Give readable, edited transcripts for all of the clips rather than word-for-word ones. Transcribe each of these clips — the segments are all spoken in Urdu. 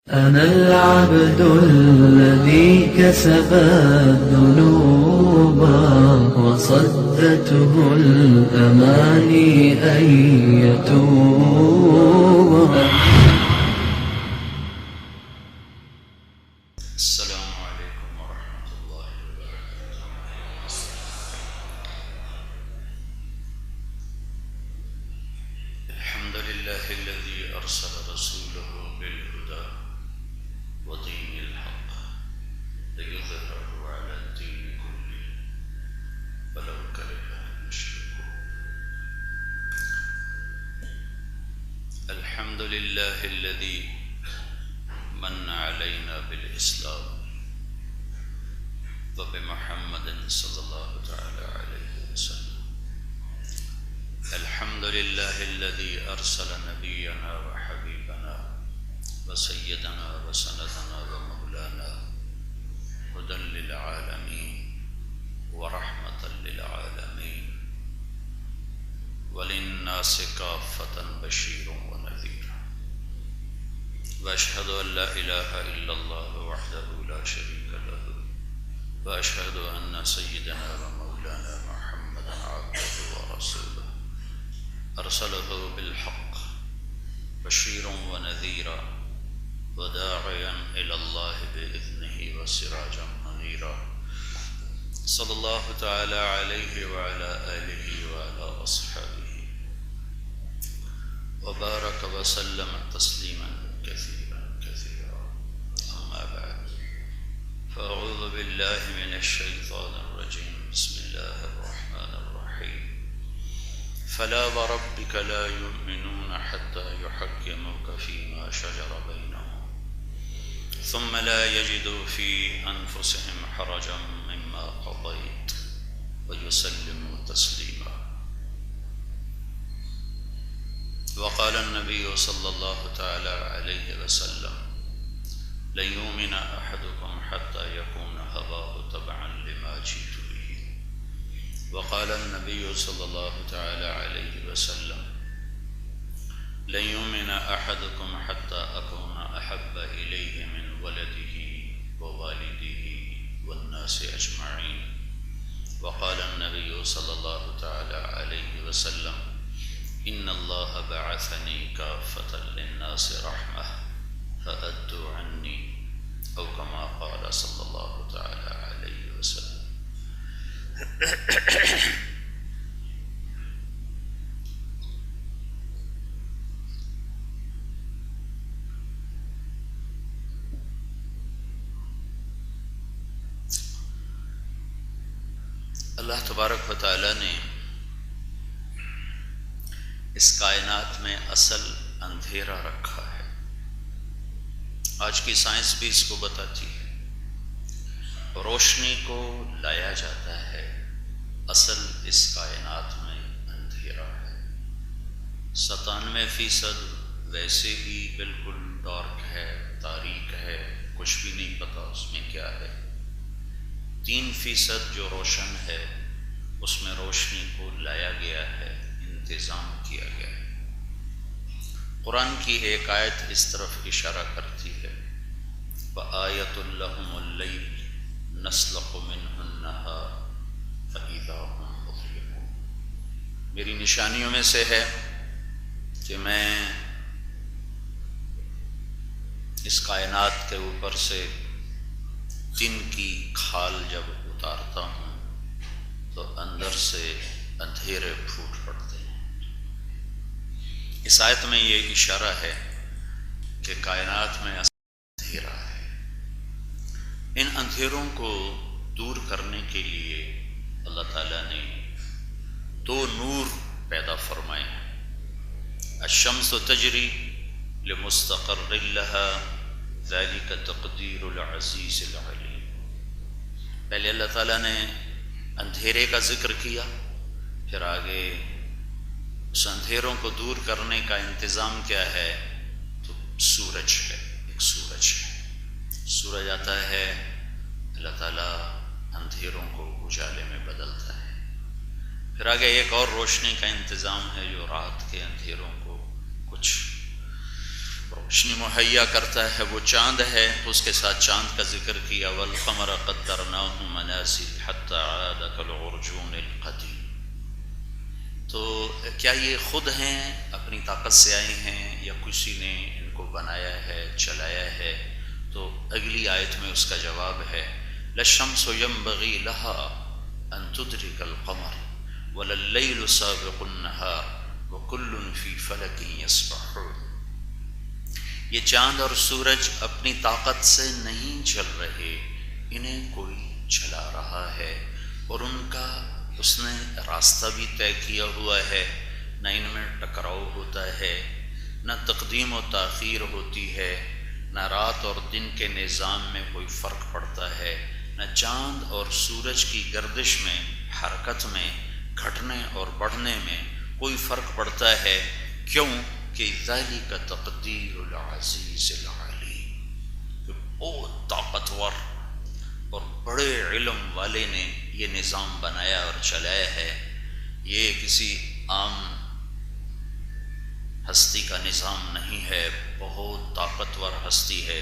أنا العبد الذي كسب الذنوب وصدته الأماني أن يتوب. السلام عليكم ورحمة الله وبركاته. الحمد لله الذي أرسل رسوله بالهدى ودين الحق ليظهره على الدين كله ولو كره المشركون. الحمد لله الذي من علينا بالإسلام وبمحمد صلى الله تعالى عليه وسلم. الحمد لله الذي أرسل نبينا وحبيبنا وسيدنا وسندنا ومولانا هدى للعالمين ورحمة للعالمين وللناس كافة بشير ونذير. وأشهد أن لا إله إلا الله وحده لا شريك له وأشهد أن سيدنا ومولانا محمدا عبده ورسوله أرسله بالحق بشيرا ونذيرا وداعيا إلى الله بإذنه وسراجا منيرا. صلى الله تعالى عليه وعلى آله وعلى أصحابه وبارك وسلم تسليما كثيرا كثيرا. أما بعد فأعوذ بالله من الشيطان الرجيم. بسم الله الرحمن الرحيم. فلا وربك لا يؤمنون حتى يحكموك فيما شجر بينهم ثم لا يجدوا في أنفسهم حرجا مما قضيت ويسلموا تسليما. وقال النبي صلى الله تعالى عليه وسلم لن يؤمن أحدكم حتى يكون هواه تبعا لما جئت به. وقال النبي صلى الله تعالى عليه وسلم لن يؤمن أحدكم حتى أكون أحب إليه من ولده ووالده والناس أجمعين. وقال النبي صلى الله تعالى عليه وسلم إن الله بعثني كافة للناس رحمة فأدوا عني أو كما قال صلى الله تعالى عليه وسلم. اللہ تبارک و تعالیٰ نے اس کائنات میں اصل اندھیرا رکھا ہے. آج کی سائنس بھی اس کو بتاتی ہے. روشنی کو لایا جاتا ہے، اصل اس کائنات میں اندھیرا ہے. 97% ویسے ہی بالکل ڈارک ہے، تاریک ہے، کچھ بھی نہیں پتا اس میں کیا ہے. 3% جو روشن ہے اس میں روشنی کو لایا گیا ہے، انتظام کیا گیا ہے. قرآن کی ایک آیت اس طرف اشارہ کرتی ہے وَآیَةٌ لَهُمُ اللَّيْلُ نَسْلَخُ مِنْهُ النَّهَارَ فَإِذَا هُمْ مُظْلِمُونَ. میری نشانیوں میں سے ہے کہ میں اس کائنات کے اوپر سے دن کی کھال جب اتارتا ہوں تو اندر سے اندھیرے پھوٹ پڑتے ہیں. اس آیت میں یہ اشارہ ہے کہ کائنات میں اندھیرا ہے. ان اندھیروں کو دور کرنے کے لیے اللہ تعالیٰ نے 2 نور پیدا فرمائے ہیں. الشمس تجری لمستقر لها ذلك تقدیر العزیز العلیم. پہلے اللہ تعالیٰ نے اندھیرے کا ذکر کیا، پھر آگے اس اندھیروں کو دور کرنے کا انتظام کیا ہے تو سورج ہے. ایک سورج ہے، سورج آتا ہے، اللہ تعالیٰ اندھیروں کو اجالے میں بدلتا ہے. پھر آگے ایک اور روشنی کا انتظام ہے جو رات کے اندھیروں کو کچھ روشنی مہیا کرتا ہے وہ چاند ہے، تو اس کے ساتھ چاند کا ذکر کیا، والقمر قدرناہ منازل حتی عاد کالعرجون القدیم۔ تو کیا یہ خود ہیں اپنی طاقت سے آئے ہیں یا کسی نے ان کو بنایا ہے، چلایا ہے؟ تو اگلی آیت میں اس کا جواب ہے لَلشَّمْسُ يَنبَغِي لَهَا أَن تُدْرِكَ الْقَمَرَ وَلَا اللَّيْلُ سَابِقُ النَّهَارِ وَكُلٌّ فِي فَلَكٍ يَسْبَحُونَ۔ یہ چاند اور سورج اپنی طاقت سے نہیں چل رہے، انہیں کوئی چلا رہا ہے، اور ان کا اس نے راستہ بھی طے کیا ہوا ہے، نہ ان میں ٹکراؤ ہوتا ہے، نہ تقدیم و تاخیر ہوتی ہے، نہ رات اور دن کے نظام میں کوئی فرق پڑتا ہے، نہ چاند اور سورج کی گردش میں، حرکت میں، گھٹنے اور بڑھنے میں کوئی فرق پڑتا ہے۔ کیوں کہ ذالک تقدیر العزیز العلیم، کہ بہت طاقتور اور بڑے علم والے نے یہ نظام بنایا اور چلایا ہے۔ یہ کسی عام ہستی کا نظام نہیں ہے، بہت طاقتور ہستی ہے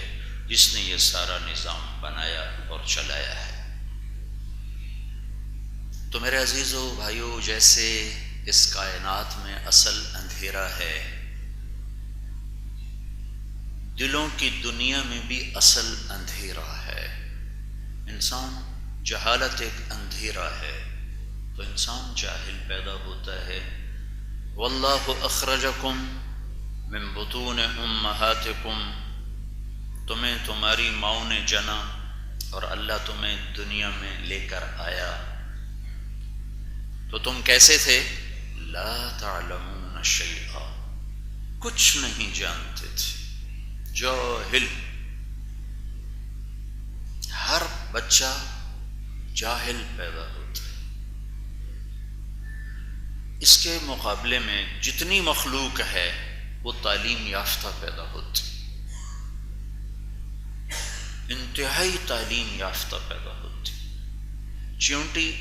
جس نے یہ سارا نظام بنایا اور چلایا ہے۔ تو میرے عزیزو بھائیو، جیسے اس کائنات میں اصل اندھیرا ہے، دلوں کی دنیا میں بھی اصل اندھیرا ہے۔ انسان جہالت ایک اندھیرا ہے، تو انسان جاہل پیدا ہوتا ہے۔ واللہ اخرجکم من بطون امہاتکم، تمہیں تمہاری ماؤں نے جنا اور اللہ تمہیں دنیا میں لے کر آیا، تو تم کیسے تھے؟ لا تعلمون شیئا، کچھ نہیں جانتے تھے، جاہل۔ ہر بچہ جاہل پیدا ہوتا ہے۔ اس کے مقابلے میں جتنی مخلوق ہے وہ تعلیم یافتہ پیدا ہوتی، انتہائی تعلیم یافتہ پیدا ہوتی۔ چیونٹی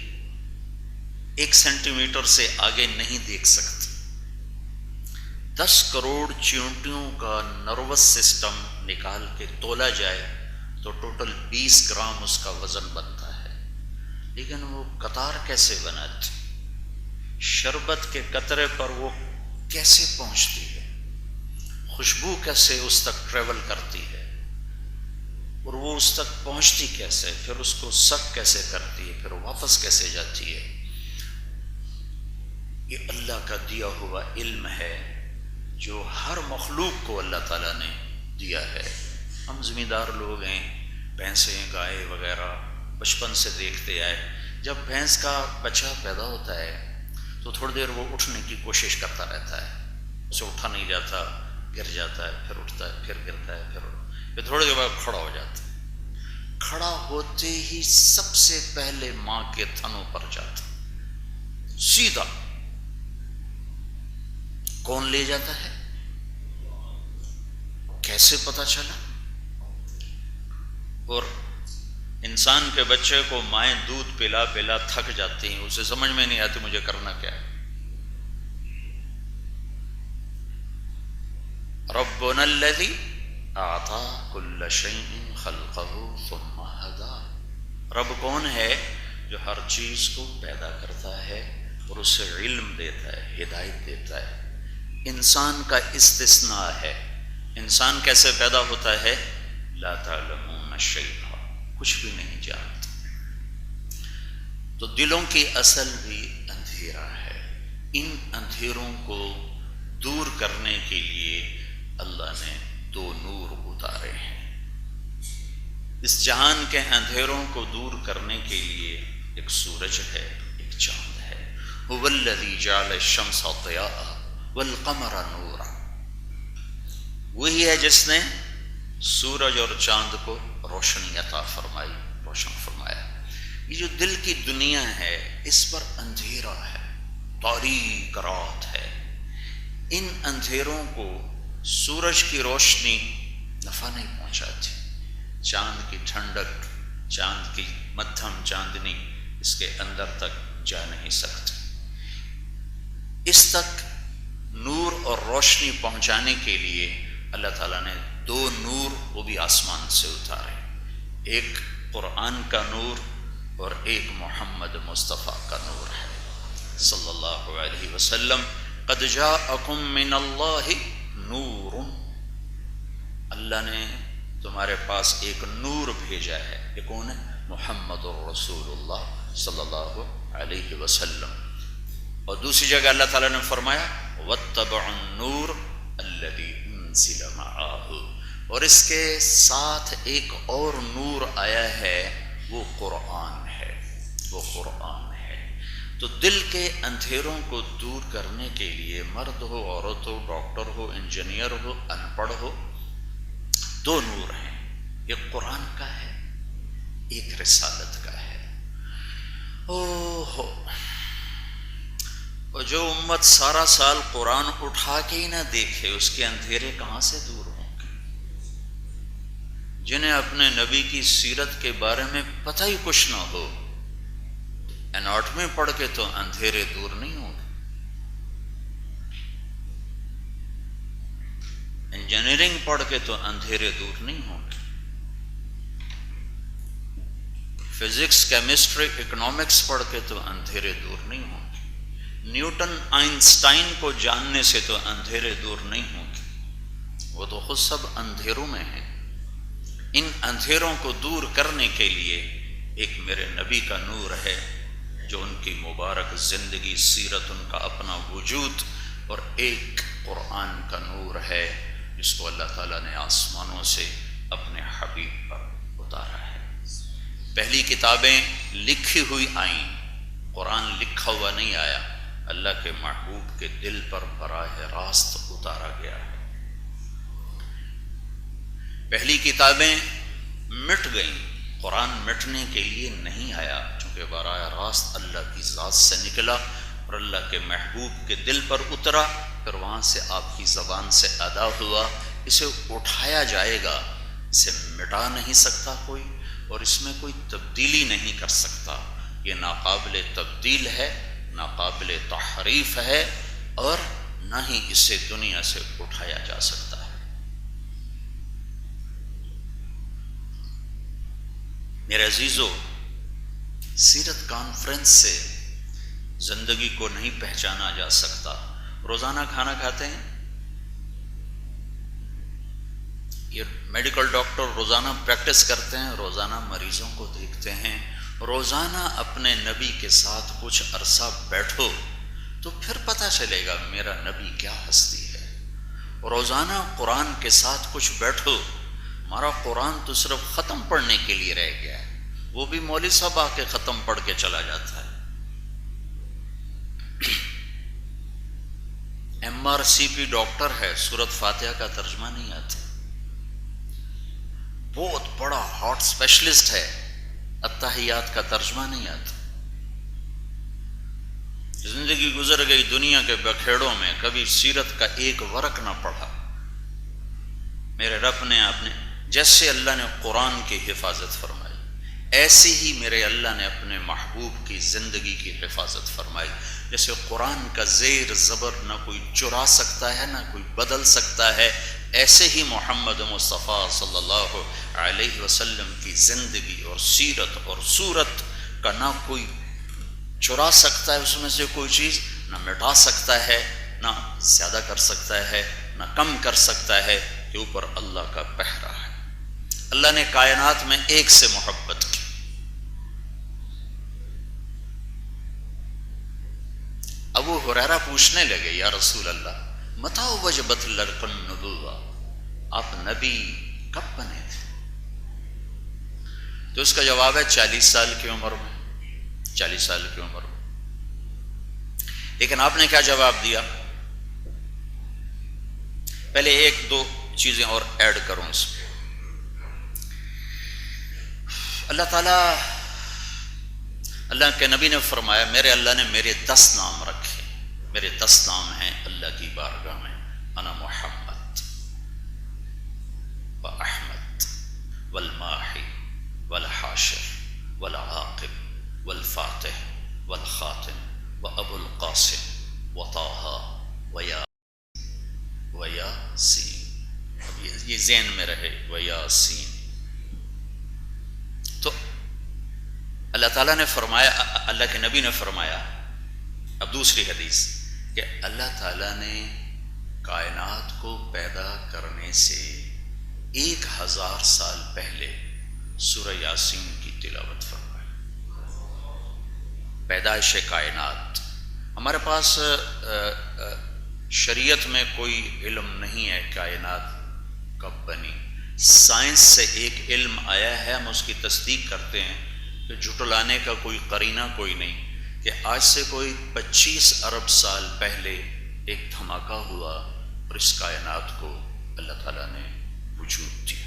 1 سینٹی میٹر سے آگے نہیں دیکھ سکتی، 10 کروڑ چیونٹیوں کا نروس سسٹم نکال کے تولا جائے تو ٹوٹل 20 گرام اس کا وزن بنتا ہے، لیکن وہ قطار کیسے بناتی، شربت کے قطرے پر وہ کیسے پہنچتی ہے، خوشبو کیسے اس تک ٹریول کرتی ہے، اور وہ اس تک پہنچتی کیسے، پھر اس کو سک کیسے کرتی ہے، پھر واپس کیسے جاتی ہے، یہ اللہ کا دیا ہوا علم ہے جو ہر مخلوق کو اللہ تعالیٰ نے دیا ہے۔ ہم زمیندار لوگ ہیں، بھینسیں، گائے وغیرہ بچپن سے دیکھتے آئے، جب بھینس کا بچہ پیدا ہوتا ہے تو تھوڑی دیر وہ اٹھنے کی کوشش کرتا رہتا ہے، اسے اٹھا نہیں جاتا، گر جاتا ہے، پھر اٹھتا ہے، پھر گرتا ہے، پھر تھوڑی دیر بعد کھڑا ہو جاتا ہے۔ کھڑا ہوتے ہی سب سے پہلے ماں کے تھنوں پر جاتا، سیدھا۔ کون لے جاتا ہے؟ کیسے پتا چلا؟ اور انسان کے بچے کو مائیں دودھ پلا پلا تھک جاتی ہیں، اسے سمجھ میں نہیں آتی مجھے کرنا کیا ہے۔ ربنا الذی اعطی کل شیء خلقہ ثم ہدی، رب کون ہے؟ جو ہر چیز کو پیدا کرتا ہے اور اسے علم دیتا ہے، ہدایت دیتا ہے۔ انسان کا استثناء ہے۔ انسان کیسے پیدا ہوتا ہے؟ لا تعلمون شیئا، کچھ بھی نہیں جانتا۔ تو دلوں کی اصل بھی اندھیرا ہے۔ ان اندھیروں کو دور کرنے کے لیے اللہ نے 2 نور اتارے ہیں۔ اس جہان کے اندھیروں کو دور کرنے کے لیے ایک سورج ہے، ایک چاند ہے۔ هو الذی جعل الشمس ضیاء والقمر نورا، وہی ہے جس نے سورج اور چاند کو روشنی عطا فرمائی، روشن فرمایا۔ یہ جو دل کی دنیا ہے اس پر اندھیرا ہے، تاریک رات ہے۔ ان اندھیروں کو سورج کی روشنی نفع نہیں پہنچاتی، چاند کی ٹھنڈک، چاند کی مدھم چاندنی اس کے اندر تک جا نہیں سکتی۔ اس تک نور اور روشنی پہنچانے کے لیے اللہ تعالیٰ نے 2 نور وہ بھی آسمان سے اتارے، ایک قرآن کا نور اور ایک محمد مصطفیٰ کا نور ہے صلی اللہ علیہ وسلم۔ قد جاءکم من اللہ نور، اللہ نے تمہارے پاس ایک نور بھیجا ہے، یہ کون ہے؟ محمد الرسول اللہ صلی اللہ علیہ وسلم۔ اور دوسری جگہ اللہ تعالیٰ نے فرمایا واتبعوا النور الذی انزل معہ، اور اس کے ساتھ ایک اور نور آیا ہے، وہ قرآن ہے، وہ قرآن ہے۔ تو دل کے اندھیروں کو دور کرنے کے لیے مرد ہو، عورت ہو، ڈاکٹر ہو، انجینئر ہو، ان پڑھ ہو، 2 نور ہیں، ایک قرآن کا ہے، ایک رسالت کا ہے۔ اور جو امت سارا سال قرآن اٹھا کے ہی نہ دیکھے، اس کے اندھیرے کہاں سے دور ہوں گے؟ جنہیں اپنے نبی کی سیرت کے بارے میں پتہ ہی کچھ نہ ہو، اناٹمی پڑھ کے تو اندھیرے دور نہیں ہوں گے، انجینئرنگ پڑھ کے تو اندھیرے دور نہیں ہوں گے، فزکس، کیمسٹری، اکنامکس پڑھ کے تو اندھیرے دور نہیں ہوں گے، نیوٹن، آئنسٹائن کو جاننے سے تو اندھیرے دور نہیں ہوں گے، وہ تو خود سب اندھیروں میں ہیں۔ ان اندھیروں کو دور کرنے کے لیے ایک میرے نبی کا نور ہے، جو ان کی مبارک زندگی، سیرت، ان کا اپنا وجود، اور ایک قرآن کا نور ہے جس کو اللہ تعالیٰ نے آسمانوں سے اپنے حبیب پر اتارا ہے۔ پہلی کتابیں لکھی ہوئی آئیں، قرآن لکھا ہوا نہیں آیا، اللہ کے محبوب کے دل پر براہ راست اتارا گیا ہے۔ پہلی کتابیں مٹ گئیں، قرآن مٹنے کے لیے نہیں آیا، چونکہ براہ راست اللہ کی ذات سے نکلا اور اللہ کے محبوب کے دل پر اترا، پھر وہاں سے آپ کی زبان سے ادا ہوا۔ اسے اٹھایا جائے گا، اسے مٹا نہیں سکتا کوئی، اور اس میں کوئی تبدیلی نہیں کر سکتا، یہ ناقابل تبدیل ہے، ناقابل تحریف ہے، اور نہ ہی اسے دنیا سے اٹھایا جا سکتا ہے۔ میرے عزیزو، سیرت کانفرنس سے زندگی کو نہیں پہچانا جا سکتا۔ روزانہ کھانا کھاتے ہیں، یہ میڈیکل ڈاکٹر روزانہ پریکٹس کرتے ہیں، روزانہ مریضوں کو دیکھتے ہیں، روزانہ اپنے نبی کے ساتھ کچھ عرصہ بیٹھو تو پھر پتہ چلے گا میرا نبی کیا ہستی ہے۔ روزانہ قرآن کے ساتھ کچھ بیٹھو، ہمارا قرآن تو صرف ختم پڑھنے کے لیے رہ گیا ہے، وہ بھی مولوی صاحب آ کے ختم پڑھ کے چلا جاتا ہے۔ MRCP ڈاکٹر ہے، سورۃ فاتحہ کا ترجمہ نہیں آتا، بہت بڑا ہارٹ اسپیشلسٹ ہے، اتحیات کا ترجمہ نہیں آتا۔ زندگی گزر گئی دنیا کے بکھیڑوں میں، کبھی سیرت کا ایک ورق نہ پڑھا۔ میرے رب نے جیسے اللہ نے قرآن کی حفاظت فرمائی، ایسے ہی میرے اللہ نے اپنے محبوب کی زندگی کی حفاظت فرمائی۔ جیسے قرآن کا زیر زبر نہ کوئی چرا سکتا ہے، نہ کوئی بدل سکتا ہے، ایسے ہی محمد مصطفیٰ صلی اللہ علیہ وسلم کی زندگی اور سیرت اور صورت کا نہ کوئی چرا سکتا ہے، اس میں سے کوئی چیز نہ مٹا سکتا ہے، نہ زیادہ کر سکتا ہے، نہ کم کر سکتا ہے، کہ اوپر اللہ کا پہرا ہے۔ اللہ نے کائنات میں ایک سے محبت کی۔ ابو ہریرہ پوچھنے لگے، یا رسول اللہ متى وجبت لکم النبوۃ، آپ نبی کب بنے تھے؟ تو اس کا جواب ہے 40 سال کی عمر میں، 40 سال کی عمر میں۔ لیکن آپ نے کیا جواب دیا؟ پہلے 1-2 چیزیں اور ایڈ کروں اس میں۔ اللہ تعالیٰ، اللہ کے نبی نے فرمایا، میرے اللہ نے میرے 10 نام رکھے، میرے 10 نام ہیں اللہ کی بارگاہ میں، انا محمد و احمد والماحی والحاشر والعاقب والفاتح والخاتم و ابو القاسم و طٰہٰ و یاسین۔ اب یہ ذہن میں رہے، ویاسین. تو اللہ تعالیٰ نے فرمایا، اللہ کے نبی نے فرمایا، اب دوسری حدیث، کہ اللہ تعالیٰ نے کائنات کو پیدا کرنے سے 1000 سال پہلے سورہ یاسین کی تلاوت فرمائی. پیدائش کائنات. ہمارے پاس شریعت میں کوئی علم نہیں ہے کائنات کب بنی. سائنس سے ایک علم آیا ہے، ہم اس کی تصدیق کرتے ہیں، کہ جھٹلانے کا کوئی قرینہ کوئی نہیں، کہ آج سے کوئی 25 ارب سال پہلے ایک دھماکہ ہوا اور اس کائنات کو اللہ تعالیٰ نے وجود دیا.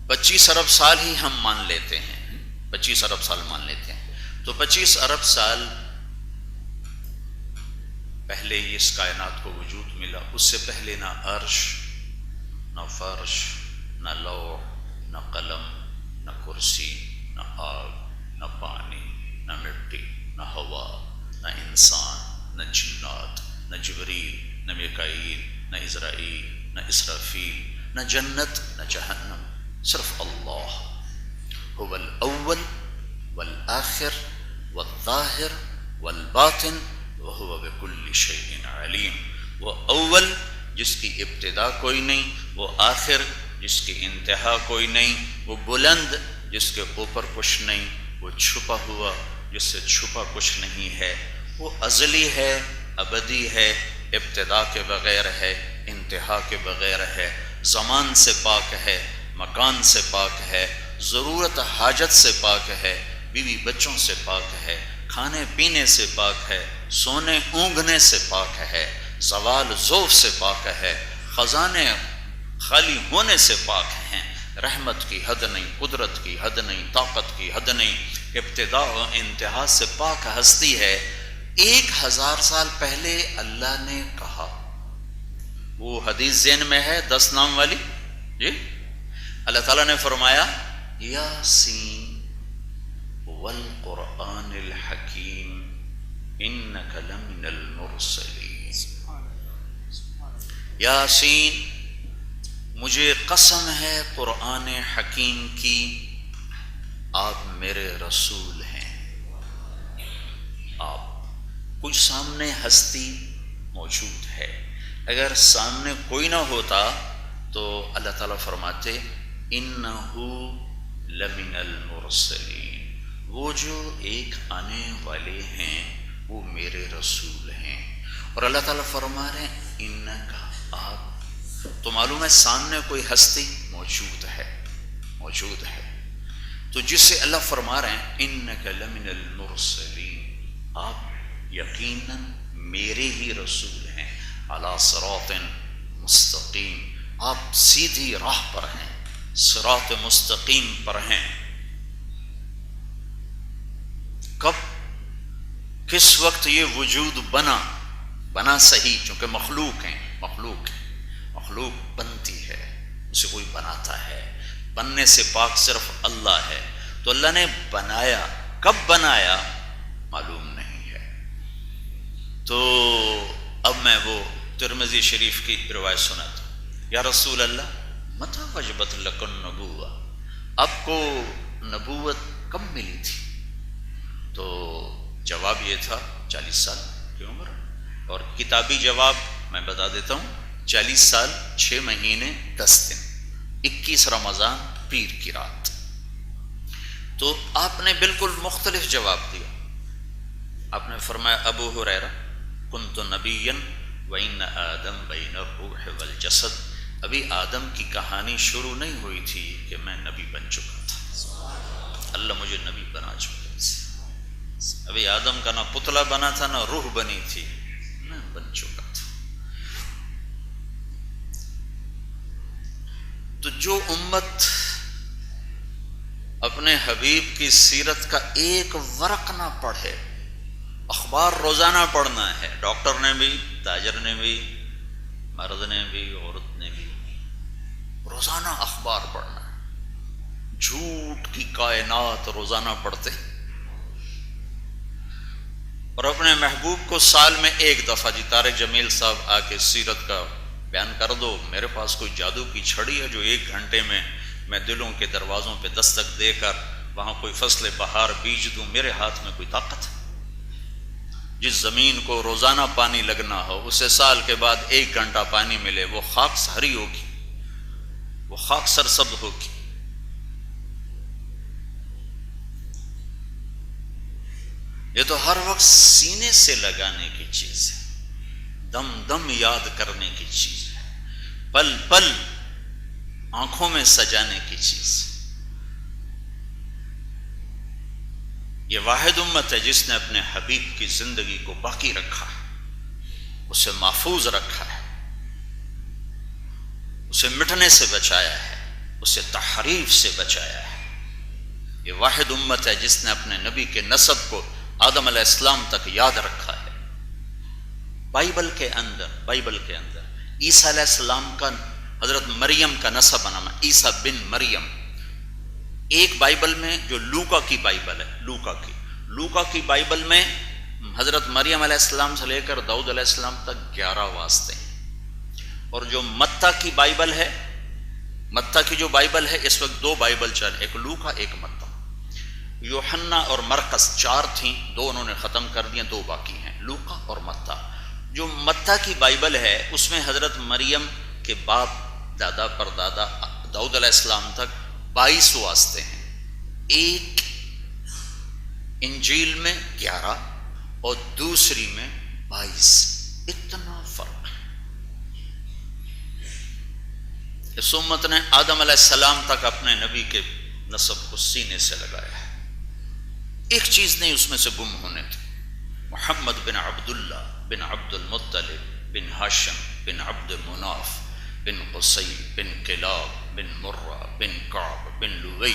25 ارب سال ہی ہم مان لیتے ہیں، 25 ارب سال مان لیتے ہیں. تو 25 ارب سال پہلے اس کائنات کو وجود ملا. اس سے پہلے نہ عرش، نہ فرش، نہ لوح، نہ قلم، نہ کرسی، نہ آگ، نہ پانی، نہ مٹی، نہ ہوا، نہ انسان، نہ جنات، نہ جبریل، نہ میکائیل، نہ عزرائیل، نہ اسرافیل، نہ جنت، نہ جہنم. صرف اللہ. هو الاول والآخر والظاہر والباطن وهو بكل شيء علیم. وہ اول جس کی ابتدا کوئی نہیں، وہ آخر جس کی انتہا کوئی نہیں، وہ بلند جس کے اوپر کچھ نہیں، وہ چھپا ہوا جس سے چھپا کچھ نہیں ہے، وہ ازلی ہے، ابدی ہے، ابتدا کے بغیر ہے، انتہا کے بغیر ہے، زمان سے پاک ہے، مکان سے پاک ہے، ضرورت حاجت سے پاک ہے، بیوی بچوں سے پاک ہے، کھانے پینے سے پاک ہے، سونے اونگنے سے پاک ہے، زوال ذوف سے پاک ہے، خزانے خالی ہونے سے پاک ہیں. رحمت کی حد نہیں، قدرت کی حد نہیں، طاقت کی حد نہیں، ابتدا و انتہا سے پاک ہستی ہے. 1000 سال پہلے اللہ نے کہا. وہ حدیث ذہن میں ہے 10 نام والی جی. اللہ تعالیٰ نے فرمایا یاسین والقرآن الحکیم انک لمن المرسلین. یاسین، مجھے قسم ہے قرآن حکیم کی، آپ میرے رسول ہیں. آپ کچھ سامنے ہستی موجود ہے، اگر سامنے کوئی نہ ہوتا تو اللہ تعالیٰ فرماتے انہو لمن المرسلین، وہ جو ایک آنے والے ہیں وہ میرے رسول ہیں. اور اللہ تعالیٰ فرما رہے ہیں انکا، آپ. تو معلوم ہے سامنے کوئی ہستی موجود ہے، موجود ہے. تو جس سے اللہ فرما رہے ہیں انک لمن المرسلین، آپ یقیناً میرے ہی رسول ہیں. علی صراط مستقیم، آپ سیدھی راہ پر ہیں، صراط مستقیم پر ہیں. کب، کس وقت یہ وجود بنا صحیح، چونکہ مخلوق ہیں، مخلوق بنتی ہے، اسے کوئی بناتا ہے. بننے سے پاک صرف اللہ ہے. تو اللہ نے بنایا، کب بنایا معلوم نہیں ہے. تو اب میں وہ ترمذی شریف کی روایت سناتا ہوں. یا رسول اللہ متی وجبت لک النبوہ، آپ کو نبوت کب ملی تھی؟ تو جواب یہ تھا 40 سال کی عمر. اور کتابی جواب میں بتا دیتا ہوں، 40 سال 6 مہینے 10 دن، 21 رمضان پیر کی رات. تو آپ نے بالکل مختلف جواب دیا. آپ نے فرمایا ابو ہریرہ کنت نبیا وان آدم بین الروح والجسد، ابھی آدم کی کہانی شروع نہیں ہوئی تھی کہ میں نبی بن چکا تھا، اللہ مجھے نبی بنا چکا تھا. ابھی آدم کا نہ پتلا بنا تھا، نہ روح بنی تھی، میں بن چکا تھا. تو جو امت اپنے حبیب کی سیرت کا ایک ورق نہ پڑھے، اخبار روزانہ پڑھنا ہے، ڈاکٹر نے بھی، تاجر نے بھی، مرد نے بھی، عورت نے بھی، روزانہ اخبار پڑھنا ہے. جھوٹ کی کائنات روزانہ پڑھتے. اور اپنے محبوب کو سال میں ایک دفعہ، جی طارق جمیل صاحب آ کے سیرت کا بیان کر دو، میرے پاس کوئی جادو کی چھڑی ہے جو 1 گھنٹے میں دلوں کے دروازوں پہ دستک دے کر وہاں کوئی فصل بہار بیج دوں، میرے ہاتھ میں کوئی طاقت ہے؟ جس زمین کو روزانہ پانی لگنا ہو اسے سال کے بعد 1 گھنٹہ پانی ملے، وہ خاک ہری ہوگی، وہ خاک سرسبز ہوگی۔ یہ تو ہر وقت سینے سے لگانے کی چیز ہے، دم دم یاد کرنے کی چیز ہے، پل پل آنکھوں میں سجانے کی چیز ہے۔ یہ واحد امت ہے جس نے اپنے حبیب کی زندگی کو باقی رکھا ہے، اسے محفوظ رکھا ہے، اسے مٹنے سے بچایا ہے، اسے تحریف سے بچایا ہے۔ یہ واحد امت ہے جس نے اپنے نبی کے نسب کو آدم علیہ السلام تک یاد رکھا ہے۔ بائبل کے اندر عیسیٰ علیہ السلام کا، حضرت مریم کا نسب نام ہے عیسیٰ بن مریم۔ ایک بائبل میں جو لوکا کی بائبل ہے، لوکا کی بائبل میں حضرت مریم علیہ السلام سے لے کر داؤد علیہ السلام تک 11 واسطے ہیں، اور جو متی کی بائبل ہے، متی کی جو بائبل ہے اس وقت 2 بائبل چل، ایک لوکا ایک متی۔ یوحنا اور مرقس 4 تھیں، 2 انہوں نے ختم کر دیا، 2 باقی ہیں، لوکا اور متی۔ جو متی کی بائبل ہے اس میں حضرت مریم کے باپ دادا پردادا داؤد علیہ السلام تک 22 واسطے ہیں، ایک انجیل میں 11 اور دوسری میں 22، اتنا فرق ہے۔ اس امت نے آدم علیہ السلام تک اپنے نبی کے نسب کو سینے سے لگایا ہے، ایک چیز نہیں اس میں سے گم ہونے تھی۔ محمد بن عبداللہ بن عبد المطلب بن ہاشم بن عبد مناف بن قصی بن کلاب بن مرہ بن کعب بن لوی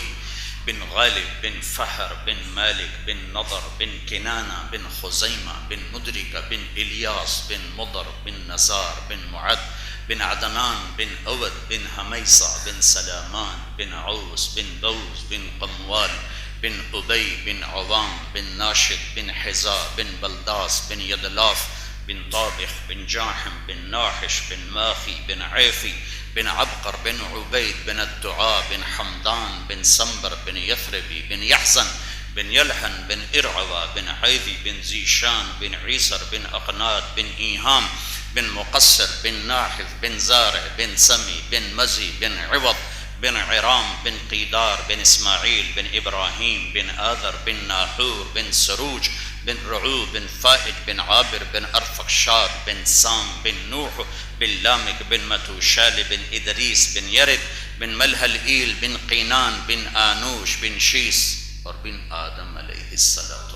بن غالب بن فہر بن مالک بن نضر بن کنانہ بن خزیمہ بن مدرکہ بن الیاس بن مضر بن نزار بن معد بن عدنان بن عود بن حمیصہ بن سلامان بن عوس بن بوز بن قموال بن ابی بن عوام بن ناشد بن حزا بن بلداس بن یدلاف بن طابخ بن جاحم بن ناحش بن ماخی بن عیفی بن عبقر بن عبید بن الدعاء بن حمدان بن سنبر بن یثربی بن یحزن بن یلحن بن ارعوا بن عیدی بن زیشان بن عیسر بن اقناد بن ایہام بن مقصر بن ناحذ بن زارع بن سمی بن مزی بن عوض بن عرام بن قیدار بن اسماعیل بن ابراہیم بن آذر بن ناحور بن سروج بن رعو بن فائد بن عابر بن ارفقشاد بن سام بن نوح بن لامک بن متوشال بن ادریس بن یرد بن ملحل ایل بن قینان بن آنوش بن شیس اور بن آدم علیہ السلام۔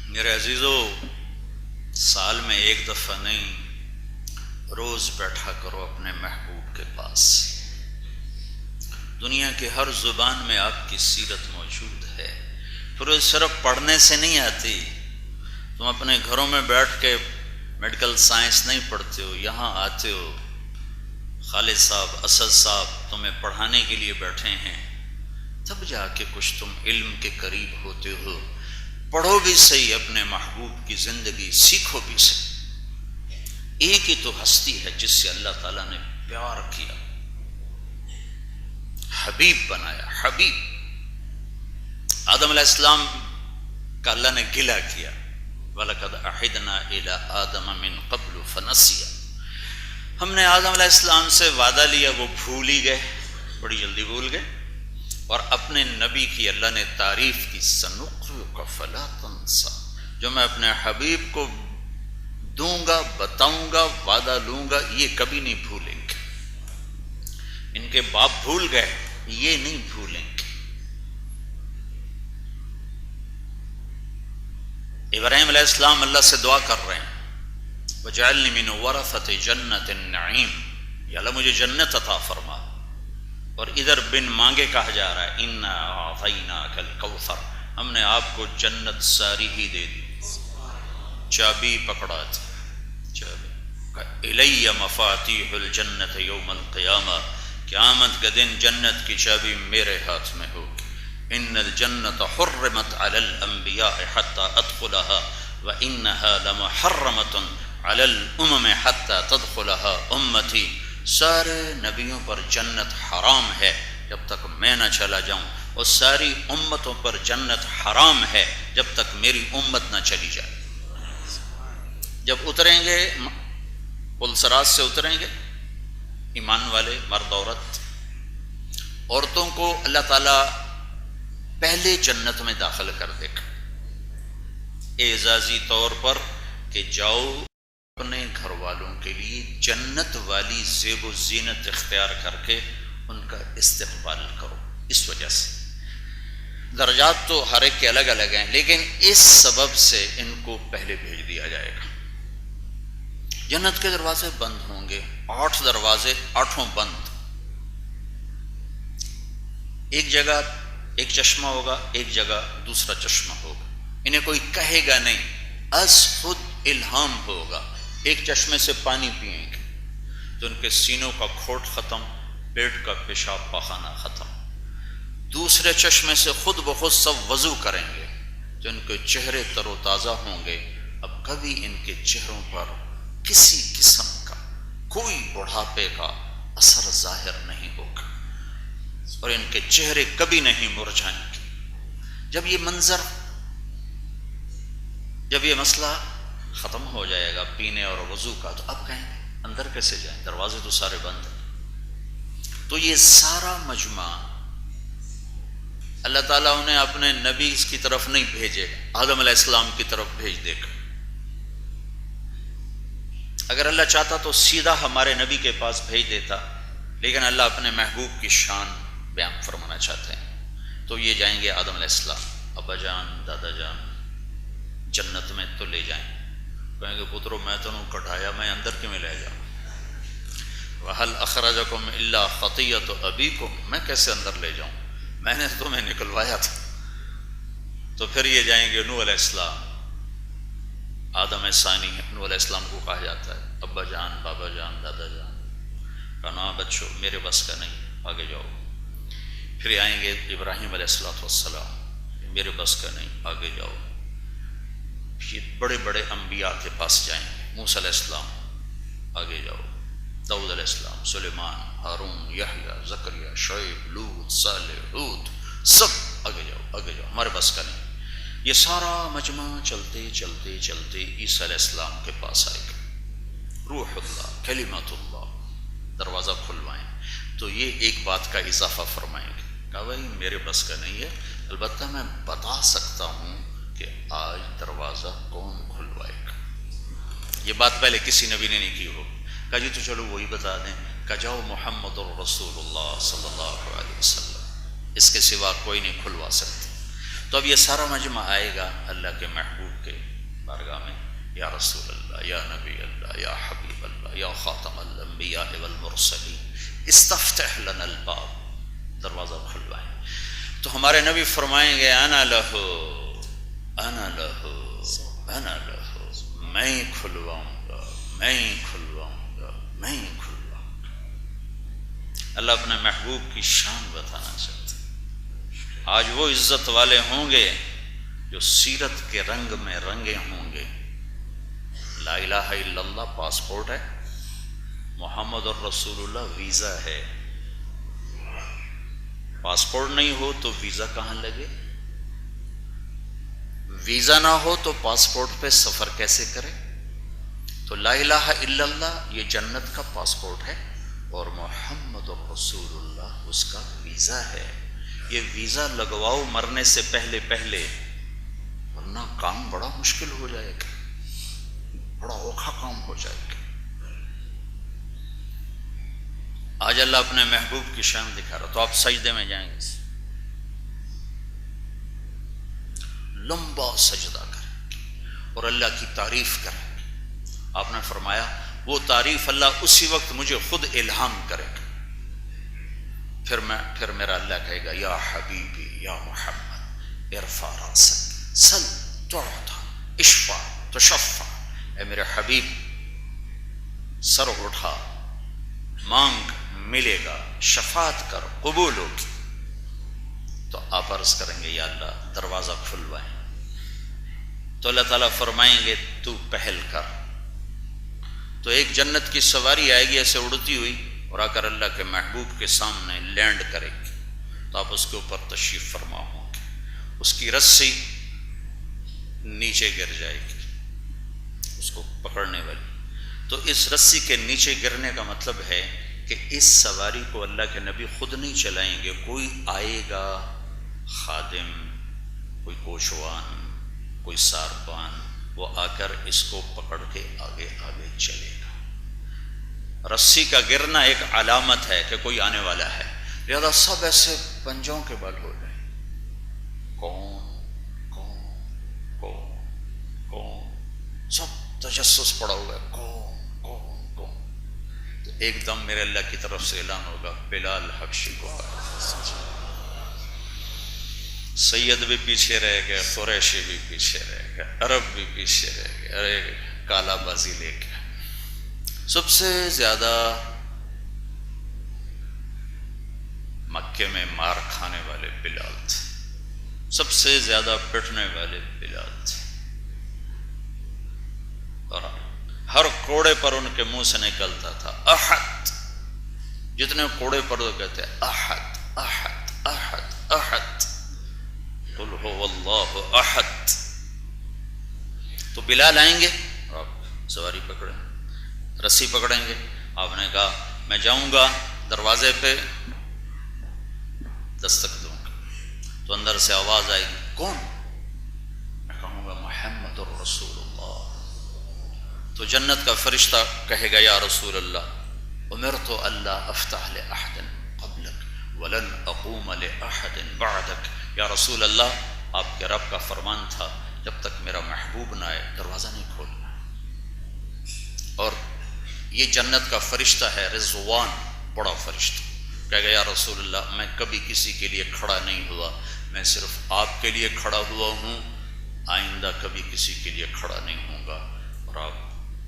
میرے عزیزو، سال میں 1 دفعہ نہیں، روز بیٹھا کرو اپنے محبوب کے پاس۔ دنیا کے ہر زبان میں آپ کی سیرت موجود ہے، پھر صرف پڑھنے سے نہیں آتی۔ تم اپنے گھروں میں بیٹھ کے میڈیکل سائنس نہیں پڑھتے ہو، یہاں آتے ہو، خالد صاحب اسد صاحب تمہیں پڑھانے کے لیے بیٹھے ہیں، تب جا کے کچھ تم علم کے قریب ہوتے ہو۔ پڑھو بھی صحیح اپنے محبوب کی زندگی، سیکھو بھی صحیح۔ ایک ہی تو ہستی ہے جس سے اللہ تعالیٰ نے پیار کیا، حبیب بنایا، حبیب۔ آدم علیہ السلام کا اللہ نے گلہ کیا، وَلَقَدْ أَعِدْنَا إِلَىٰ آدَمَ مِن قَبْلُ فَنَسِيَ۔ ہم نے آدم علیہ السلام سے وعدہ لیا، وہ بھول ہی گئے، بڑی جلدی بھول گئے، اور اپنے نبی کی اللہ نے تعریف کی، سَنُقْرِئُكَ فَلَا تَنسَىٰ، جو میں اپنے حبیب کو دوں گا، بتاؤں گا، وعدہ لوں گا، یہ کبھی نہیں بھولیں گے۔ ان کے باپ بھول گئے، یہ نہیں بھولیں گے۔ ابراہیم علیہ السلام اللہ سے دعا کر رہے ہیں، وَجْعَلْنِي مِنْ وَرَثَةِ جَنَّةِ النَّعِيمِ، یا اللہ مجھے جنت عطا فرما۔ اور ادھر بن مانگے کہا جا رہا ہے، اِنَّا أَعْطَيْنَاكَ الْكَوْثَرَ، ہم نے آپ کو جنت ساری ہی دے دی، چابی پکڑا تھی، چابی۔ الی مفاتیح الجنت یوم القیامہ، قیامت کے دن جنت کی چابی میرے ہاتھ میں ہوگی. ان الجنت حرمت علی الانبیاء حتی ادخلها وانها لمحرمۃ علی الامم حتی تدخلها امتی. سارے نبیوں پر جنت حرام ہے جب تک میں نہ چلا جاؤں، اور ساری امتوں پر جنت حرام ہے جب تک میری امت نہ چلی جائے. جب اتریں گے پلسرات سے اتریں گے ایمان والے مرد عورت، عورتوں کو اللہ تعالیٰ پہلے جنت میں داخل کر دے گا اعزازی طور پر کہ جاؤ اپنے گھر والوں کے لیے جنت والی زیب و زینت اختیار کر کے ان کا استقبال کرو. اس وجہ سے درجات تو ہر ایک کے الگ الگ ہیں، لیکن اس سبب سے ان کو پہلے بھیج دیا جائے گا. جنت کے دروازے بند ہوں گے، 8 دروازے 8 بند. ایک جگہ ایک چشمہ ہوگا، ایک جگہ دوسرا چشمہ ہوگا. انہیں کوئی کہے گا نہیں، از خود الہام ہوگا. ایک چشمے سے پانی پئیں گے تو ان کے سینوں کا کھوٹ ختم، پیٹ کا پیشاب پاخانہ ختم. دوسرے چشمے سے خود بخود سب وضو کریں گے تو ان کے چہرے تر و تازہ ہوں گے. اب کبھی ان کے چہروں پر کسی قسم کا کوئی بڑھاپے کا اثر ظاہر نہیں ہوگا اور ان کے چہرے کبھی نہیں مرجھائیں گے. جب یہ منظر، جب یہ مسئلہ ختم ہو جائے گا پینے اور وضو کا، تو اب کہیں گے اندر کیسے جائیں، دروازے تو سارے بند ہیں. تو یہ سارا مجمع اللہ تعالیٰ انہیں اپنے نبی کی طرف نہیں بھیجے گا، آدم علیہ السلام کی طرف بھیج دے گا. اگر اللہ چاہتا تو سیدھا ہمارے نبی کے پاس بھیج دیتا، لیکن اللہ اپنے محبوب کی شان بیان فرمانا چاہتے ہیں. تو یہ جائیں گے آدم علیہ السلام، ابا جان دادا جان جنت میں تو لے جائیں. کہیں گے پترو میں تو نہیں کٹایا، میں اندر کیوں میں لے جاؤں. وَهَلْ أَخْرَجَكُمْ إِلَّا خَطِيَّةُ أَبِيكُمْ، میں کیسے اندر لے جاؤں، میں نے تمہیں نکلوایا تھا. تو پھر یہ جائیں گے نوح علیہ السلام. آدم ثانی نوح علیہ السلام کو کہا جاتا ہے ابا جان بابا جان دادا جان. کہنا بچوں میرے بس کا نہیں، آگے جاؤ. پھر آئیں گے ابراہیم علیہ السلام، میرے بس کا نہیں، آگے جاؤ. یہ بڑے بڑے انبیاء کے پاس جائیں گے، موسیٰ علیہ السلام آگے جاؤ، داؤد علیہ السلام، سلیمان، ہارون، یحییٰ، زکریا، شعیب، لوط، صالح، ہود، سب آگے جاؤ آگے جاؤ، ہمارے بس کا نہیں. یہ سارا مجمع چلتے چلتے چلتے عیسیٰ علیہ السلام کے پاس آئے گا. روح اللہ، کلمت اللہ، دروازہ کھلوائیں. تو یہ ایک بات کا اضافہ فرمائیں گے، کہا بھائی میرے بس کا نہیں ہے، البتہ میں بتا سکتا ہوں کہ آج دروازہ کون کھلوائے گا. یہ بات پہلے کسی نبی نے نہیں کی ہو. کہا جی تو چلو وہی بتا دیں. کہا جاؤ محمد الرسول اللہ صلی اللہ علیہ وسلم، اس کے سوا کوئی نہیں کھلوا سکتا. تو اب یہ سارا مجمع آئے گا اللہ کے محبوب کے بارگاہ میں، یا رسول اللہ، یا نبی اللہ، یا حبیب اللہ، یا خاتم الانبیاء والمرسلین استفتح لنا الباب، دروازہ کھلوائیں. تو ہمارے نبی فرمائیں گے انا لہو انا لہو انا لہو، میں ہی کھلواؤں گا میں ہی کھلواؤں گا میں ہی کھلواؤں گا. اللہ اپنے محبوب کی شان بتانا چاہتا ہے. آج وہ عزت والے ہوں گے جو سیرت کے رنگ میں رنگے ہوں گے. لا الہ الا اللہ پاسپورٹ ہے، محمد الرسول اللہ ویزا ہے. پاسپورٹ نہیں ہو تو ویزا کہاں لگے، ویزا نہ ہو تو پاسپورٹ پہ سفر کیسے کرے. تو لا الہ الا اللہ یہ جنت کا پاسپورٹ ہے اور محمد الرسول اللہ اس کا ویزا ہے. یہ ویزا لگواؤ مرنے سے پہلے پہلے، ورنہ کام بڑا مشکل ہو جائے گا، بڑا اوکھا کام ہو جائے گا. آج اللہ اپنے محبوب کی شان دکھا رہا. تو آپ سجدے میں جائیں گے، لمبا سجدہ کریں اور اللہ کی تعریف کریں. آپ نے فرمایا وہ تعریف اللہ اسی وقت مجھے خود الہام کرے گا. پھر میرا اللہ کہے گا یا حبیبی یا محمد ارفع راسک سل تعطى اشفع تشفع. اے میرے حبیب سر اٹھا، مانگ، ملے گا، شفاعت کر، قبول ہوگی۔ تو آپ عرض کریں گے یا اللہ دروازہ کھلوائیں، تو اللہ تعالیٰ فرمائیں گے تو پہل کر۔ تو ایک جنت کی سواری آئے گی ایسے اڑتی ہوئی اور آ کر اللہ کے محبوب کے سامنے لینڈ کرے گی، تو آپ اس کے اوپر تشریف فرما ہوں گے، اس کی رسی نیچے گر جائے گی اس کو پکڑنے والی۔ تو اس رسی کے نیچے گرنے کا مطلب ہے کہ اس سواری کو اللہ کے نبی خود نہیں چلائیں گے، کوئی آئے گا خادم، کوئی کوشوان، کوئی ساربان، وہ آ کر اس کو پکڑ کے آگے آگے چلے گا۔ رسی کا گرنا ایک علامت ہے کہ کوئی آنے والا ہے، لہذا سب ایسے پنجوں کے بل ہو جائیں، کون کون کون کون، سب تجسس پڑا ہوا ہے، کون کون کون۔ تو ایک دم میرے اللہ کی طرف سے اعلان ہوگا بلال حبشی کو آیا۔ سید بھی پیچھے رہ گئے، قریشی بھی پیچھے رہ گئے، عرب بھی پیچھے رہ گئے، ارے کالا بازی لے کے۔ سب سے زیادہ مکے میں مار کھانے والے بلال تھے، سب سے زیادہ پٹنے والے بلال تھے، اور ہر کوڑے پر ان کے منہ سے نکلتا تھا احد، جتنے کوڑے پر وہ کہتے احد احد احد احد، قل هو اللہ احد۔ تو بلال آئیں گے، آپ سواری پکڑیں، رسی پکڑیں گے، آپ نے کہا میں جاؤں گا، دروازے پہ دستک دوں گا، تو اندر سے آواز آئے گی کون؟ میں کہوں گا محمد الرسول اللہ۔ تو جنت کا فرشتہ کہے گا یا رسول اللہ امرت الا افتح لاحد قبلک ولن اقوم لاحد بعدک، یا رسول اللہ آپ کے رب کا فرمان تھا جب تک میرا محبوب نہ آئے دروازہ نہیں کھولنا۔ اور یہ جنت کا فرشتہ ہے رضوان، بڑا فرشتہ، کہے گا یا رسول اللہ میں کبھی کسی کے لیے کھڑا نہیں ہوا، میں صرف آپ کے لیے کھڑا ہوا ہوں، آئندہ کبھی کسی کے لیے کھڑا نہیں ہوں گا۔ اور آپ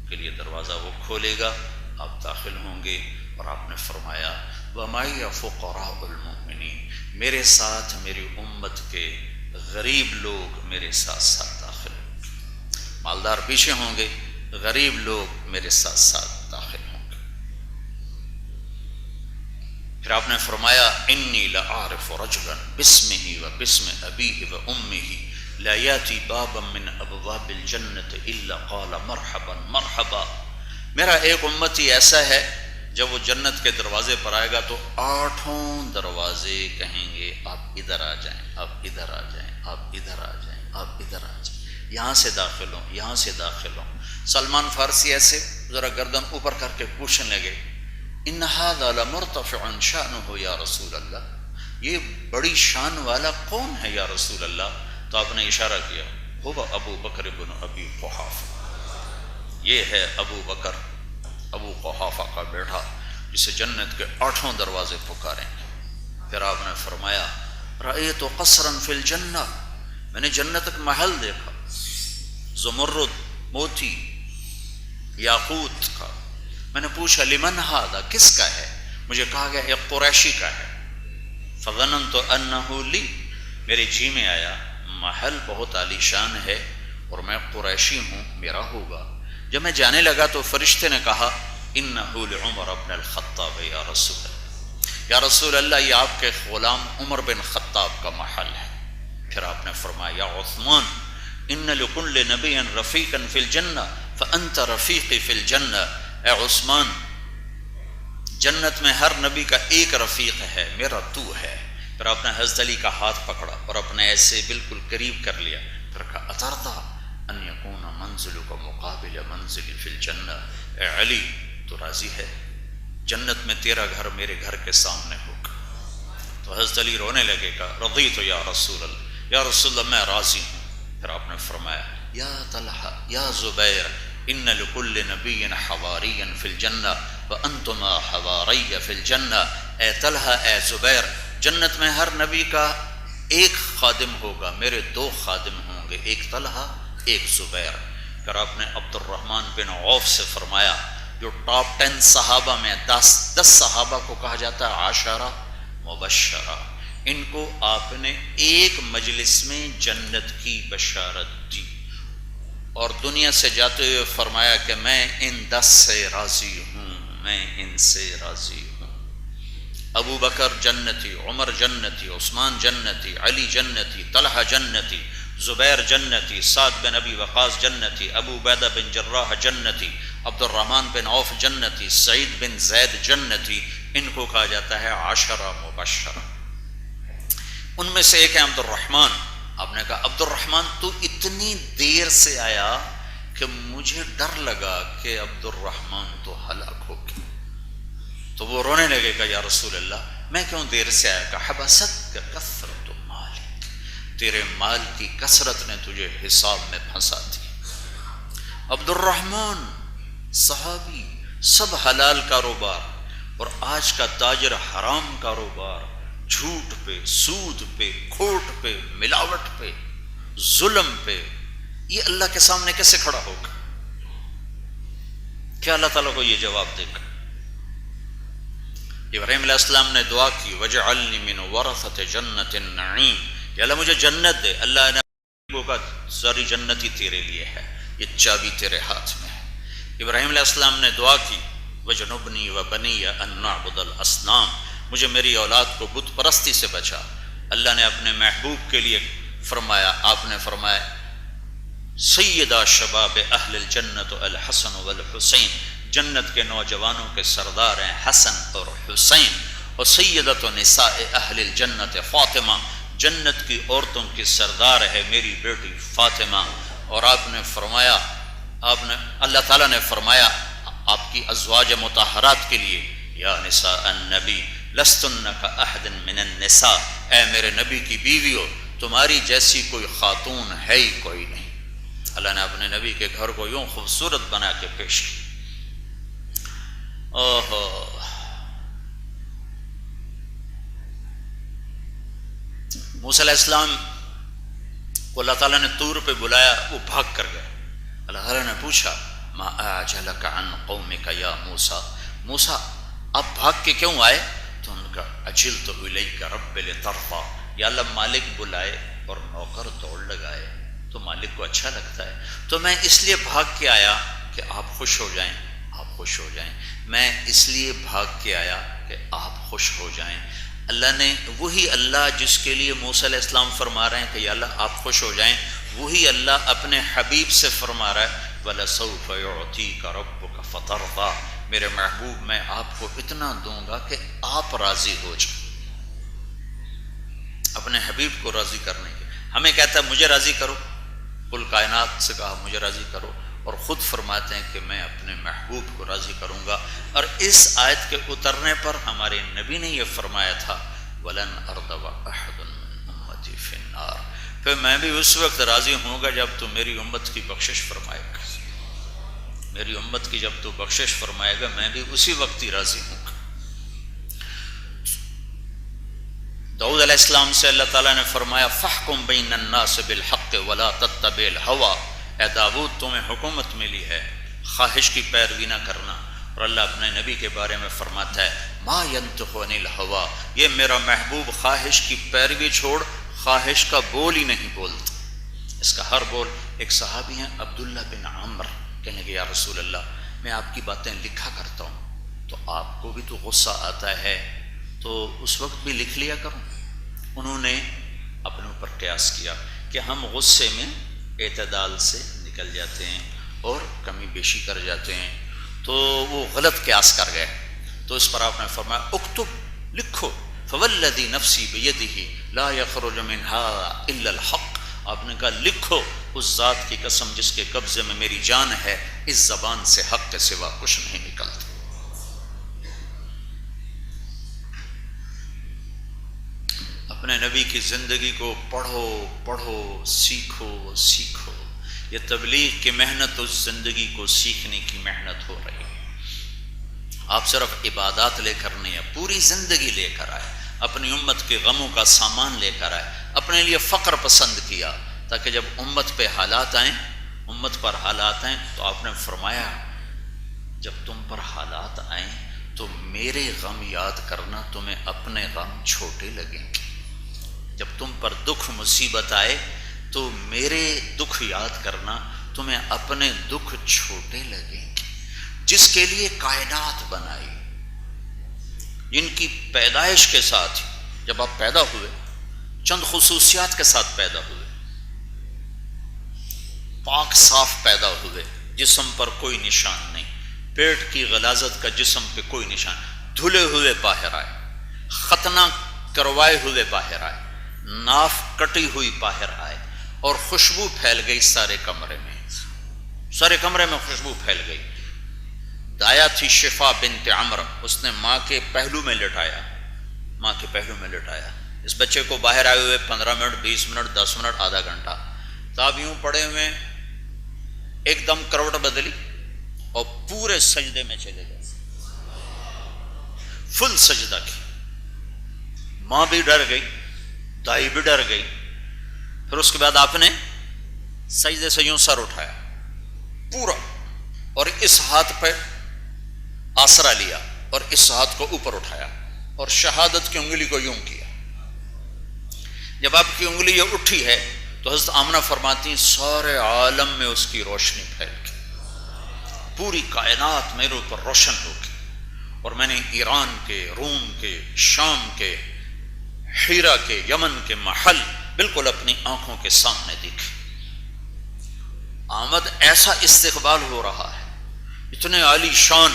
کے لیے دروازہ وہ کھولے گا، آپ داخل ہوں گے، اور آپ نے فرمایا وَمَعِيَ فُقَرَاءُ الْمُؤْمِنِينَ، میرے ساتھ میری امت کے غریب لوگ میرے ساتھ ساتھ داخل ہوں گے، مالدار پیچھے ہوں گے، غریب لوگ میرے ساتھ ساتھ داخل ہوں گے۔ پھر آپ نے فرمایا انی لأعرف رجلا باسمہ وباسم ابیہ وامہ لا یاتی بابا من ابواب الجنت الا قال مرحبا مرحبا۔ میرا ایک امتی ایسا ہے جب وہ جنت کے دروازے پر آئے گا تو 8 دروازے کہیں گے آپ ادھر آ جائیں، آپ ادھر آ جائیں، آپ ادھر آ جائیں، آپ ادھر آ جائیں، یہاں سے داخل ہوں، یہاں سے داخل ہوں۔ سلمان فارسی ایسے ذرا گردن اوپر کر کے پوچھنے لگے ان ھذا لمرتفع شأنہ یا رسول اللہ، یہ بڑی شان والا کون ہے یا رسول اللہ؟ تو آپ نے اشارہ کیا هو ابو بکر بن ابی قحافہ، یہ ہے ابو بکر ابو قحافہ کا بیٹا جسے جنت کے 8 دروازے پکاریں گے۔ پھر آپ نے فرمایا رأیت قصرا فی الجنہ، میں نے جنت ایک محل دیکھا، زمرد، موتی، یاقوت کا۔ میں نے پوچھا لمن ھذا، کس کا ہے؟ مجھے کہا گیا ایک قریشی کا ہے۔ فظننت انہ لی، میرے جی میں آیا محل بہت عالی شان ہے اور میں قریشی ہوں، میرا ہوگا۔ جب میں جانے لگا تو فرشتے نے کہا انہ لعمر بن الخطاب یا رسول اللہ، یا رسول اللہ یہ آپ کے غلام عمر بن خطاب کا محل ہے۔ پھر آپ نے فرمایا یا عثمان ان لکل نبی رفیقا فی الجنہ فانت رفیقی فی الجنہ، اے عثمان جنت میں ہر نبی کا ایک رفیق ہے، میرا تو ہے۔ پھر آپ نے حضرت علی کا ہاتھ پکڑا اور اپنے ایسے بالکل قریب کر لیا، پھر کہا اترضی ان یکون منزلک مقابل منزلی فی الجنہ، اے علی تو راضی ہے جنت میں تیرا گھر میرے گھر کے سامنے ہوگا؟ تو حضرت علی رونے لگے، کہا رضیت یا رسول اللہ، یا رسول اللہ میں راضی ہوں۔ پھر آپ نے فرمایا یا طلحہ یا زبیر ان لکل نبی حواریا فی الجنہ وانتما حواریہ فی الجنہ، اے طلحہ اے زبیر جنت میں ہر نبی کا ایک خادم ہوگا، میرے 2 خادم ہوں گے، ایک طلحہ ایک زبیر۔ پھر آپ نے عبد الرحمن بن عوف سے فرمایا جو ٹاپ 10 صحابہ میں 10 صحابہ کو کہا جاتا ہے عشرہ مبشرہ، ان کو آپ نے ایک مجلس میں جنت کی بشارت دی، اور دنیا سے جاتے ہوئے فرمایا کہ میں ان 10 سے راضی ہوں، میں ان سے راضی ہوں۔ ابو بکر جنتی، عمر جنتی، عثمان جنتی، علی جنتی، طلحہ جنتی، زبیر جنتی، سعد بن ابی وقاص جنتی، ابو عبیدہ بن جراح جنتی، عبد الرحمن بن عوف جنتی، سعید بن زید جنتی، ان کو کہا جاتا ہے عشرہ مبشرہ۔ ان میں سے ایک ہے عبد الرحمن۔ آپ نے کہا عبد الرحمن تو اتنی دیر سے آیا کہ مجھے ڈر لگا کہ عبد الرحمن تو ہلاک ہو گیا، تو وہ رونے لگے کہ یا رسول اللہ میں کیوں دیر سے آیا؟ کہ حبست کا کثرت مالک، تیرے مال کی کثرت نے تجھے حساب میں پھنسا دیا۔ عبد الرحمن صحابی، سب حلال کاروبار، اور آج کا تاجر حرام کاروبار، جھوٹ پہ، سود پہ، کھوٹ پہ، ملاوٹ پہ، ظلم پہ، یہ اللہ کے سامنے کیسے کھڑا ہوگا؟ کیا اللہ تعالیٰ کو یہ جواب دے گا؟ ابراہیم علیہ السلام نے دعا کی وَجْعَلْنِي مِنْ وَرَثَةِ جَنَّةِ النَّعِيمِ، یا اللہ مجھے جنت دے۔ اللہ نے کہا ساری جنت ہی تیرے لیے ہے، یہ چابی تیرے ہاتھ میں ہے۔ ابراہیم علیہ السلام نے دعا کی وَجْنُبْنِي وَبَنِيَّ أَن نَّعْبُدَ الْأَصْنَامَ، مجھے میری اولاد کو بت پرستی سے بچا۔ اللہ نے اپنے محبوب کے لیے فرمایا، آپ نے فرمایا سیدہ شباب اہل الجنت الحسن والحسین، جنت کے نوجوانوں کے سردار ہیں حسن اور حسین، اور سیدۃ نساء اہل الجنت فاطمہ، جنت کی عورتوں کی سردار ہے میری بیٹی فاطمہ۔ اور آپ نے فرمایا، اللہ تعالیٰ نے فرمایا آپ کی ازواج مطہرات کے لیے یا نساء النبی لستن کاحد من النساء، اے میرے نبی کی بیویوں تمہاری جیسی کوئی خاتون ہے ہی کوئی نہیں۔ اللہ نے اپنے نبی کے گھر کو یوں خوبصورت بنا کے پیش کی۔ موسیٰ علیہ السلام کو اللہ تعالیٰ نے طور پہ بلایا، وہ بھاگ کر گئے۔ اللہ تعالیٰ نے پوچھا ما اعجلک عن قومک یا موسیٰ، موسیٰ آپ بھاگ کے کیوں آئے؟ تو ان کا اجلت الیک رب لترضی، یا اللہ مالک بلائے اور نوکر دوڑ لگائے تو مالک کو اچھا لگتا ہے، تو میں اس لیے بھاگ کے آیا کہ آپ خوش ہو جائیں، آپ خوش ہو جائیں، میں اس لیے بھاگ کے آیا کہ آپ خوش ہو جائیں۔ اللہ نے، وہی اللہ جس کے لیے موسیٰ علیہ السلام فرما رہے ہیں کہ یا اللہ آپ خوش ہو جائیں، وہی اللہ اپنے حبیب سے فرما رہا ہے وَلَسَوْفَ يُعْطِيكَ رَبُّكَ فَتَرْضَىٰ، میرے محبوب میں آپ کو اتنا دوں گا کہ آپ راضی ہو جائیں۔ اپنے حبیب کو راضی کرنے کے، ہمیں کہتا ہے مجھے راضی کرو، کل کائنات سے کہا مجھے راضی کرو، اور خود فرماتے ہیں کہ میں اپنے محبوب کو راضی کروں گا۔ اور اس آیت کے اترنے پر ہمارے نبی نے یہ فرمایا تھا وَلَنْ أَرْضَوَ أَحَدٌ مِّنْ أُمَّتِي فِي النَّارِ، پھر میں بھی اس وقت راضی ہوں گا جب تو میری امت کی بخشش فرمائے گا، میری امت کی جب تو بخشش فرمائے گا میں بھی اسی وقت ہی راضی ہوں گا۔ داؤد علیہ السلام سے اللہ تعالیٰ نے فرمایا فَاحْكُمْ بَيْنَ النَّاسِ بِالْحَقِّ وَلَا تَتَّبِعِ الْهَوَىٰ، اے داؤد تمہیں حکومت ملی ہے خواہش کی پیروی نہ کرنا۔ اور اللہ اپنے نبی کے بارے میں فرماتا ہے ما ينطق عن الهوى، یہ میرا محبوب خواہش کی پیروی چھوڑ خواہش کا بول ہی نہیں بولتا۔ اس کا ہر بول، ایک صحابی ہیں عبداللہ بن عمر، کہنے کہ یا رسول اللہ میں آپ کی باتیں لکھا کرتا ہوں تو آپ کو بھی تو غصہ آتا ہے تو اس وقت بھی لکھ لیا کروں۔ انہوں نے اپنے اوپر قیاس کیا کہ ہم غصے میں اعتدال سے نکل جاتے ہیں اور کمی بیشی کر جاتے ہیں، تو وہ غلط قیاس کر گئے۔ تو اس پر آپ نے فرمایا اکتب، لکھو، فوالذی نفسی بیدہ لا یخرج منہا الا الحق، آپ نے کہا لکھو اس ذات کی قسم جس کے قبضے میں میری جان ہے، اس زبان سے حق کے سوا کچھ نہیں نکلتا۔ اپنے نبی کی زندگی کو پڑھو پڑھو، سیکھو سیکھو۔ یہ تبلیغ کی محنت اس زندگی کو سیکھنے کی محنت ہو رہی ہے۔ آپ صرف عبادات لے کر نہیں، پوری زندگی لے کر آئے، اپنی امت کے غموں کا سامان لے کر آئے، اپنے لیے فقر پسند کیا تاکہ جب امت پہ حالات آئیں، امت پر حالات آئیں تو آپ نے فرمایا جب تم پر حالات آئیں تو میرے غم یاد کرنا تمہیں اپنے غم چھوٹے لگیں گے. جب تم پر دکھ مصیبت آئے تو میرے دکھ یاد کرنا تمہیں اپنے دکھ چھوٹے لگیں گے. جس کے لیے کائنات بنائی، جن کی پیدائش کے ساتھ جب آپ پیدا ہوئے چند خصوصیات کے ساتھ پیدا ہوئے، پاک صاف پیدا ہوئے، جسم پر کوئی نشان نہیں، پیٹ کی غلاظت کا جسم پہ کوئی نشان، دھلے ہوئے باہر آئے، ختنہ کروائے ہوئے باہر آئے، ناف کٹی ہوئی باہر آئے، اور خوشبو پھیل گئی سارے کمرے میں، سارے کمرے میں خوشبو پھیل گئی. دایا تھی شفا بنت عمر، اس نے ماں کے پہلو میں لٹایا، ماں کے پہلو میں لٹایا. اس بچے کو باہر آئے ہوئے 15 منٹ 20 منٹ 10 منٹ آدھا گھنٹہ تاب یوں پڑے ہوئے، ایک دم کروٹ بدلی اور پورے سجدے میں چلے گئے، فل سجدہ کی. ماں بھی ڈر گئی، دائی بھی ڈر گئی. پھر اس کے بعد آپ نے سجدے سے یوں سر اٹھایا پورا، اور اس ہاتھ پہ آسرا لیا اور اس ہاتھ کو اوپر اٹھایا اور شہادت کی انگلی کو یوں کیا. جب آپ کی انگلی یہ اٹھی ہے تو حضرت آمنہ فرماتی ہیں سارے عالم میں اس کی روشنی پھیل گئی، پوری کائنات میرے اوپر روشن ہو گئی. اور میں نے ایران کے، روم کے، شام کے، حیرہ کے، یمن کے محل بالکل اپنی آنکھوں کے سامنے دیکھے. آمد ایسا استقبال ہو رہا ہے، اتنے عالی شان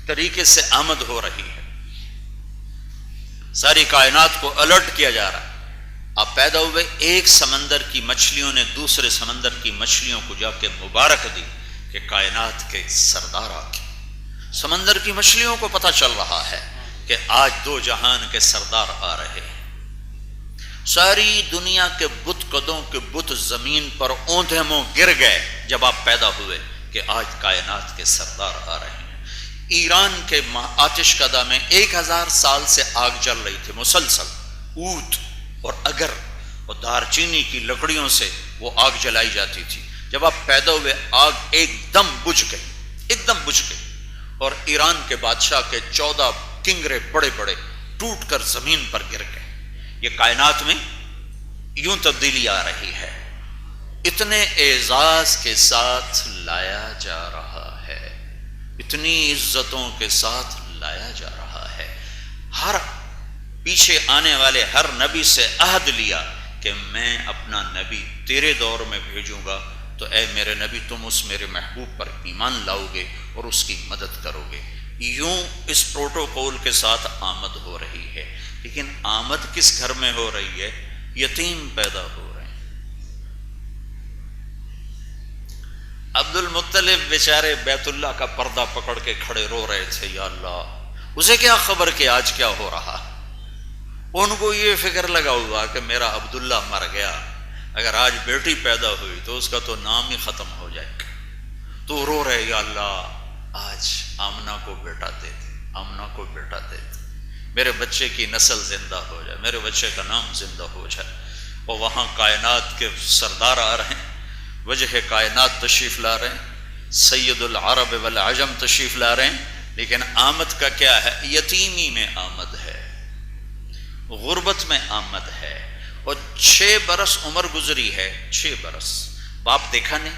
طریقے سے آمد ہو رہی ہے، ساری کائنات کو الرٹ کیا جا رہا ہے. آپ پیدا ہوئے، ایک سمندر کی مچھلیوں نے دوسرے سمندر کی مچھلیوں کو جا کے مبارک دی کہ کائنات کے سردار آ کے. سمندر کی مچھلیوں کو پتہ چل رہا ہے کہ آج 2 جہان کے سردار آ رہے ہیں. ساری دنیا کے بت قدوں کے بت زمین پر اوندھے منہ گر گئے جب آپ پیدا ہوئے کہ آج کائنات کے سردار آ رہے ہیں. ایران کے آتش کدہ میں 1000 سال سے آگ جل رہی تھی مسلسل، اود اور اگر اور دار چینی کی لکڑیوں سے وہ آگ جلائی جاتی تھی. جب آپ پیدا ہوئے آگ ایک دم بجھ گئی، ایک دم بجھ گئی، اور ایران کے بادشاہ کے 14 کنگرے بڑے بڑے ٹوٹ کر زمین پر گر گئے. یہ کائنات میں یوں تبدیلی آ رہی ہے، اتنے اعزاز کے ساتھ لایا جا رہا ہے، اتنی عزتوں کے ساتھ لایا جا رہا ہے. ہر پیچھے آنے والے ہر نبی سے عہد لیا کہ میں اپنا نبی تیرے دور میں بھیجوں گا تو اے میرے نبی تم اس میرے محبوب پر ایمان لاؤ گے اور اس کی مدد کرو گے. یوں اس پروٹوکول کے ساتھ آمد ہو رہی ہے. لیکن آمد کس گھر میں ہو رہی ہے؟ یتیم پیدا ہو رہے ہیں. عبد المطلب بیچارے بیت اللہ کا پردہ پکڑ کے کھڑے رو رہے تھے، یا اللہ اسے کیا خبر کہ آج کیا ہو رہا. ان کو یہ فکر لگا ہوا کہ میرا عبداللہ مر گیا، اگر آج بیٹی پیدا ہوئی تو اس کا تو نام ہی ختم ہو جائے گا. تو رو رہے، یا اللہ آج آمنہ کو بیٹا دے دے، آمنہ کو بیٹا دے دے، میرے بچے کی نسل زندہ ہو جائے، میرے بچے کا نام زندہ ہو جائے. اور وہاں کائنات کے سردار آ رہے ہیں، وجہ کائنات تشریف لا رہے ہیں، سید العرب والعجم تشریف لا رہے ہیں. لیکن آمد کا کیا ہے؟ یتیمی میں آمد ہے، غربت میں آمد ہے. اور 6 برس عمر گزری ہے، 6 برس باپ دیکھا نہیں،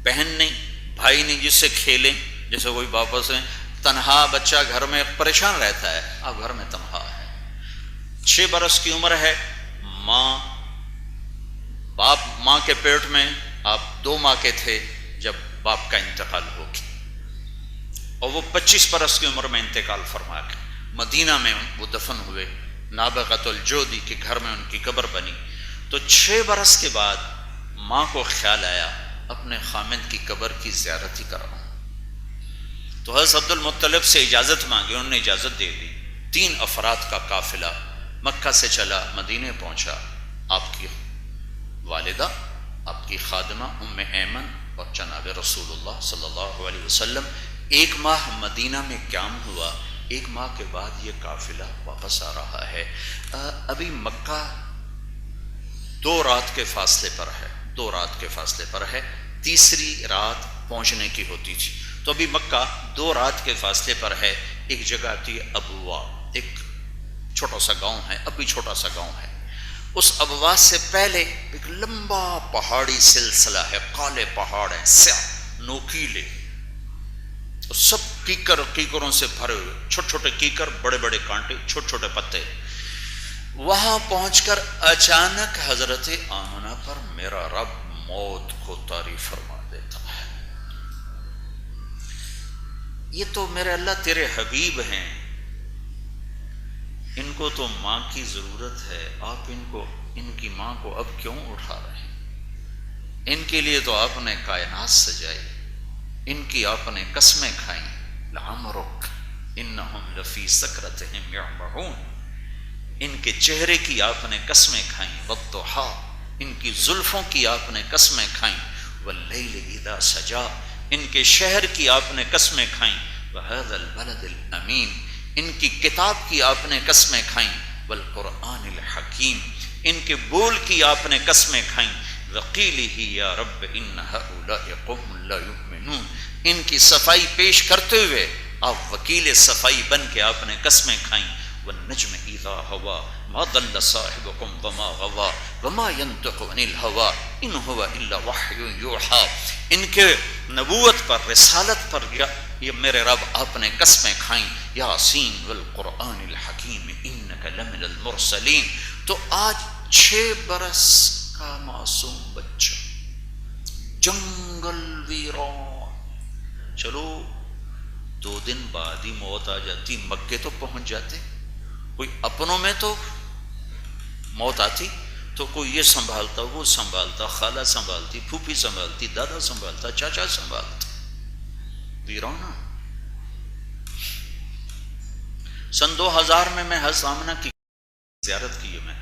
بہن نہیں، بھائی نہیں جس سے کھیلیں. جیسے کوئی باپ سے تنہا بچہ گھر میں پریشان رہتا ہے، آپ گھر میں تنہا ہے. 6 برس کی عمر ہے، ماں کے پیٹ میں آپ 2 ماہ کے تھے جب باپ کا انتقال ہو گیا، اور وہ 25 برس کی عمر میں انتقال فرما گئے. مدینہ میں وہ دفن ہوئے، نابغۃ الجودی کے گھر میں ان کی قبر بنی. تو 6 برس کے بعد ماں کو خیال آیا اپنے خامند کی قبر کی زیارت ہی کراؤں. تو حضرت عبد المطلب سے اجازت مانگی، انہوں نے اجازت دے دی. 3 افراد کا قافلہ مکہ سے چلا، مدینے پہنچا. آپ کی والدہ، آپ کی خادمہ ام ایمن اور جناب رسول اللہ صلی اللہ علیہ وسلم. 1 ماہ مدینہ میں قیام ہوا. 1 ماہ کے بعد یہ قافلہ واپس آ رہا ہے. ابھی مکہ 2 رات کے فاصلے پر ہے، 2 رات کے فاصلے پر ہے. تیسری رات پہنچنے کی ہوتی تھی. تو ابھی مکہ 2 رات کے فاصلے پر ہے. ایک جگہ آتی ہے ابوا، ایک چھوٹا سا گاؤں ہے، اب بھی چھوٹا سا گاؤں ہے. اس ابوا سے پہلے ایک لمبا پہاڑی سلسلہ ہے، کالے پہاڑ ہیں، سیاہ نوکیلے، سب کیکروں سے بھرے ہوئے، چھوٹے چھوٹے کیکر، بڑے بڑے کانٹے، چھوٹے چھوٹے پتے. وہاں پہنچ کر اچانک حضرت آمنہ پر میرا رب موت کو طاری فرما دیتا ہے. یہ تو میرے اللہ تیرے حبیب ہیں، ان کو تو ماں کی ضرورت ہے، آپ ان کی ماں کو اب کیوں اٹھا رہے ہیں؟ ان کے لیے تو آپ نے کائنات سجائی، ان کی آپ نے قسمیں کھائیں. لعمرک انہم لفی سکرتہم یعمہون، ان کے چہرے کی آپ نے قسمیں کھائیں. والضحیٰ، ان کی زلفوں کی آپ نے قسمیں کھائیں. واللیل اذا سجا، ان کے شہر کی آپ نے قسمیں کھائیں. وہذا البلد الامین، ان کی کتاب کی آپ نے قسمیں کھائیں. والقرآن الحکیم، ان کے بول کی آپ نے قسمیں کھائیں. وقیلہ یا رب ان ہؤلاء قوم لا یؤمنون، ان کی صفائی پیش کرتے ہوئے آپ وکیل صفائی بن کے آپ نے قسمیں کھائیں. والنجم اذا ہوا ما ضل صاحبکم وما غوا وما ينطق عن الہوا ان هو الا وحی یوحی. ان کے نبوت پر، رسالت پر یہ میرے رب آپ نے قسمیں کھائیں. یاسین والقرآن الحکیم انک لمن المرسلین. تو آج 6 برس کا معصوم بچہ جنگل ویران، چلو 2 دن بعد ہی موت آ جاتی، مکے تو پہنچ جاتے. کوئی اپنوں میں تو موت آتی تو کوئی یہ سنبھالتا، وہ سنبھالتا، خالہ سنبھالتی، پھوپھی سنبھالتی، دادا سنبھالتا، چاچا سنبھالتا. ویرانہ. سن 2000 میں حضرت آمنہ کی زیارت کی ہے. میں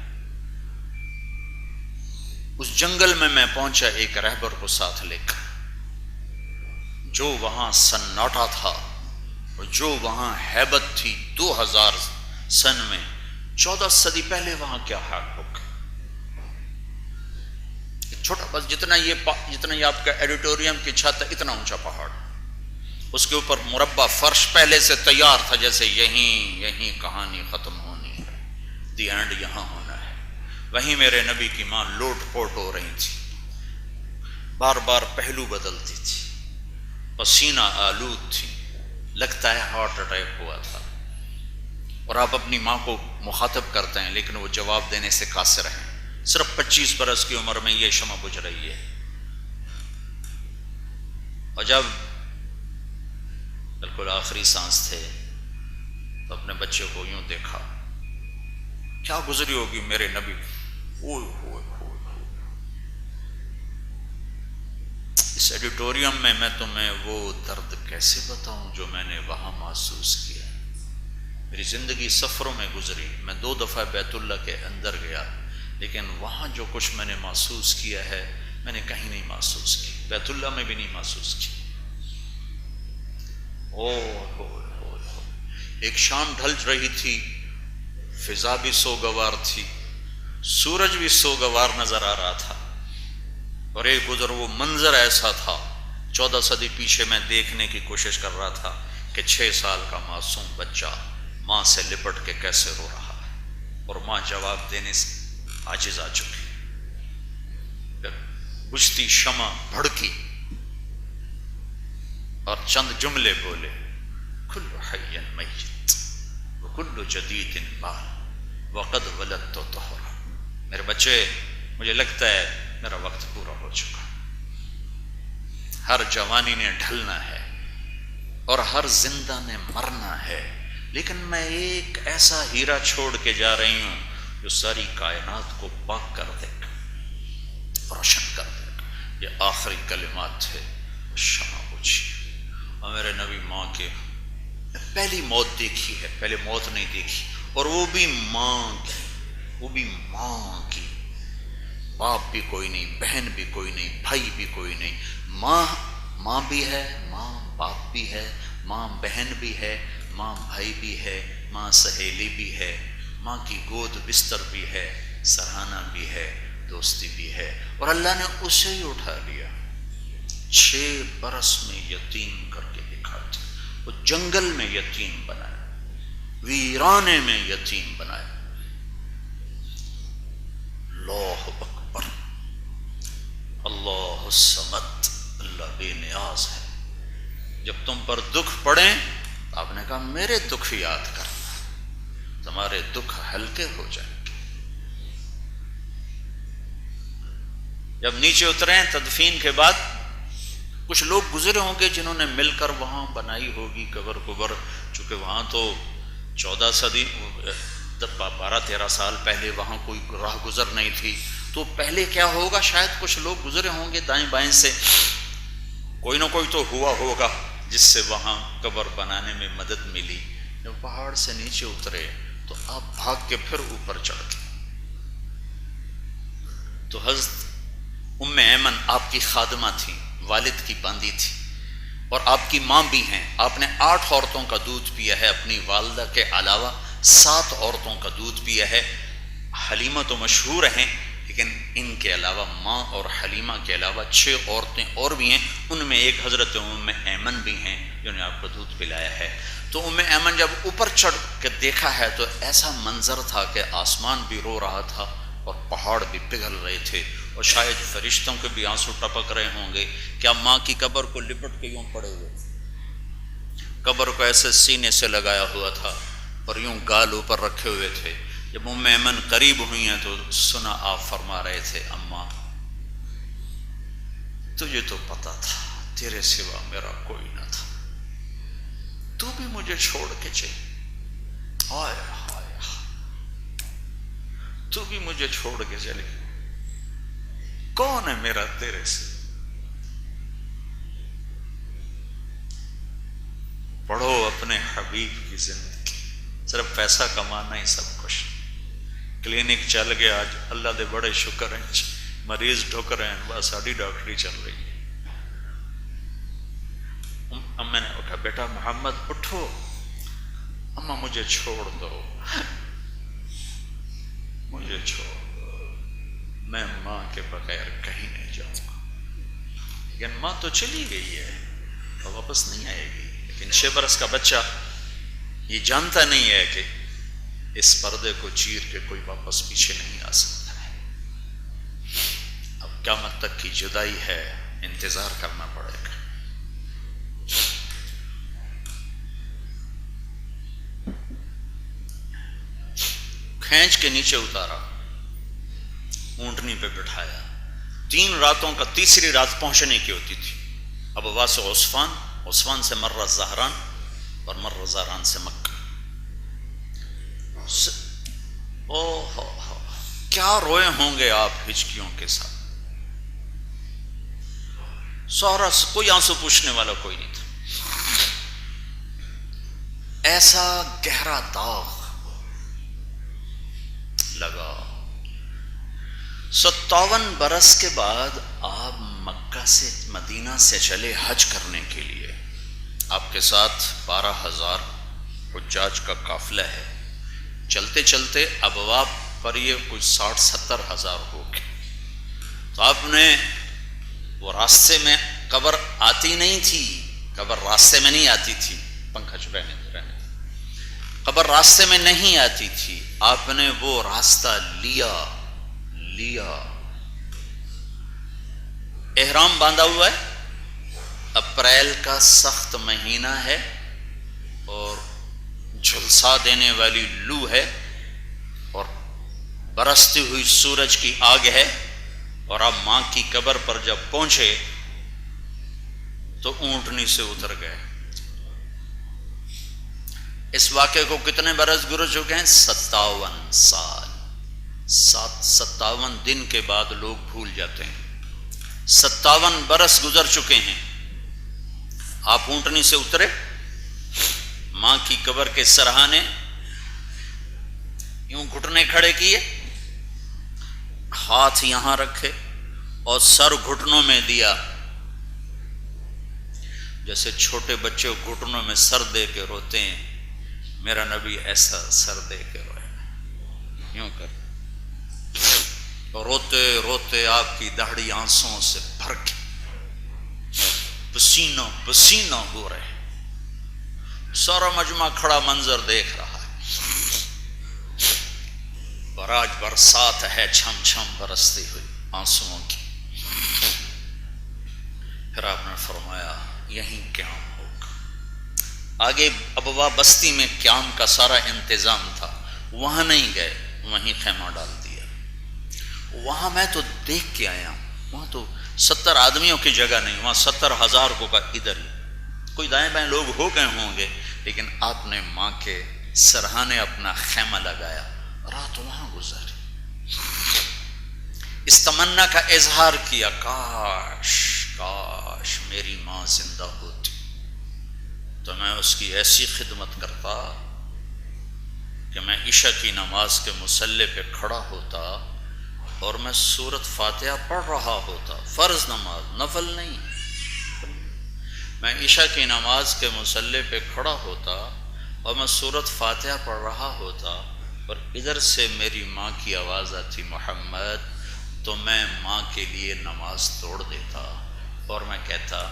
اس جنگل میں پہنچا ایک رہبر کو ساتھ لے کر. جو وہاں سناٹا تھا اور جو وہاں ہیبت تھی 2000 سن میں، 14 صدی پہلے وہاں کیا حال ہوگا. چھوٹا بس جتنا یہ آپ کا ایڈیٹوریم کی چھت ہے، اتنا اونچا پہاڑ، اس کے اوپر مربع فرش پہلے سے تیار تھا، جیسے یہیں کہانی ختم ہونی ہے، دی اینڈ یہاں ہونا ہے. وہیں میرے نبی کی ماں لوٹ پوٹ ہو رہی تھی، بار بار پہلو بدلتی تھی، پسینہ آلود تھی، لگتا ہے ہارٹ اٹیک ہوا تھا. اور آپ اپنی ماں کو مخاطب کرتے ہیں لیکن وہ جواب دینے سے قاصر ہیں. صرف 25 برس کی عمر میں یہ شمع بجھ رہی ہے. اور جب بالکل آخری سانس تھے تو اپنے بچے کو یوں دیکھا، کیا گزری ہوگی میرے نبی. اس ایڈیٹوریم میں تمہیں وہ درد کیسے بتاؤں جو میں نے وہاں محسوس کیا. میری زندگی سفروں میں گزری، میں 2 دفعہ بیت اللہ کے اندر گیا، لیکن وہاں جو کچھ میں نے محسوس کیا ہے میں نے کہیں نہیں محسوس کی، بیت اللہ میں بھی نہیں محسوس کی. ایک شام ڈھل رہی تھی، فضا بھی سوگوار تھی، سورج بھی سوگوار نظر آ رہا تھا، اور ایک ادھر وہ منظر ایسا تھا. 14 صدی پیچھے میں دیکھنے کی کوشش کر رہا تھا کہ 6 سال کا معصوم بچہ ماں سے لپٹ کے کیسے رو رہا ہے، اور ماں جواب دینے سے عاجز آ چکی. بجھتی شمع بھڑکی اور چند جملے بولے، کل حی میت وکل جدید بال وقد ولدت طہرا. میرے بچے، مجھے لگتا ہے میرا وقت پورا ہو چکا، ہر جوانی نے ڈھلنا ہے اور ہر زندہ نے مرنا ہے، لیکن میں ایک ایسا ہیرا چھوڑ کے جا رہی ہوں جو ساری کائنات کو پاک کر دے گا، روشن کر دے گا. یہ آخری کلمات تھے. شمع بجھی اور میرے نبی ماں کے پہلی موت دیکھی ہے، پہلے موت نہیں دیکھی، اور وہ بھی ماں کی. باپ بھی کوئی نہیں، بہن بھی کوئی نہیں، بھائی بھی کوئی نہیں. ماں بھی ہے، ماں باپ بھی ہے، ماں بہن بھی ہے، ماں بھائی بھی ہے، ماں سہیلی بھی ہے، ماں کی گود بستر بھی ہے، سرہانہ بھی ہے، دوستی بھی ہے، اور اللہ نے اسے ہی اٹھا لیا. 6 برس میں یتیم کر کے دکھاتے. وہ جنگل میں یتیم بنایا، ویرانے میں یتیم بنایا. اللہ اکبر، اللہ الصمد، اللہ بے نیاز ہے. جب تم پر دکھ پڑیں، آپ نے کہا میرے دکھ یاد کرنا، تمہارے دکھ ہلکے ہو جائیں گے. جب نیچے اتریں تدفین کے بعد، کچھ لوگ گزرے ہوں گے جنہوں نے مل کر وہاں بنائی ہوگی قبر. چونکہ وہاں تو 14 صدی 12-13 سال پہلے وہاں کوئی راہ گزر نہیں تھی. تو پہلے کیا ہوگا، شاید کچھ لوگ گزرے ہوں گے دائیں بائیں سے، کوئی نہ کوئی تو ہوا ہوگا جس سے وہاں قبر بنانے میں مدد ملی. جب پہاڑ سے نیچے اترے تو آپ بھاگ کے پھر اوپر چڑھ گئے. تو حضرت ام ایمن آپ کی خادمہ تھیں، والد کی باندی تھی، اور آپ کی ماں بھی ہیں. آپ نے 8 عورتوں کا دودھ پیا ہے، اپنی والدہ کے علاوہ 7 عورتوں کا دودھ پیا ہے. حلیمہ تو مشہور ہیں، لیکن ان کے علاوہ ماں اور حلیمہ کے علاوہ 6 عورتیں اور بھی ہیں. ان میں ایک حضرت ام ایمن بھی ہیں جنہوں نے آپ کو دودھ پلایا ہے. تو ام ایمن جب اوپر چڑھ کے دیکھا ہے تو ایسا منظر تھا کہ آسمان بھی رو رہا تھا اور پہاڑ بھی پگھل رہے تھے، اور شاید فرشتوں کے بھی آنسو ٹپک رہے ہوں گے. کیا ماں کی قبر کو لپٹ کے یوں پڑے ہوئے تھے، قبر کو ایسے سینے سے لگایا ہوا تھا اور یوں گال اوپر رکھے ہوئے تھے. جب ام ایمن قریب ہوئی ہیں تو سنا آپ فرما رہے تھے، اماں تجھے تو پتا تھا تیرے سوا میرا کوئی نہ تھا، تو بھی مجھے چھوڑ کے چلی، ہائے ہائے تو بھی مجھے چھوڑ کے چلی، کون ہے میرا تیرے سے. پڑھو اپنے حبیب کی زندگی. صرف پیسہ کمانا ہی سب کچھ. کلینک چل گیا آج، اللہ دے بڑے شکر ہیں، مریض ڈھک رہے ہیں، بس ساری ڈاکٹری چل رہی ہے. میں نے کہا بیٹا محمد اٹھو، اماں مجھے چھوڑ دو، مجھے چھوڑ دو، میں ماں کے بغیر کہیں نہیں جاؤں گا. لیکن ماں تو چلی گئی ہے اور واپس نہیں آئے گی. لیکن 6 برس کا بچہ یہ جانتا نہیں ہے کہ اس پردے کو چیر کے کوئی واپس پیچھے نہیں آ سکتا ہے. اب قیامت تک کی جدائی ہے، انتظار کرنا پڑے گا. کھینچ کے نیچے اتارا، اونٹنی پہ بٹھایا. 3 راتوں کا، تیسری رات پہنچنے کی ہوتی تھی. اب ابوا سے عثمان سے مرہ زہران، اور مرہ زہران سے مکہ. کیا روئے ہوں گے آپ ہچکیوں کے ساتھ. سارا کوئی آنسو پوچھنے والا کوئی نہیں تھا. ایسا گہرا داغ لگا. 57 برس کے بعد آپ مکہ سے مدینہ سے چلے حج کرنے کے لیے. آپ کے ساتھ 12,000 حجاج کا قافلہ ہے. چلتے چلتے ابواب پر یہ کچھ 60-70 ہزار ہو گئے. تو آپ نے وہ راستے میں، قبر آتی نہیں تھی، قبر راستے میں نہیں آتی تھی، پنکھا رہنے قبر راستے میں نہیں آتی تھی. آپ نے وہ راستہ لیا. احرام باندھا ہوا ہے، اپریل کا سخت مہینہ ہے اور جھلسا دینے والی لو ہے اور برستی ہوئی سورج کی آگ ہے. اور آپ ماں کی قبر پر جب پہنچے تو اونٹنی سے اتر گئے. اس واقعے کو کتنے برس گزر چکے ہیں؟ 57 سال. 57 دن کے بعد لوگ بھول جاتے ہیں. 57 برس گزر چکے ہیں. آپ اونٹنی سے اترے، ماں کی قبر کے سرہانے یوں گھٹنے کھڑے کیے، ہاتھ یہاں رکھے اور سر گھٹنوں میں دیا، جیسے چھوٹے بچے گھٹنوں میں سر دے کے روتے ہیں. میرا نبی ایسا سر دے کے روئے، یوں کر روتے روتے آپ کی داڑھی آنسوؤں سے بھر گئی. پسینہ پسینہ ہو رہے ہیں، سارا مجمع کھڑا منظر دیکھ رہا ہے، اور آج برسات ہے چھم چھم برستی ہوئی آنسوؤں کی۔ پھر آپ نے فرمایا یہیں قیام ہوگا۔ آگے ابوا بستی میں قیام کا سارا انتظام تھا، وہاں نہیں گئے، وہیں خیمہ ڈال دیا۔ وہاں میں تو دیکھ کے آیا ہوں، وہاں تو 70 آدمیوں کی جگہ نہیں، وہاں 70,000 کو کا ادھر ہی، کوئی دائیں بائیں لوگ ہو گئے ہوں گے، لیکن آپ نے ماں کے سرہانے اپنا خیمہ لگایا، رات وہاں گزاری۔ اس تمنا کا اظہار کیا، کاش کاش میری ماں زندہ ہوتی تو میں اس کی ایسی خدمت کرتا کہ میں عشاء کی نماز کے مصلی پہ کھڑا ہوتا اور میں سورۃ فاتحہ پڑھ رہا ہوتا، فرض نماز، نفل نہیں، میں عشاء کی نماز کے مصلی پہ کھڑا ہوتا اور میں سورۃ فاتحہ پڑھ رہا ہوتا، اور ادھر سے میری ماں کی آواز آتی محمد، تو میں ماں کے لیے نماز توڑ دیتا اور میں کہتا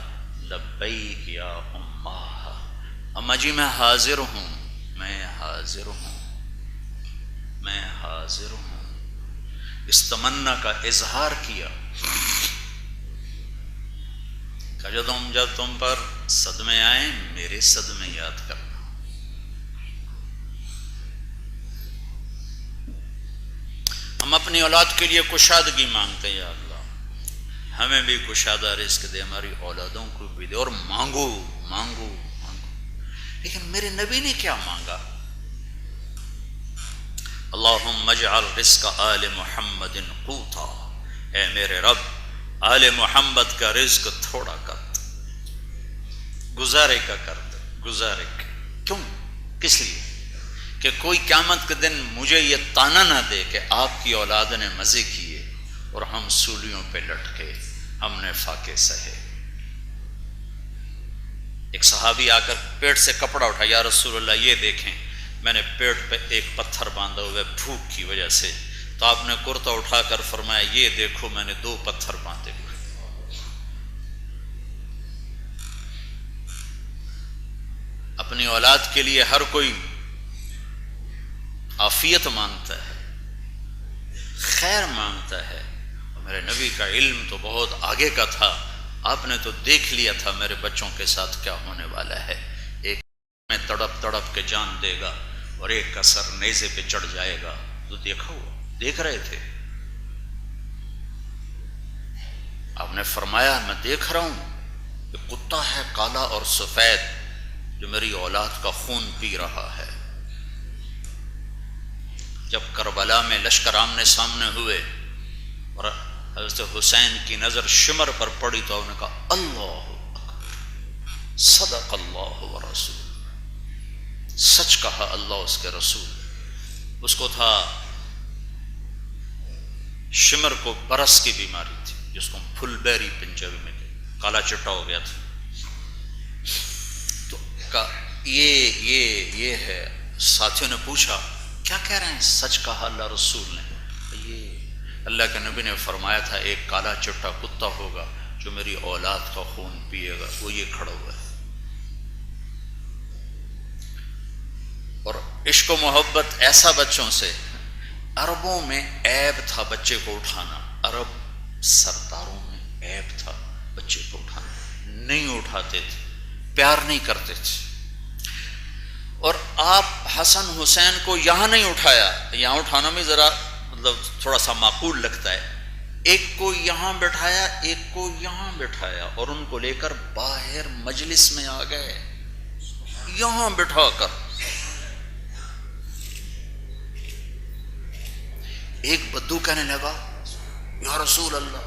لبیک یا اماں، اماں جی میں حاضر ہوں، میں حاضر ہوں، میں حاضر ہوں۔ اس تمنا کا اظہار کیا کہ جب تم پر صدمے آئیں میرے صدمے یاد کرنا۔ ہم اپنی اولاد کے لیے کشادگی مانگتے ہیں، یا اللہ ہمیں بھی کشادہ رزق دے، ہماری اولادوں کو بھی دے، اور مانگو مانگو مانگو۔ لیکن میرے نبی نے کیا مانگا؟ اللہم اجعل رزق آل محمد قوتا، اے میرے رب آل محمد کا رزق تھوڑا کر دے، گزارے کا کر دے، گزارے کا۔ کیوں؟ کس لیے؟ کہ کوئی قیامت کے دن مجھے یہ تانا نہ دے کہ آپ کی اولاد نے مزے کیے اور ہم سولیوں پہ لٹکے، ہم نے فاقے سہے۔ ایک صحابی آ کر پیٹ سے کپڑا اٹھا، یا رسول اللہ یہ دیکھیں میں نے پیٹ پہ ایک پتھر باندھا ہوا ہے بھوک کی وجہ سے، تو آپ نے کرتا اٹھا کر فرمایا یہ دیکھو میں نے 2 پتھر باندھے ہوئے۔ اپنی اولاد کے لیے ہر کوئی عافیت مانگتا ہے، خیر مانگتا ہے، اور میرے نبی کا علم تو بہت آگے کا تھا، آپ نے تو دیکھ لیا تھا میرے بچوں کے ساتھ کیا ہونے والا ہے، ایک میں تڑپ تڑپ کے جان دے گا اور ایک کا سر نیزے پہ چڑھ جائے گا، تو دیکھا ہوا، دیکھ رہے تھے۔ آپ نے فرمایا میں دیکھ رہا ہوں کہ کتا ہے کالا اور سفید جو میری اولاد کا خون پی رہا ہے۔ جب کربلا میں لشکر آمنے سامنے ہوئے اور حضرت حسین کی نظر شمر پر پڑی تو انہوں نے کہا اللہ اکبر، صدق اللہ ورسول، سچ کہا اللہ اس کے رسول۔ اس کو تھا شمر کو برس کی بیماری تھی، جس کو پھل بیری پنجابی میں کالا چٹا ہو گیا تھا، تو یہ ہے۔ ساتھیوں نے پوچھا کیا کہہ رہے ہیں؟ سچ کہا اللہ رسول نے۔ یہ اللہ کے نبی نے فرمایا تھا ایک کالا چٹا کتا ہوگا جو میری اولاد کا خون پیے گا، وہ یہ کھڑا ہوا ہے۔ اور عشق و محبت ایسا بچوں سے، عربوں میں عیب تھا بچے کو اٹھانا، عرب سرداروں میں عیب تھا بچے کو اٹھانا، نہیں اٹھاتے تھے، پیار نہیں کرتے تھے۔ اور آپ حسن حسین کو یہاں نہیں اٹھایا، یہاں اٹھانا میں ذرا مطلب تھوڑا سا معقول لگتا ہے، ایک کو یہاں بٹھایا ایک کو یہاں بٹھایا، اور ان کو لے کر باہر مجلس میں آ گئے یہاں بٹھا کر۔ ایک بدو کہنے لگا یا رسول اللہ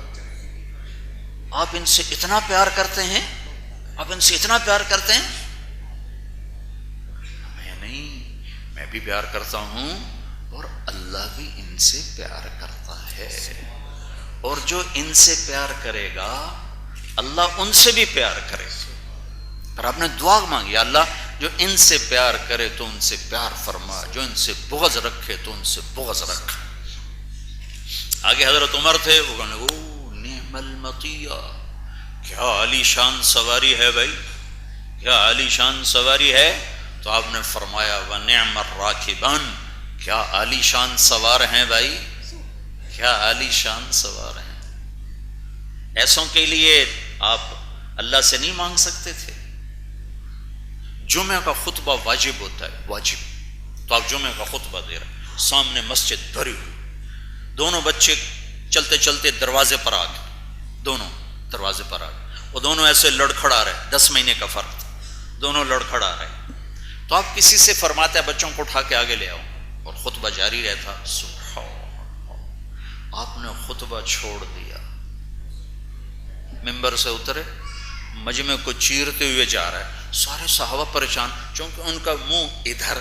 آپ ان سے اتنا پیار کرتے ہیں، آپ ان سے اتنا پیار کرتے ہیں؟ میں بھی پیار کرتا ہوں اور اللہ بھی ان سے پیار کرتا ہے، اور جو ان سے پیار کرے گا اللہ ان سے بھی پیار کرے گا۔ اور آپ نے دعا مانگی اللہ جو ان سے پیار کرے تو ان سے پیار فرما، جو ان سے بغض رکھے تو ان سے بغض رکھ۔ آگے حضرت عمر تھے، وہ کہنے او نعم المطیہ، کیا عالی شان سواری ہے بھائی، کیا عالی شان سواری ہے؟ تو آپ نے فرمایا وَنِعْمَ الرَّاكِبَانِ، کیا عالی شان سوار ہیں بھائی، کیا عالی شان سوار ہیں۔ ایسوں کے لیے آپ اللہ سے نہیں مانگ سکتے تھے؟ جمعہ کا خطبہ واجب ہوتا ہے، واجب، تو آپ جمعہ کا خطبہ دے رہے ہیں، سامنے مسجد بھری ہوئی، دونوں بچے چلتے چلتے دروازے پر آ گئے، دونوں دروازے پر آ گئے، وہ دونوں ایسے لڑکھڑا رہے، 10 مہینے کا فرق تھا، دونوں لڑکھڑا رہے، تو آپ کسی سے فرماتے ہیں بچوں کو اٹھا کے آگے لے آؤ، اور خطبہ جاری رہتا۔ سبحان اللہ، آپ نے خطبہ چھوڑ دیا، ممبر سے اترے، مجمع کو چیرتے ہوئے جا رہا ہے، سارے صحابہ پریشان، چونکہ ان کا منہ ادھر،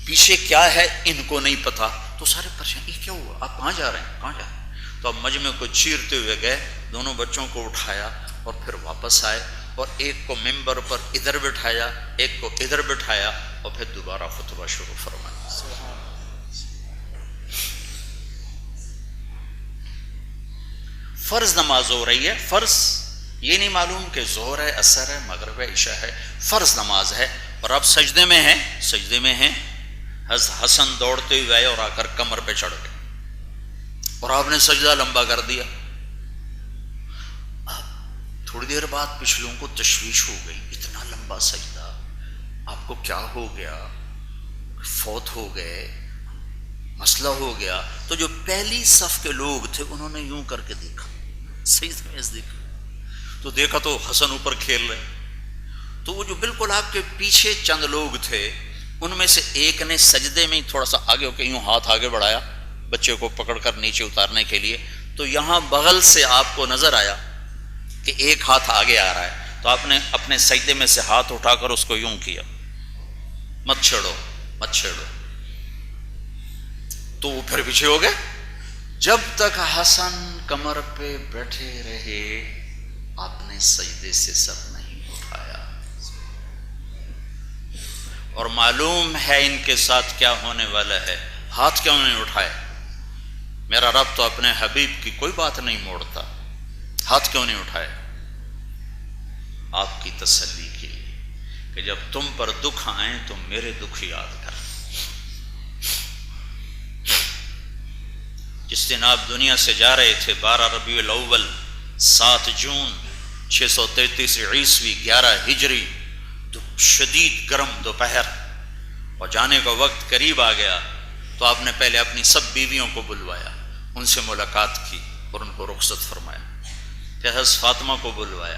پیچھے کیا ہے ان کو نہیں پتا، تو سارے پریشان، یہ کیا ہوا، آپ کہاں جا رہے ہیں، کہاں جا رہے ہیں؟ تو اب مجمع کو چیرتے ہوئے گئے، دونوں بچوں کو اٹھایا اور پھر واپس آئے، اور ایک کو ممبر پر ادھر بٹھایا، ایک کو ادھر بٹھایا، اور پھر دوبارہ خطبہ شروع فرمایا۔ فرض نماز ہو رہی ہے، فرض، یہ نہیں معلوم کہ ظہر ہے، عصر ہے، مغرب ہے، عشاء ہے، فرض نماز ہے، اور آپ سجدے میں ہیں، سجدے میں ہیں، حسن دوڑتے ہوئے آئے اور آ کر کمر پہ چڑھ گئے، اور آپ نے سجدہ لمبا کر دیا۔ تھوڑی دیر بعد پچھلوں کو تشویش ہو گئی، اتنا لمبا سجدہ، آپ کو کیا ہو گیا، فوت ہو گئے، مسئلہ ہو گیا؟ تو جو پہلی صف کے لوگ تھے انہوں نے یوں کر کے دیکھا، سجدے میں دیکھا، تو دیکھا تو حسن اوپر کھیل رہے، تو وہ جو بالکل آپ کے پیچھے چند لوگ تھے ان میں سے ایک نے سجدے میں تھوڑا سا آگے ہو کے یوں ہاتھ آگے بڑھایا بچے کو پکڑ کر نیچے اتارنے کے لیے، تو یہاں بغل سے آپ کو نظر آیا کہ ایک ہاتھ آگے آ رہا ہے، تو آپ نے اپنے سجدے میں سے ہاتھ اٹھا کر اس کو یوں کیا، مت چھیڑو مت چھیڑو، تو وہ پھر پیچھے ہو گئے، جب تک حسن کمر پہ بیٹھے رہے آپ نے سجدے سے سر نہیں اٹھایا، اور معلوم ہے ان کے ساتھ کیا ہونے والا ہے، ہاتھ کیوں نہیں اٹھائے؟ میرا رب تو اپنے حبیب کی کوئی بات نہیں موڑتا، ہاتھ کیوں نہیں اٹھائے؟ آپ کی تسلی کے لیے کہ جب تم پر دکھ آئیں تو میرے دکھ یاد کر۔ جس دن آپ دنیا سے جا رہے تھے 12 ربیع الاول 7 جون 633 عیسوی 11 ہجری، شدید گرم دوپہر، اور جانے کا وقت قریب آ گیا، تو آپ نے پہلے اپنی سب بیویوں کو بلوایا، ان سے ملاقات کی اور ان کو رخصت فرمایا، پھر حضرت فاطمہ کو بلوایا،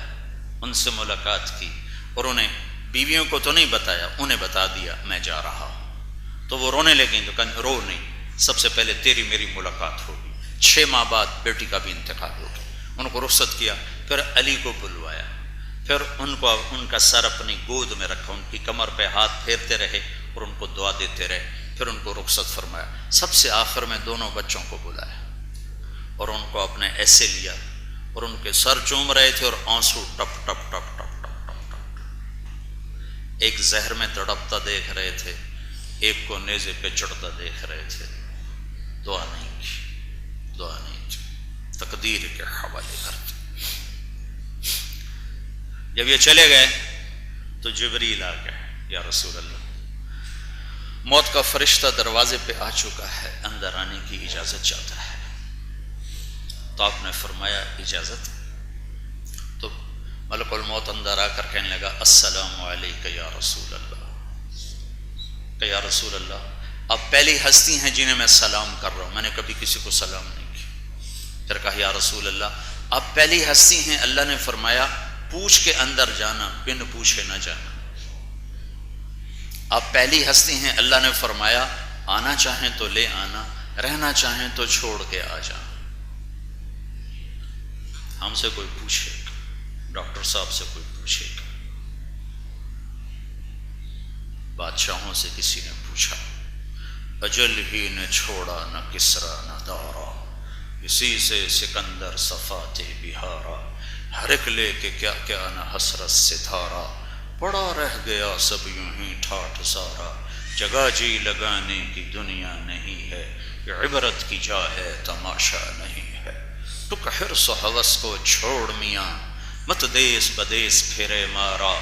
ان سے ملاقات کی، اور انہیں بیویوں کو تو نہیں بتایا، انہیں بتا دیا میں جا رہا ہوں، تو وہ رونے لگیں، تو کہا رو نہیں، سب سے پہلے تیری میری ملاقات ہوگی۔ 6 ماہ بعد بیٹی کا بھی انتقال ہو گیا، ان کو رخصت کیا، پھر علی کو بلوایا، پھر ان کا سر اپنی گود میں رکھا، ان کی کمر پہ ہاتھ پھیرتے رہے اور ان کو دعا دیتے رہے، پھر ان کو رخصت فرمایا، سب سے آخر میں دونوں بچوں کو بلایا اور ان کو اپنے ایسے لیا اور ان کے سر چوم رہے تھے اور آنسو ٹپ ٹپ ٹپ ٹپ ٹپ ٹپ ٹپ، ایک زہر میں تڑپتا دیکھ رہے تھے، ایک کو نیزے پہ چڑھتا دیکھ رہے تھے، دعا نہیں کی، دعا نہیں کی، تقدیر کے حوالے کرتے۔ جب یہ چلے گئے تو جبریل آ گئے، یا رسول اللہ موت کا فرشتہ دروازے پہ آ چکا ہے، اندر آنے کی اجازت چاہتا ہے، تو آپ نے فرمایا اجازت؟ تو ملک الموت اندر آ کر کہنے لگا السلام علیک یا رسول اللہ، کہ یا رسول اللہ آپ پہلی ہستی ہیں جنہیں میں سلام کر رہا ہوں، میں نے کبھی کسی کو سلام نہیں کیا۔ پھر کہا یا رسول اللہ آپ پہلی ہستی ہیں، اللہ نے فرمایا پوچھ کے اندر جانا، بن پوچھے نہ جانا، آپ پہلی ہستی ہیں، اللہ نے فرمایا آنا چاہیں تو لے آنا، رہنا چاہیں تو چھوڑ کے آ جانا۔ ہم سے کوئی پوچھے گا، ڈاکٹر صاحب سے کوئی پوچھے گا، بادشاہوں سے کسی نے پوچھا، اجل ہی نے چھوڑا نہ کسرا نہ دارا، اسی سے سکندر صفات بہارا، ہر ایک لے کے کیا کیا نہ حسرت ستارا، پڑا رہ گیا سب یوں ہی ٹھاٹھ سارا، جگہ جی لگانے کی دنیا نہیں ہے، یہ عبرت کی جا ہے تماشا نہیں ہے، ٹک حرص و حوث کو چھوڑ میاں، مت دیس بدیس پھرے مارا،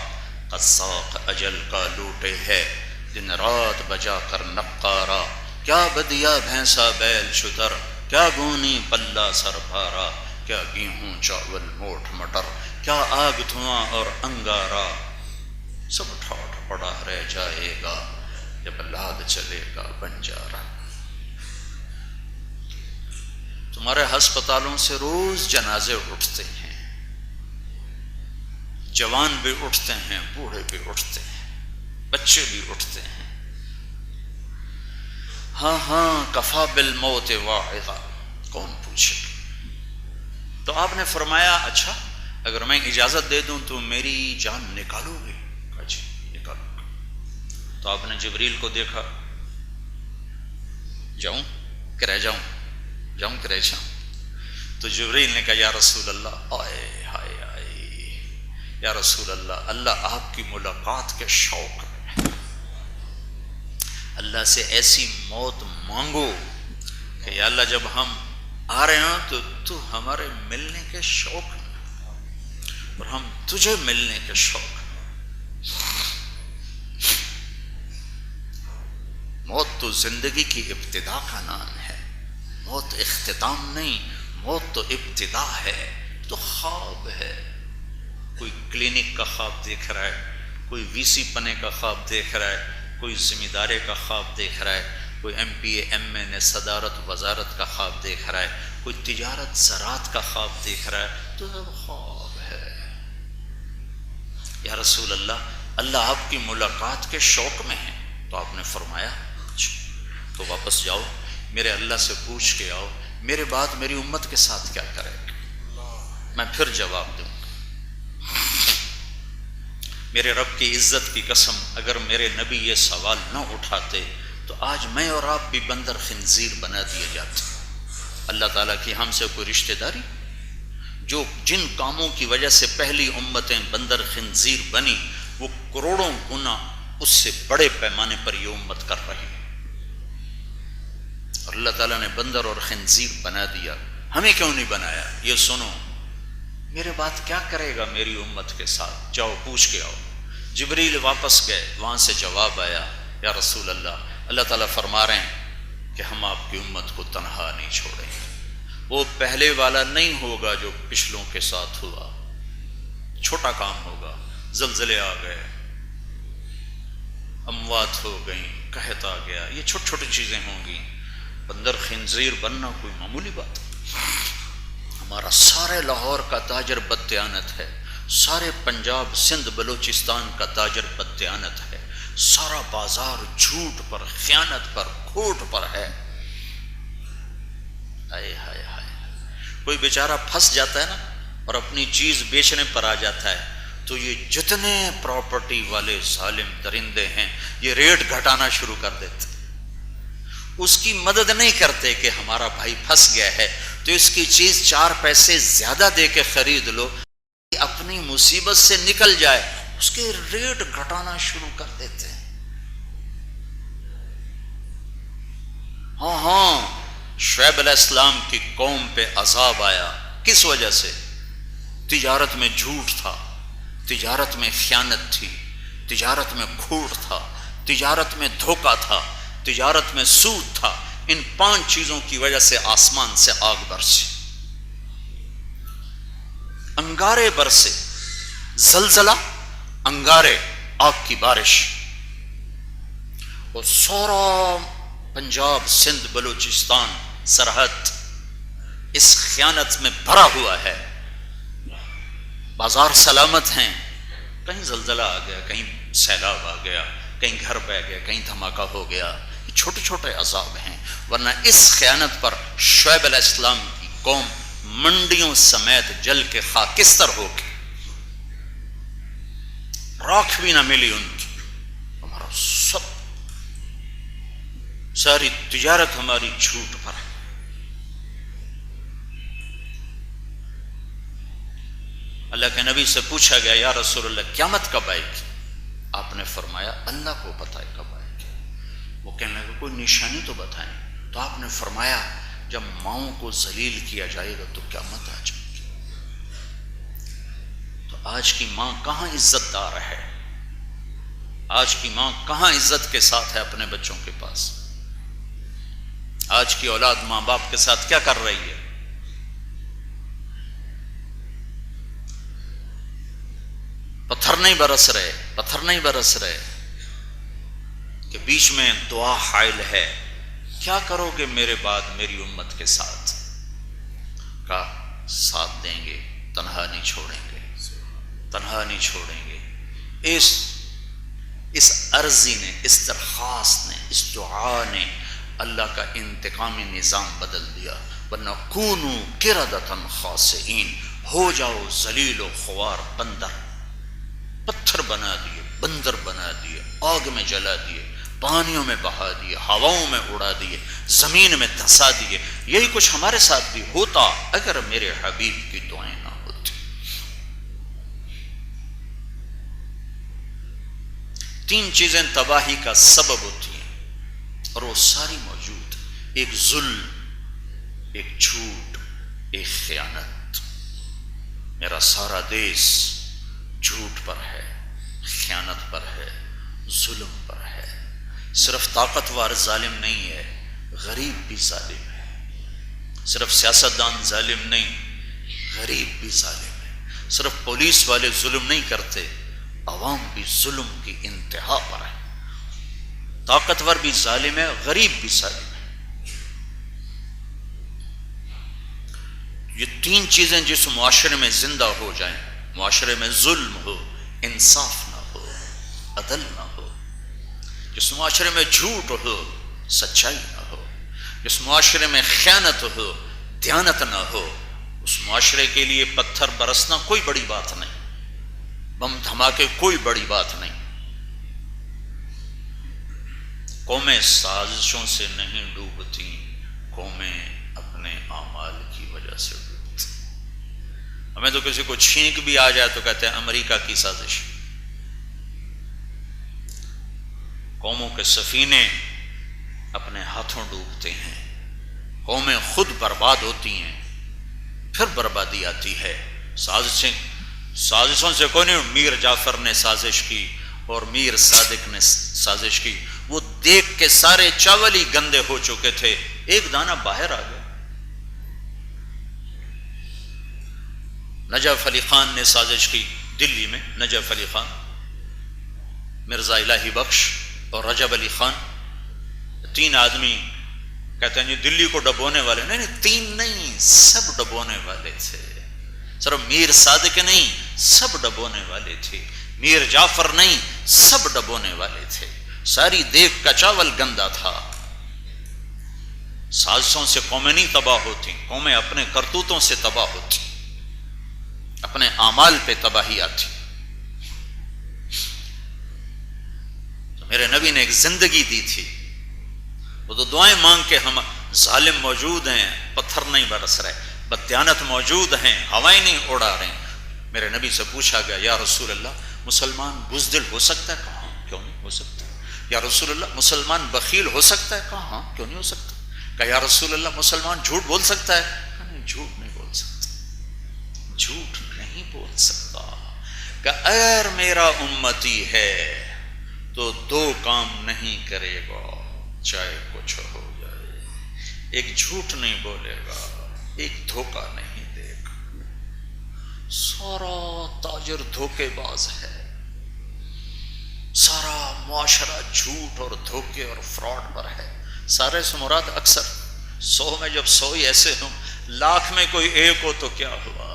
قصاق اجل کا لوٹے ہے، دن رات بجا کر نقارا، کیا بدیا بھینسا بیل شتر، کیا گونی پلہ سر بھارا، کیا گیہوں چاول موٹ مٹر، کیا آگ دھواں اور انگارا، سب ٹھاٹھ پڑا رہ جائے گا جب لاد چلے گا بنجارا۔ تمہارے ہسپتالوں سے روز جنازے اٹھتے ہیں، جوان بھی اٹھتے ہیں، بوڑھے بھی اٹھتے ہیں، بچے بھی اٹھتے ہیں۔ ہاں ہاں کفا بالموت واعظا، کون پوچھے؟ تو آپ نے فرمایا اچھا اگر میں اجازت دے دوں تو میری جان نکالو گے؟ کہا جی نکالوں گا۔ تو آپ نے جبریل کو دیکھا، جاؤں کہ رہ جاؤں، جاؤں کہ رہ جاؤں؟ تو جبریل نے کہا یا رسول اللہ، آئے ہائے آئے یا رسول اللہ، اللہ آپ کی ملاقات کے شوق میں، اللہ سے ایسی موت مانگو کہ یا اللہ جب ہم آ رہے ہیں تو ہمارے ملنے کے شوق میں اور ہم تجھے ملنے کے شوق میں۔ موت تو زندگی کی ابتدا کا نام ہے، موت اختتام نہیں، موت تو ابتدا ہے، تو خواب ہے۔ کوئی کلینک کا خواب دیکھ رہا ہے، کوئی وی سی پنے کا خواب دیکھ رہا ہے، کوئی ذمہ داری کا خواب دیکھ رہا ہے، کوئی M P A M N A صدارت وزارت کا خواب دیکھ رہا ہے، کوئی تجارت زراعت کا خواب دیکھ رہا ہے، تو سب خواب ہے۔ یا رسول اللہ، اللہ آپ کی ملاقات کے شوق میں ہے۔ تو آپ نے فرمایا تو واپس جاؤ، میرے اللہ سے پوچھ کے آؤ میرے بعد میری امت کے ساتھ کیا کرے گا، میں پھر جواب دوں گا۔ میرے رب کی عزت کی قسم، اگر میرے نبی یہ سوال نہ اٹھاتے تو آج میں اور آپ بھی بندر خنزیر بنا دیے جاتے۔ اللہ تعالیٰ کی ہم سے کوئی رشتہ داری؟ جن کاموں کی وجہ سے پہلی امتیں بندر خنزیر بنی، وہ کروڑوں گنا اس سے بڑے پیمانے پر یہ امت کر رہی ہے، اور اللہ تعالیٰ نے بندر اور خنزیر بنا دیا، ہمیں کیوں نہیں بنایا؟ یہ سنو، میرے بات کیا کرے گا میری امت کے ساتھ؟ جاؤ پوچھ کے آؤ۔ جبریل واپس گئے، وہاں سے جواب آیا یا رسول اللہ، اللہ تعالیٰ فرما رہے ہیں کہ ہم آپ کی امت کو تنہا نہیں چھوڑیں گے، وہ پہلے والا نہیں ہوگا جو پچھلوں کے ساتھ ہوا، چھوٹا کام ہوگا، زلزلے آ گئے، اموات ہو گئیں، قحط آ گیا، یہ چھوٹی چھوٹی چیزیں ہوں گی، بندر خنزیر بننا کوئی معمولی بات ہے۔ ہمارا سارے لاہور کا تاجر بددیانت ہے، سارے پنجاب سندھ بلوچستان کا تاجر بددیانت ہے، سارا بازار جھوٹ پر، خیانت پر، کھوٹ پر ہے۔ ہائے ہائے ہائے، کوئی بیچارہ پھنس جاتا ہے نا اور اپنی چیز بیچنے پر آ جاتا ہے تو یہ جتنے پراپرٹی والے ظالم درندے ہیں یہ ریٹ گھٹانا شروع کر دیتے، اس کی مدد نہیں کرتے کہ ہمارا بھائی پھنس گیا ہے تو اس کی چیز 4 پیسے زیادہ دے کے خرید لو، اپنی مصیبت سے نکل جائے، اس کے ریٹ گھٹانا شروع کر دیتے ہیں۔ ہاں شعیب علیہ السلام کی قوم پہ عذاب آیا، کس وجہ سے؟ تجارت میں جھوٹ تھا، تجارت میں خیانت تھی، تجارت میں کھوٹ تھا، تجارت میں دھوکہ تھا، تجارت میں سود تھا۔ ان 5 چیزوں کی وجہ سے آسمان سے آگ برسی، انگارے برسے، زلزلہ، انگارے، آگ کی بارش، اور سورا پنجاب سندھ بلوچستان سرحد اس خیانت میں بھرا ہوا ہے۔ بازار سلامت ہیں، کہیں زلزلہ آ گیا، کہیں سیلاب آ گیا، کہیں گھر بہ گیا، کہیں دھماکہ ہو گیا، چھوٹے چھوٹے عذاب ہیں۔ ورنہ اس خیانت پر شعیب علیہ السلام کی قوم منڈیوں سمیت جل کے خاکستر ہو کے، راکھ بھی نہ ملی ان کی، ہمارا سب ساری تجارت ہماری جھوٹ پر ہے۔ اللہ کے نبی سے پوچھا گیا یا رسول اللہ قیامت کب آئے گی؟ آپ نے فرمایا اللہ کو پتہ ہے کب آئے گی۔ وہ کہنے لگے کوئی نشانی تو بتائیں۔ تو آپ نے فرمایا جب ماؤں کو ذلیل کیا جائے گا تو قیامت آ جائے گی۔ تو آج کی ماں کہاں عزت دار ہے؟ آج کی ماں کہاں عزت کے ساتھ ہے اپنے بچوں کے پاس؟ آج کی اولاد ماں باپ کے ساتھ کیا کر رہی ہے؟ پتھر نہیں برس رہے کہ بیچ میں دعا حائل ہے، کیا کرو گے میرے بعد میری امت کے ساتھ؟ کا ساتھ دیں گے، تنہا نہیں چھوڑیں گے۔ اس عرضی نے، اس درخواست نے، اس دعا نے اللہ کا انتقامی نظام بدل دیا۔ وَنَكُونُوا قِرَدَةً خَاسِئِينَ، ہو جاؤ ذلیل و خوار بندر، پتھر بنا دیے، بندر بنا دیے، آگ میں جلا دیے، پانیوں میں بہا دیے، ہواؤں میں اڑا دیے، زمین میں دھسا دیے۔ یہی کچھ ہمارے ساتھ بھی ہوتا اگر میرے حبیب کی دعائیں نہ ہوتی۔ تین چیزیں تباہی کا سبب ہوتی ہیں اور وہ ساری موجود، ایک ظلم، ایک جھوٹ، ایک خیانت۔ میرا سارا دیس جھوٹ پر ہے، خیانت پر ہے، ظلم پر ہے۔ صرف طاقتور ظالم نہیں ہے، غریب بھی ظالم ہے۔ صرف سیاستدان ظالم نہیں، غریب بھی ظالم ہے۔ صرف پولیس والے ظلم نہیں کرتے، عوام بھی ظلم کی انتہا پر ہے۔ طاقتور بھی ظالم ہے، غریب بھی ظالم ہے۔ یہ تین چیزیں جس معاشرے میں زندہ ہو جائیں، معاشرے میں ظلم ہو، انصاف نہ ہو، عدل نہ ہو، جس معاشرے میں جھوٹ ہو، سچائی نہ ہو، جس معاشرے میں خیانت ہو، دیانت نہ ہو، اس معاشرے کے لیے پتھر برسنا کوئی بڑی بات نہیں، بم دھماکے کوئی بڑی بات نہیں۔ قومیں سازشوں سے نہیں ڈوبتی، قومیں اپنے اعمال کی وجہ سے ڈوبتی۔ ہمیں تو کسی کو چھینک بھی آ جائے تو کہتے ہیں امریکہ کی سازش۔ قوموں کے سفینے اپنے ہاتھوں ڈوبتے ہیں، قومیں خود برباد ہوتی ہیں، پھر بربادی آتی ہے۔ سازشوں سے کوئی نہیں، میر جعفر نے سازش کی اور میر صادق نے سازش کی، وہ دیکھ کے سارے چاول ہی گندے ہو چکے تھے، ایک دانہ باہر آ گیا۔ نجف علی خان نے سازش کی دلی میں، نجف علی خان، مرزا الہی بخش اور رجب علی خان، تین آدمی کہتے ہیں جی دلی کو ڈبونے والے، نہیں تین نہیں، سب ڈبونے والے تھے، صرف میر صادق نہیں، سب ڈبونے والے تھے، میر جعفر نہیں، سب ڈبونے والے تھے۔ ساری دیکھ کا چاول گندا تھا۔ سازشوں سے قومیں نہیں تباہ ہوتی، قومیں اپنے کرتوتوں سے تباہ ہوتی، اپنے اعمال پہ تباہی آتی۔ تو میرے نبی نے ایک زندگی دی تھی، وہ تو دعائیں مانگ کے، ہم ظالم موجود ہیں، پتھر نہیں برس رہے، بددیانت موجود ہیں، ہوائیں نہیں اڑا رہے۔ میرے نبی سے پوچھا گیا یا رسول اللہ مسلمان بزدل ہو سکتا ہے؟ کہاں کیوں نہیں ہو سکتا؟ یا رسول اللہ مسلمان بخیل ہو سکتا ہے؟ کہاں کیوں نہیں ہو سکتا؟ کہ یا رسول اللہ مسلمان جھوٹ بول سکتا ہے؟ نہیں، جھوٹ نہیں بول سکتا، جھوٹ نہیں بول سکتا۔ کہ اگر میرا امتی ہے تو دو کام نہیں کرے گا چاہے کچھ ہو جائے، ایک جھوٹ نہیں بولے گا، ایک دھوکہ نہیں دے گا۔ سارا تاجر دھوکے باز ہے، سارا معاشرہ جھوٹ اور دھوکے اور فراڈ پر ہے۔ سارے سے مراد اکثر 100 میں جب 100 ہی ایسے ہوں، لاکھ میں کوئی ایک ہو تو کیا ہوا؟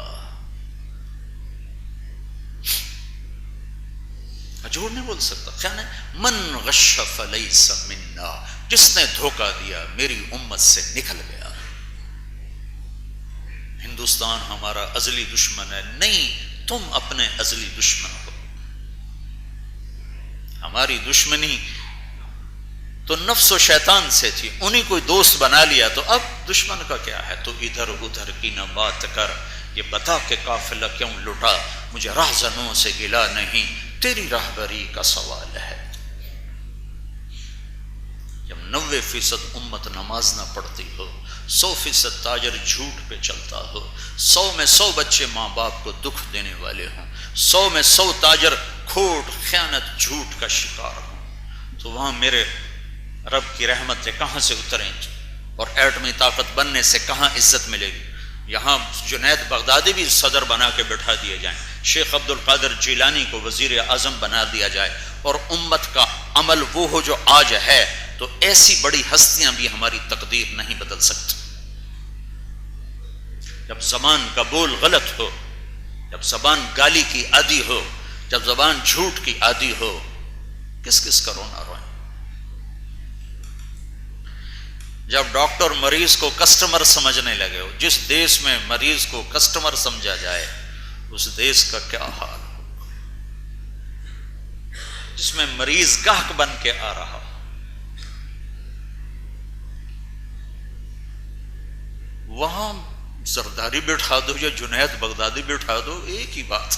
جھوٹ نہیں بول سکتا۔ کیا ہے؟ من غش فلیس منا، جس نے دھوکہ دیا میری امت سے نکل گیا۔ ہندوستان ہمارا ازلی دشمن ہے، نہیں، تم اپنے ازلی دشمن ہو۔ ہماری دشمنی تو نفس و شیطان سے تھی، انہیں کوئی دوست بنا لیا، تو اب دشمن کا کیا ہے؟ تو ادھر ادھر کی نہ بات کر، یہ بتا کہ قافلہ کیوں لٹا، مجھے راہزنوں سے گلا نہیں، تیری راہبری کا سوال ہے۔ جب 90% امت نماز نہ پڑھتی ہو 100% تاجر جھوٹ پہ چلتا ہو، 100 میں 100 بچے ماں باپ کو دکھ دینے والے ہوں، 100 میں 100 تاجر کھوٹ خیانت جھوٹ کا شکار ہوں، تو وہاں میرے رب کی رحمتیں کہاں سے اتریں اور ایٹمی طاقت بننے سے کہاں عزت ملے گی؟ یہاں جنید بغدادی بھی صدر بنا کے بٹھا دیے جائیں، شیخ عبد القادر جیلانی کو وزیر اعظم بنا دیا جائے، اور امت کا عمل وہ ہو جو آج ہے، تو ایسی بڑی ہستیاں بھی ہماری تقدیر نہیں بدل سکتی۔ جب زبان کا بول غلط ہو، جب زبان گالی کی عادی ہو، جب زبان جھوٹ کی عادی ہو، کس کس کا رونا روئیں؟ جب ڈاکٹر مریض کو کسٹمر سمجھنے لگے ہو، جس دیش میں مریض کو کسٹمر سمجھا جائے اس دیش کا کیا حال ہو، جس میں مریض گاہک بن کے آ رہا ہو۔ وہاں زرداری بٹھا دو یا جنید بغدادی بٹھا دو، ایک ہی بات۔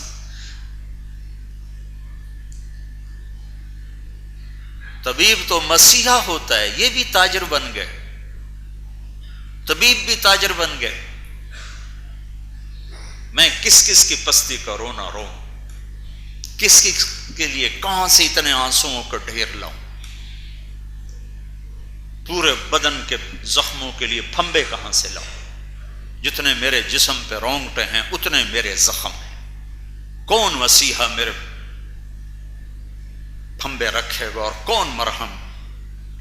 طبیب تو مسیحا ہوتا ہے، یہ بھی تاجر بن گئے، طبیب بھی تاجر بن گئے۔ میں کس کس کی پستی کا رونا رو، کس کس کے لیے کہاں سے اتنے آنسوؤں کا ڈھیر لاؤں؟ پورے بدن کے زخموں کے لیے پھمبے کہاں سے لاؤں؟ جتنے میرے جسم پہ رونگٹے ہیں اتنے میرے زخم ہیں۔ کون مسیحا میرے پھمبے رکھے گا اور کون مرہم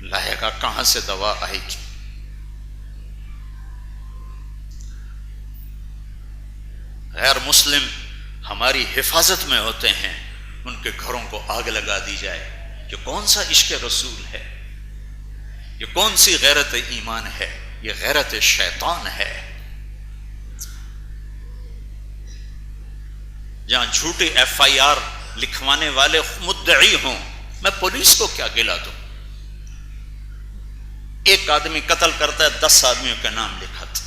لائے گا؟ کہاں سے دوا آئے گی؟ غیر مسلم ہماری حفاظت میں ہوتے ہیں، ان کے گھروں کو آگ لگا دی جائے۔ یہ کون سا عشق رسول ہے؟ یہ کون سی غیرت ایمان ہے؟ یہ غیرت شیطان ہے۔ جہاں جھوٹی FIR لکھوانے والے مدعی ہوں، میں پولیس کو کیا گلا دوں؟ ایک آدمی قتل کرتا ہے، 10 آدمیوں کے نام لکھاتا۔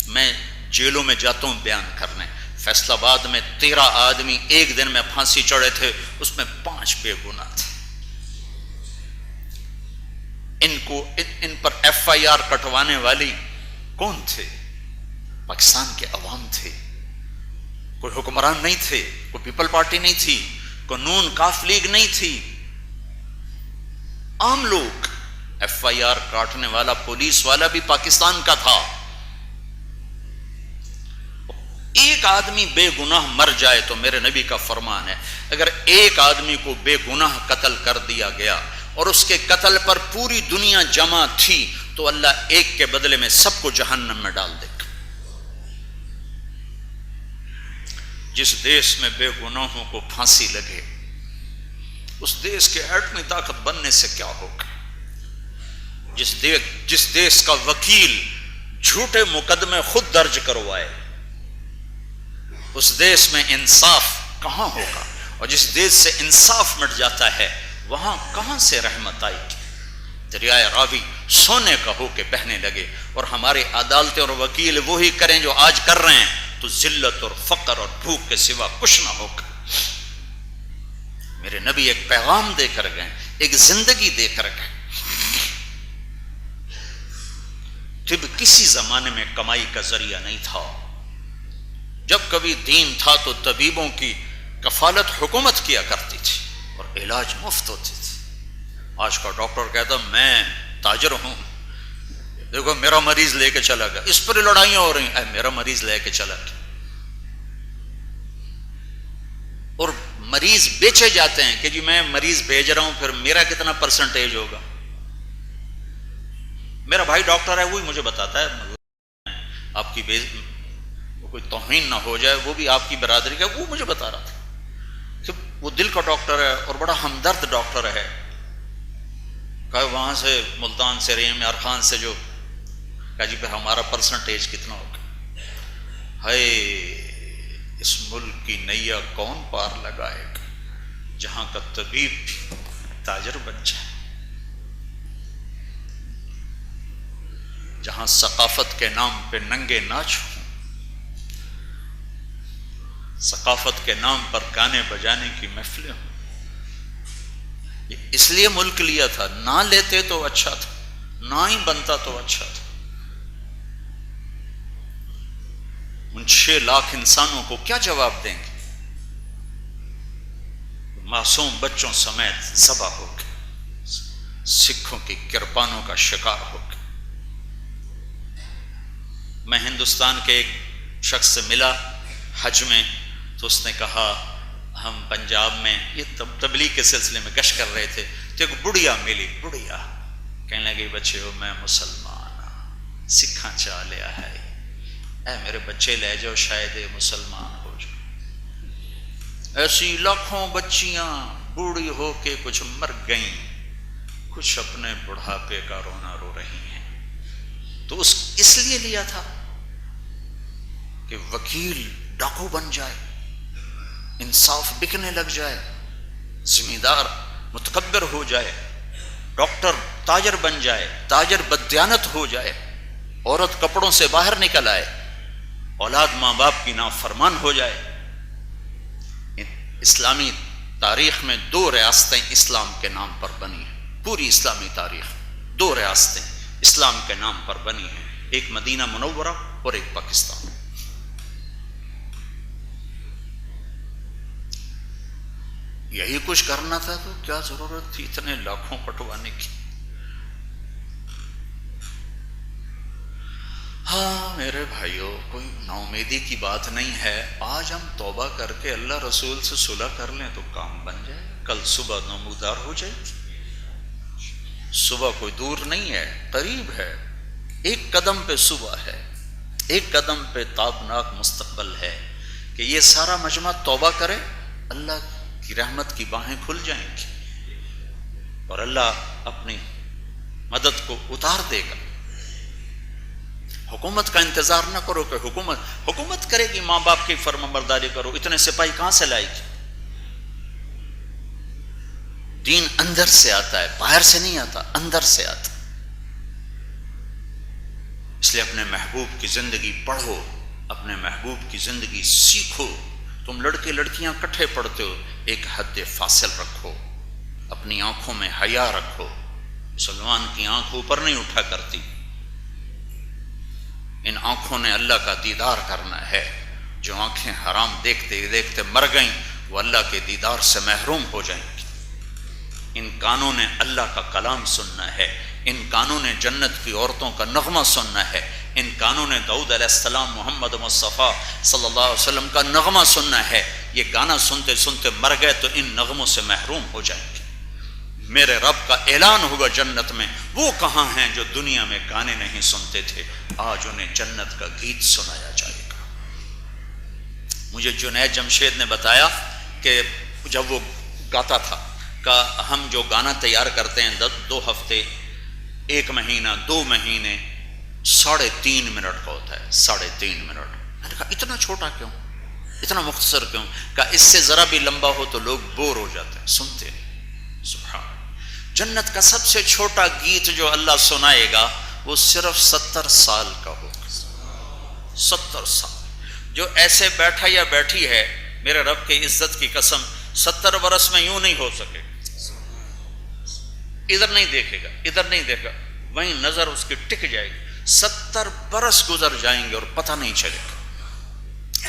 میں جیلوں میں جاتا ہوں بیان کرنے، فیصل آباد میں 13 آدمی ایک دن میں پھانسی چڑھے تھے، اس میں 5 بے گناہ تھے۔ ان پر FIR کٹوانے والی کون تھے؟ پاکستان کے عوام تھے، کوئی حکمران نہیں تھے، کوئی پیپل پارٹی نہیں تھی، کوئی نون کاف لیگ نہیں تھی، عام لوگ۔ FIR کاٹنے والا پولیس والا بھی پاکستان کا تھا۔ ایک آدمی بے گناہ مر جائے تو میرے نبی کا فرمان ہے، اگر ایک آدمی کو بے گناہ قتل کر دیا گیا اور اس کے قتل پر پوری دنیا جمع تھی، تو اللہ ایک کے بدلے میں سب کو جہنم میں ڈال دے گا۔ جس دیش میں بے گناہوں کو پھانسی لگے، اس دیش کے ایٹمی طاقت بننے سے کیا ہوگا؟ جس دیش کا وکیل جھوٹے مقدمے خود درج کروائے، اس دیش میں انصاف کہاں ہوگا؟ اور جس دیش سے انصاف مٹ جاتا ہے، وہاں کہاں سے رحمت آئے گی؟ دریائے راوی سونے کا ہو کے بہنے لگے، اور ہمارے عدالتیں اور وکیل وہی کریں جو آج کر رہے ہیں، تو ذلت اور فقر اور بھوک کے سوا کچھ نہ ہوگا۔ میرے نبی ایک پیغام دے کر گئے، ایک زندگی دے کر گئے۔ طب کسی زمانے میں کمائی کا ذریعہ نہیں تھا۔ جب کبھی دین تھا تو طبیبوں کی کفالت حکومت کیا کرتی تھی اور علاج مفت ہوتی تھی۔ آج کا ڈاکٹر کہتا میں تاجر ہوں، دیکھو میرا مریض لے کے چلا گیا، اس پر لڑائیاں ہو رہی ہیں، میرا مریض لے کے چلا گیا۔ اور مریض بیچے جاتے ہیں کہ جی میں مریض بھیج رہا ہوں، پھر میرا کتنا پرسنٹیج ہوگا؟ میرا بھائی ڈاکٹر ہے، وہی مجھے بتاتا ہے، آپ کی کوئی توہین نہ ہو جائے، وہ بھی آپ کی برادری کا، وہ مجھے بتا رہا تھا کہ وہ دل کا ڈاکٹر ہے اور بڑا ہمدرد ڈاکٹر ہے۔ کہا وہاں سے ملتان سے رحیم یار خان سے جو کہا جی پھر ہمارا پرسنٹیج کتنا ہوگا؟ ہائے اس ملک کی نیا کون پار لگائے گا جہاں کا طبیب بھی تاجر بن جائے، جہاں ثقافت کے نام پہ ننگے ناچ ہوں، ثقافت کے نام پر گانے بجانے کی محفلیں ہوں۔ اس لیے ملک لیا تھا، نہ لیتے تو اچھا تھا، نہ ہی بنتا تو اچھا تھا۔ ان 6 لاکھ انسانوں کو کیا جواب دیں گے؟ معصوم بچوں سمیت ذبح ہو گئے، سکھوں کی کرپانوں کا شکار ہو گئے۔ میں ہندوستان کے ایک شخص سے ملا حج میں، تو اس نے کہا ہم پنجاب میں یہ تبلیغ کے سلسلے میں گشت کر رہے تھے، تو ایک بڑھیا ملی، بڑھیا کہنے لگی بچے ہو میں مسلمان ہاں، سکھاں چاہ لیا ہے، اے میرے بچے لے جاؤ شاید یہ مسلمان ہو جائے۔ ایسی لاکھوں بچیاں بوڑھی ہو کے کچھ مر گئیں، کچھ اپنے بڑھاپے کا رونا رو رہی ہیں۔ تو اس لیے لیا تھا کہ وکیل ڈاکو بن جائے، انصاف بکنے لگ جائے، زمیندار متکبر ہو جائے، ڈاکٹر تاجر بن جائے، تاجر بددیانت ہو جائے، عورت کپڑوں سے باہر نکل آئے، اولاد ماں باپ کی نافرمان ہو جائے۔ اسلامی تاریخ میں 2 ریاستیں اسلام کے نام پر بنی ہیں، پوری اسلامی تاریخ 2 ریاستیں اسلام کے نام پر بنی ہیں، ایک مدینہ منورہ اور ایک پاکستان۔ یہی کچھ کرنا تھا تو کیا ضرورت تھی اتنے لاکھوں کٹوانے کی؟ ہاں میرے بھائیوں، کوئی ناامیدی کی بات نہیں ہے، آج ہم توبہ کر کے اللہ رسول سے صلح کر لیں تو کام بن جائے، کل صبح نمودار ہو جائے۔ صبح کوئی دور نہیں ہے، قریب ہے، ایک قدم پہ صبح ہے، ایک قدم پہ تابناک مستقبل ہے کہ یہ سارا مجمع توبہ کرے، اللہ کی رحمت کی باہیں کھل جائیں گی اور اللہ اپنی مدد کو اتار دے گا۔ حکومت کا انتظار نہ کرو کہ حکومت کرے گی، ماں باپ کی فرمانبرداری کرو، اتنے سپاہی کہاں سے لائے گی؟ دین اندر سے آتا ہے، باہر سے نہیں آتا، اندر سے آتا۔ اس لیے اپنے محبوب کی زندگی پڑھو، اپنے محبوب کی زندگی سیکھو۔ تم لڑکے لڑکیاں کٹھے پڑھتے ہو، ایک حد فاصل رکھو، اپنی آنکھوں میں حیا رکھو۔ مسلمان کی آنکھ اوپر نہیں اٹھا کرتی، ان آنکھوں نے اللہ کا دیدار کرنا ہے۔ جو آنکھیں حرام دیکھتے دیکھتے مر گئیں وہ اللہ کے دیدار سے محروم ہو جائیں گی۔ ان کانوں نے اللہ کا کلام سننا ہے، ان کانوں نے جنت کی عورتوں کا نغمہ سننا ہے، ان کانوں نے داؤد علیہ السلام محمد مصطفیٰ صلی اللہ علیہ وسلم کا نغمہ سننا ہے۔ یہ گانا سنتے سنتے مر گئے تو ان نغموں سے محروم ہو جائیں گے۔ میرے رب کا اعلان ہوگا جنت میں، وہ کہاں ہیں جو دنیا میں گانے نہیں سنتے تھے، آج انہیں جنت کا گیت سنایا جائے گا۔ مجھے جنید جمشید نے بتایا کہ جب وہ گاتا تھا کہ ہم جو گانا تیار کرتے ہیں 2 ہفتے، 1 مہینہ، 2 مہینے، 3.5 منٹ کا ہوتا ہے، 3.5 منٹ۔ میں نے کہا اتنا چھوٹا کیوں، اتنا مختصر کیوں؟ کہ اس سے ذرا بھی لمبا ہو تو لوگ بور ہو جاتے ہیں، سنتے نہیں۔ سبحان اللہ، جنت کا سب سے چھوٹا گیت جو اللہ سنائے گا وہ صرف 70 سال کا ہوگا۔ 70 سال۔ جو ایسے بیٹھا یا بیٹھی ہے، میرے رب کی عزت کی قسم، 70 برس میں یوں نہیں ہو سکے، ادھر نہیں دیکھے گا، ادھر نہیں دیکھا، وہیں نظر اس کی ٹک جائے گی۔ 70 برس گزر جائیں گے اور پتہ نہیں چلے گا،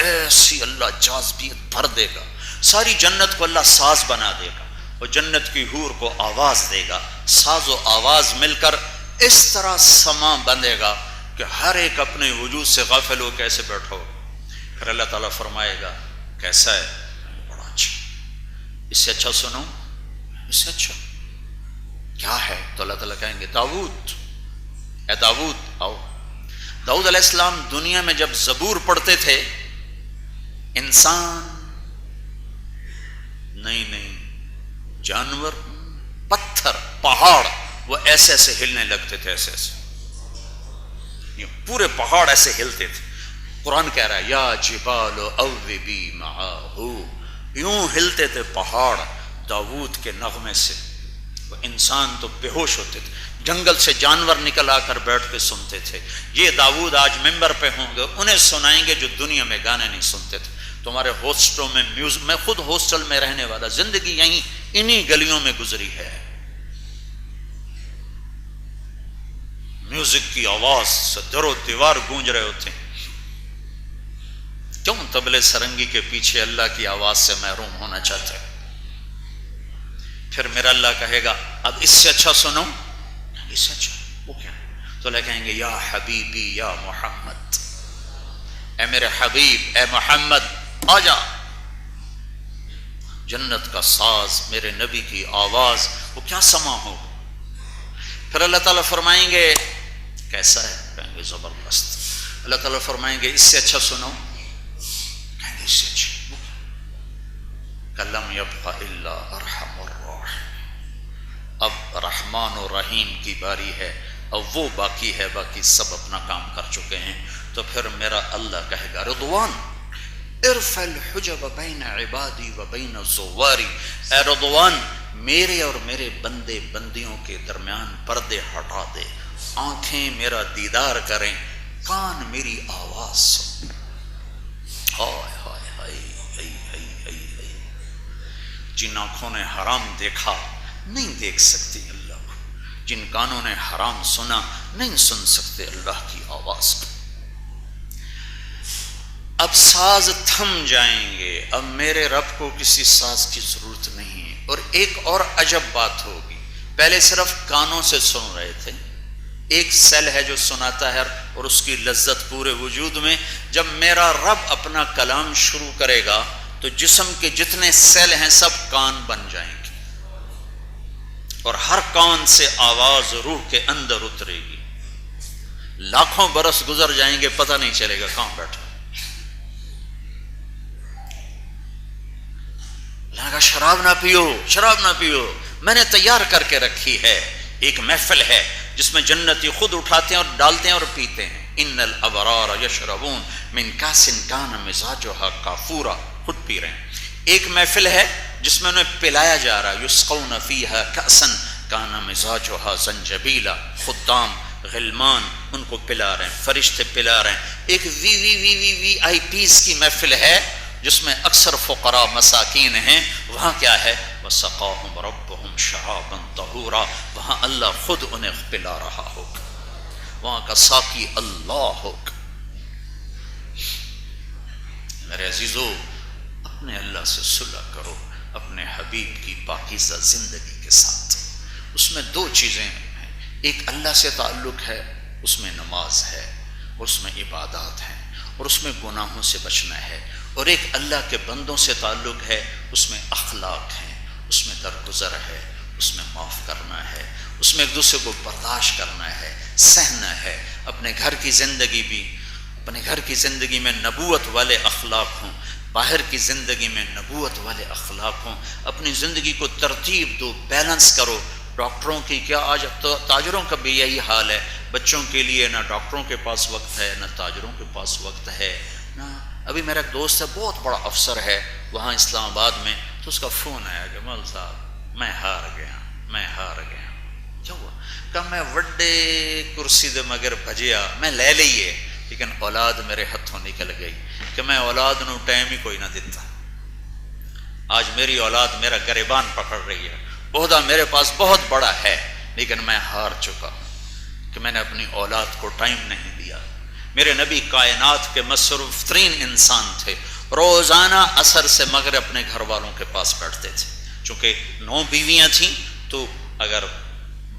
ایسی اللہ جاذبیت بھر دے گا، ساری جنت کو اللہ ساز بنا دے گا، اور جنت کی حور کو آواز دے گا، ساز و آواز مل کر اس طرح سما بندے گا کہ ہر ایک اپنے وجود سے غافل ہو کیسے بیٹھو۔ پھر اللہ تعالیٰ فرمائے گا کیسا ہے؟ بڑا اچھا، اس سے اچھا سنو، اس سے اچھا کیا ہے؟ تو اللہ تعالیٰ کہیں گے داؤد، اے داؤد آؤ۔ داؤد علیہ السلام دنیا میں جب زبور پڑھتے تھے، انسان نہیں جانور، پتھر، پہاڑ، وہ ایسے ایسے ہلنے لگتے تھے، ایسے ایسے، یہ پورے پہاڑ ایسے ہلتے تھے۔ قرآن کہہ رہا ہے یا جبال اوبی معاہ، یوں ہلتے تھے پہاڑ داؤد کے نغمے سے۔ وہ انسان تو بے ہوش ہوتے تھے، جنگل سے جانور نکل آ کر بیٹھ کے سنتے تھے۔ یہ داؤد آج ممبر پہ ہوں گے، انہیں سنائیں گے جو دنیا میں گانے نہیں سنتے تھے۔ تمہارے ہاسٹلوں میں میوزک، میں خود ہاسٹل میں رہنے والا، زندگی یہیں انہی گلیوں میں گزری ہے۔ میوزک کی آواز سے در و دیوار گونج رہے ہوتے ہیں، کیوں طبلے سرنگی کے پیچھے اللہ کی آواز سے محروم ہونا چاہتے ہیں؟ پھر میرا اللہ کہے گا اب اس سے اچھا سنو، اس سے اچھا وہ کیا ہے؟ تو اللہ کہیں گے یا حبیبی یا محمد، اے میرے حبیب، اے محمد آ جا۔ جنت کا ساز، میرے نبی کی آواز، وہ کیا سما ہو۔ پھر اللہ تعالیٰ فرمائیں گے کیسا ہے؟ کہیں گے زبردست۔ اللہ تعالیٰ فرمائیں گے اس سے اچھا سنو، کہیں گے اس سے اچھا۔ کلم یبقى الا ارحم الراحمین، اب رحمان و رحیم کی باری ہے، اب وہ باقی ہے، باقی سب اپنا کام کر چکے ہیں۔ تو پھر میرا اللہ کہے گا رضوان ارفع الحجب بین عبادی و بین زواری، اے رضوان میرے اور میرے بندے بندیوں کے درمیان پردے ہٹا دے، آنکھیں میرا دیدار کریں، کان میری آواز سن۔ ہائے ہائے ہائے ہائے ہائے ہائے، جن آنکھوں نے حرام دیکھا نہیں دیکھ سکتی اللہ کو، جن کانوں نے حرام سنا نہیں سن سکتے اللہ کی آواز کو۔ اب ساز تھم جائیں گے، اب میرے رب کو کسی ساز کی ضرورت نہیں ہے۔ اور ایک اور عجب بات ہوگی، پہلے صرف کانوں سے سن رہے تھے، ایک سیل ہے جو سناتا ہے اور اس کی لذت پورے وجود میں۔ جب میرا رب اپنا کلام شروع کرے گا تو جسم کے جتنے سیل ہیں سب کان بن جائیں گے، اور ہر کان سے آواز روح کے اندر اترے گی۔ لاکھوں برس گزر جائیں گے، پتہ نہیں چلے گا کہاں بیٹھا۔ لگا شراب نہ پیو، شراب نہ پیو، میں نے تیار کر کے رکھی ہے، ایک محفل ہے جس میں جنتی خود اٹھاتے ہیں اور ڈالتے ہیں اور پیتے ہیں۔ ان الابرار یشربون من کاس کان مزاجها کافورا، خود پی رہے ہیں۔ ایک محفل ہے جس میں انہیں پلایا جا رہا ہے، یسقون فیہا کأسا کان مزاجها زنجبیلا، خدام غلمان ان کو پلا رہے ہیں، فرشتے پلا رہے ہیں۔ ایک وی آئی پیز کی محفل ہے جس میں اکثر فقراء مساکین ہیں، وہاں کیا ہے؟ وَسَقَاهُمْ رَبُّهُمْ شَرَابًا طَهُورًا، وہاں اللہ خود انہیں پلا رہا ہوگا، وہاں کا ساقی اللہ ہوگا۔ میرے عزیزو، اپنے اللہ سے صلح کرو اپنے حبیب کی پاکیزہ زندگی کے ساتھ۔ اس میں دو چیزیں ہیں، ایک اللہ سے تعلق ہے، اس میں نماز ہے، اس میں عبادات ہیں، اور اس میں گناہوں سے بچنا ہے، اور ایک اللہ کے بندوں سے تعلق ہے، اس میں اخلاق ہیں، اس میں درگزر ہے، اس میں معاف کرنا ہے، اس میں ایک دوسرے کو برداشت کرنا ہے، سہنا ہے۔ اپنے گھر کی زندگی بھی، اپنے گھر کی زندگی میں نبوت والے اخلاق ہوں، باہر کی زندگی میں نبوت والے اخلاق ہوں۔ اپنی زندگی کو ترتیب دو، بیلنس کرو۔ ڈاکٹروں کی کیا، آج تاجروں کا بھی یہی حال ہے، بچوں کے لیے نہ ڈاکٹروں کے پاس وقت ہے، نہ تاجروں کے پاس وقت ہے، نہ ابھی میرا ایک دوست ہے بہت بڑا افسر ہے وہاں اسلام آباد میں، تو اس کا فون آیا کہ مول صاحب میں ہار گیا۔ کیا ہوا؟ کہ میں وڈے کرسی دے مگر بھجیا، میں لے لئیے لیکن اولاد میرے ہتھوں نکل گئی، کہ میں اولاد نو ٹائم ہی کوئی نہ دیتا۔ آج میری اولاد میرا گریبان پکڑ رہی ہے، عہدہ میرے پاس بہت بڑا ہے، لیکن میں ہار چکا کہ میں نے اپنی اولاد کو ٹائم نہیں دیا۔ میرے نبی کائنات کے مصروف ترین انسان تھے، روزانہ عصر سے مغرب اپنے گھر والوں کے پاس بیٹھتے تھے، چونکہ 9 بیویاں تھیں تو اگر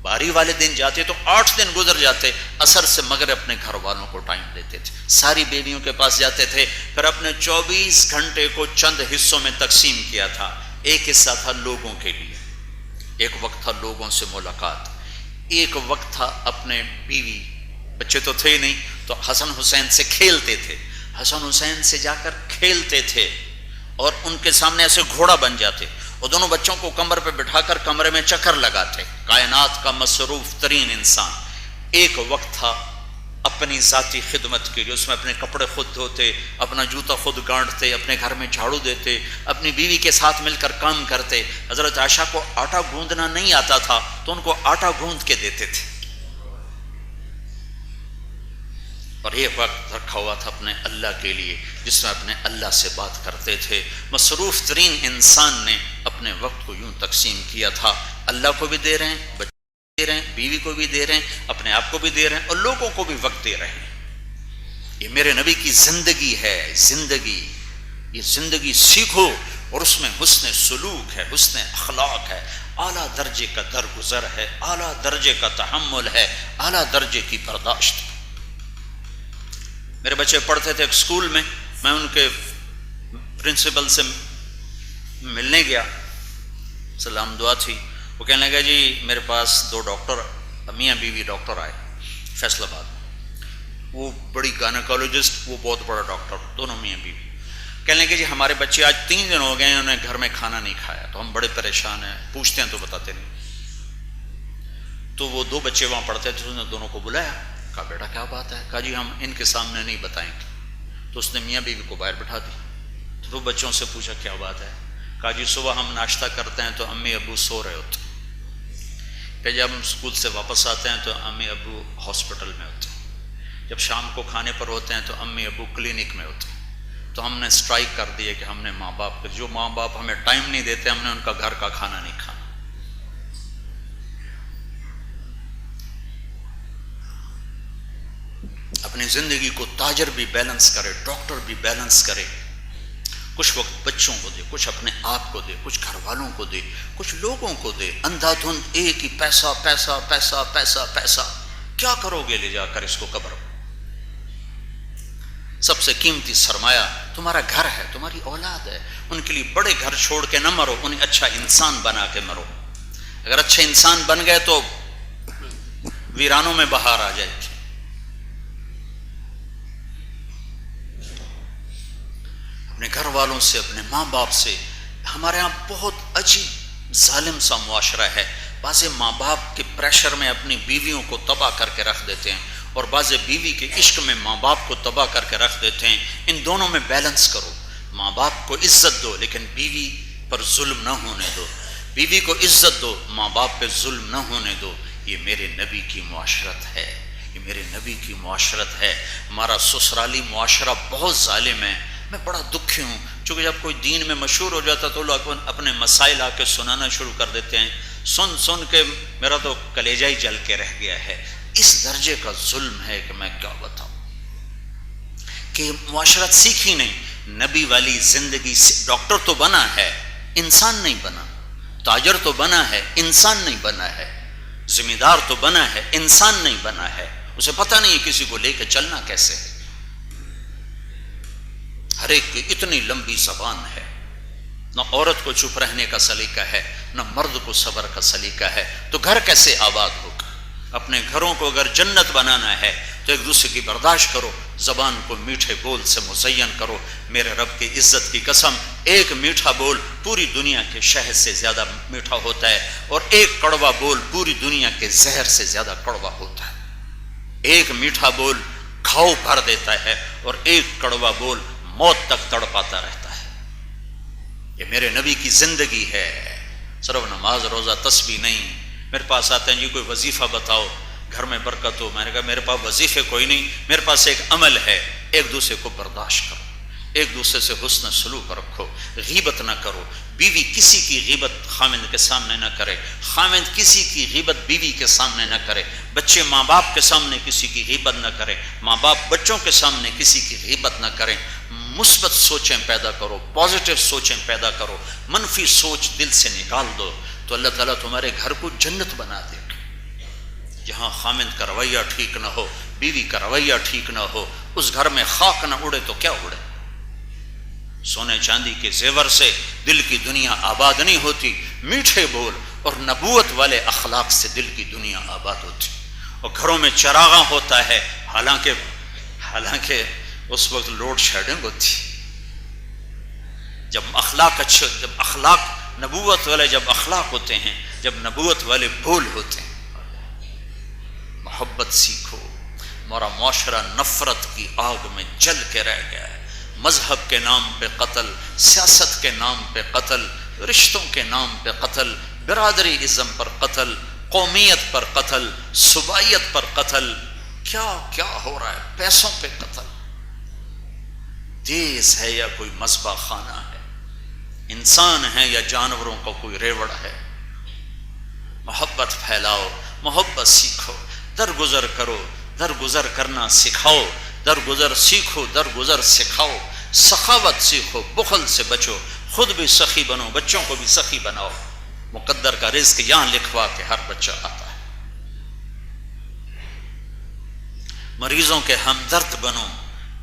باری والے دن جاتے تو 8 دن گزر جاتے، عصر سے مغرب اپنے گھر والوں کو ٹائم دیتے تھے، ساری بیویوں کے پاس جاتے تھے، پھر اپنے 24 گھنٹے کو چند حصوں میں تقسیم کیا تھا۔ ایک حصہ تھا لوگوں کے لیے، ایک وقت تھا لوگوں سے ملاقات، ایک وقت تھا اپنے بیوی، بچے تو تھے ہی نہیں تو حسن حسین سے کھیلتے تھے، حسن حسین سے جا کر کھیلتے تھے اور ان کے سامنے ایسے گھوڑا بن جاتے، اور دونوں بچوں کو کمر پہ بٹھا کر کمرے میں چکر لگاتے۔ کائنات کا مصروف ترین انسان۔ ایک وقت تھا اپنی ذاتی خدمت کے لیے، اس میں اپنے کپڑے خود دھوتے، اپنا جوتا خود گانٹتے، اپنے گھر میں جھاڑو دیتے، اپنی بیوی کے ساتھ مل کر کام کرتے۔ حضرت عائشہ کو آٹا گوندنا نہیں آتا تھا تو ان کو آٹا گوند کے دیتے تھے، اور یہ وقت رکھا ہوا تھا اپنے اللہ کے لیے جس میں اپنے اللہ سے بات کرتے تھے۔ مصروف ترین انسان نے اپنے وقت کو یوں تقسیم کیا تھا، اللہ کو بھی دے رہے ہیں، بچے دے رہے ہیں، بیوی کو بھی دے رہے ہیں، اپنے آپ کو بھی دے رہے ہیں، اور لوگوں کو بھی وقت دے رہے ہیں۔ یہ میرے نبی کی زندگی ہے، زندگی، یہ زندگی سیکھو اور اس میں حسن سلوک ہے، حسن اخلاق ہے، اعلیٰ درجے کا درگزر ہے، اعلیٰ درجے کا تحمل ہے، اعلیٰ درجے کی برداشت۔ میرے بچے پڑھتے تھے ایک اسکول میں، میں ان کے پرنسپل سے ملنے گیا، سلام دعا تھی، وہ کہنے لگا جی میرے پاس 2 ڈاکٹر میاں بیوی ڈاکٹر آئے فیصل آباد، وہ بڑی گائنیکالوجسٹ، وہ بہت بڑا ڈاکٹر، دونوں میاں بیوی، کہنے لگے جی ہمارے بچے آج 3 دن ہو گئے ہیں انہیں گھر میں کھانا نہیں کھایا، تو ہم بڑے پریشان ہیں، پوچھتے ہیں تو بتاتے نہیں۔ تو وہ 2 بچے وہاں پڑھتے تھے، اس نے دونوں کو بلایا، کہا بیٹا کیا بات ہے؟ کہا جی ہم ان کے سامنے نہیں بتائیں گے۔ تو اس نے میاں بیوی کو باہر بٹھا دی، تو 2 بچوں سے پوچھا کیا بات ہے؟ کہا جی صبح ہم ناشتہ کرتے ہیں تو امی ابو سو رہے ہوتے ہیں، کہ جب ہم اسکول سے واپس آتے ہیں تو امی ابو ہاسپٹل میں ہوتے ہیں، جب شام کو کھانے پر ہوتے ہیں تو امی ابو کلینک میں ہوتے ہیں۔ تو ہم نے اسٹرائک کر دی ہے کہ ہم نے ماں باپ جو ماں باپ ہمیں ٹائم نہیں دیتے، ہم نے ان کا گھر کا کھانا نہیں کھانا۔ اپنی زندگی کو تاجر بھی بیلنس کرے، ڈاکٹر بھی بیلنس کرے، کچھ وقت بچوں کو دے، کچھ اپنے آپ کو دے، کچھ گھر والوں کو دے، کچھ لوگوں کو دے۔ اندھا دھند ایک ہی پیسہ پیسہ پیسہ پیسہ پیسہ، کیا کرو گے لے جا کر اس کو قبر؟ سب سے قیمتی سرمایہ تمہارا گھر ہے، تمہاری اولاد ہے، ان کے لیے بڑے گھر چھوڑ کے نہ مرو، انہیں اچھا انسان بنا کے مرو۔ اگر اچھے انسان بن گئے تو ویرانوں میں بہار آ جائے گی۔ اپنے گھر والوں سے، اپنے ماں باپ سے، ہمارے ہاں بہت عجیب ظالم سا معاشرہ ہے، بعض ماں باپ کے پریشر میں اپنی بیویوں کو تباہ کر کے رکھ دیتے ہیں، اور بعض بیوی کے عشق میں ماں باپ کو تباہ کر کے رکھ دیتے ہیں۔ ان دونوں میں بیلنس کرو، ماں باپ کو عزت دو لیکن بیوی پر ظلم نہ ہونے دو، بیوی کو عزت دو، ماں باپ پہ ظلم نہ ہونے دو۔ یہ میرے نبی کی معاشرت ہے، یہ میرے نبی کی معاشرت ہے۔ ہمارا سسرالی معاشرہ بہت ظالم ہے، میں بڑا دکھی ہوں، چونکہ جب کوئی دین میں مشہور ہو جاتا تو لوگ اپنے مسائل آ کے سنانا شروع کر دیتے ہیں، سن سن کے میرا تو کلیجہ ہی جل کے رہ گیا ہے۔ اس درجے کا ظلم ہے کہ میں کیا بتاؤں، کہ معاشرت سیکھی نہیں، نبی والی زندگی۔ ڈاکٹر تو بنا ہے، انسان نہیں بنا، تاجر تو بنا ہے، انسان نہیں بنا ہے، ذمہ دار تو بنا ہے، انسان نہیں بنا ہے، اسے پتہ نہیں ہے کسی کو لے کے چلنا کیسے ہے۔ ہر ایک کی اتنی لمبی زبان ہے، نہ عورت کو چپ رہنے کا سلیقہ ہے، نہ مرد کو صبر کا سلیقہ ہے، تو گھر کیسے آباد ہوگا؟ اپنے گھروں کو اگر جنت بنانا ہے تو ایک دوسرے کی برداشت کرو، زبان کو میٹھے بول سے مزین کرو۔ میرے رب کی عزت کی قسم، ایک میٹھا بول پوری دنیا کے شہد سے زیادہ میٹھا ہوتا ہے، اور ایک کڑوا بول پوری دنیا کے زہر سے زیادہ کڑوا ہوتا ہے۔ ایک میٹھا بول گھاؤ بھر دیتا ہے، اور ایک کڑوا بول موت تک تڑپاتا رہتا ہے۔ یہ میرے نبی کی زندگی ہے، صرف نماز روزہ تسبیح نہیں۔ میرے پاس آتے ہیں جی کوئی وظیفہ بتاؤ گھر میں برکت ہو، میں نے کہا میرے پاس وظیفے کوئی نہیں، میرے پاس ایک عمل ہے، ایک دوسرے کو برداشت کرو، ایک دوسرے سے حسن سلوک رکھو، غیبت نہ کرو، بیوی کسی کی غیبت خامند کے سامنے نہ کرے، خامند کسی کی غیبت بیوی کے سامنے نہ کرے، بچے ماں باپ کے سامنے کسی کی غیبت نہ کرے، ماں باپ بچوں کے سامنے کسی کی غیبت نہ کریں۔ مثبت سوچیں پیدا کرو، پازیٹیو سوچیں پیدا کرو، منفی سوچ دل سے نکال دو، تو اللہ تعالیٰ تمہارے گھر کو جنت بنا دے گا۔ جہاں خامند کا رویہ ٹھیک نہ ہو، بیوی کا رویہ ٹھیک نہ ہو، اس گھر میں خاک نہ اڑے تو کیا اڑے؟ سونے چاندی کے زیور سے دل کی دنیا آباد نہیں ہوتی، میٹھے بول اور نبوت والے اخلاق سے دل کی دنیا آباد ہوتی۔ اور گھروں میں چراغاں ہوتا ہے، حالانکہ اس وقت لوڈ شیڈنگ ہوتی۔ جب اخلاق نبوت والے جب اخلاق ہوتے ہیں، جب نبوت والے بول ہوتے ہیں، محبت سیکھو۔ ہمارا معاشرہ نفرت کی آگ میں جل کے رہ گیا ہے، مذہب کے نام پہ قتل، سیاست کے نام پہ قتل، رشتوں کے نام پہ قتل، برادری ازم پر قتل، قومیت پر قتل، صوبائیت پر قتل، کیا کیا ہو رہا ہے، پیسوں پہ قتل۔ دیس ہے یا کوئی مذبح خانہ ہے، انسان ہے یا جانوروں کا کوئی ریوڑ ہے؟ محبت پھیلاؤ، محبت سیکھو، درگزر کرو، درگزر کرنا سکھاؤ، درگزر سیکھو، درگزر سکھاؤ، سخاوت سیکھو، بخل سے بچو، خود بھی سخی بنو، بچوں کو بھی سخی بناؤ۔ مقدر کا رزق یہاں لکھوا کے ہر بچہ آتا ہے۔ مریضوں کے ہمدرد بنو،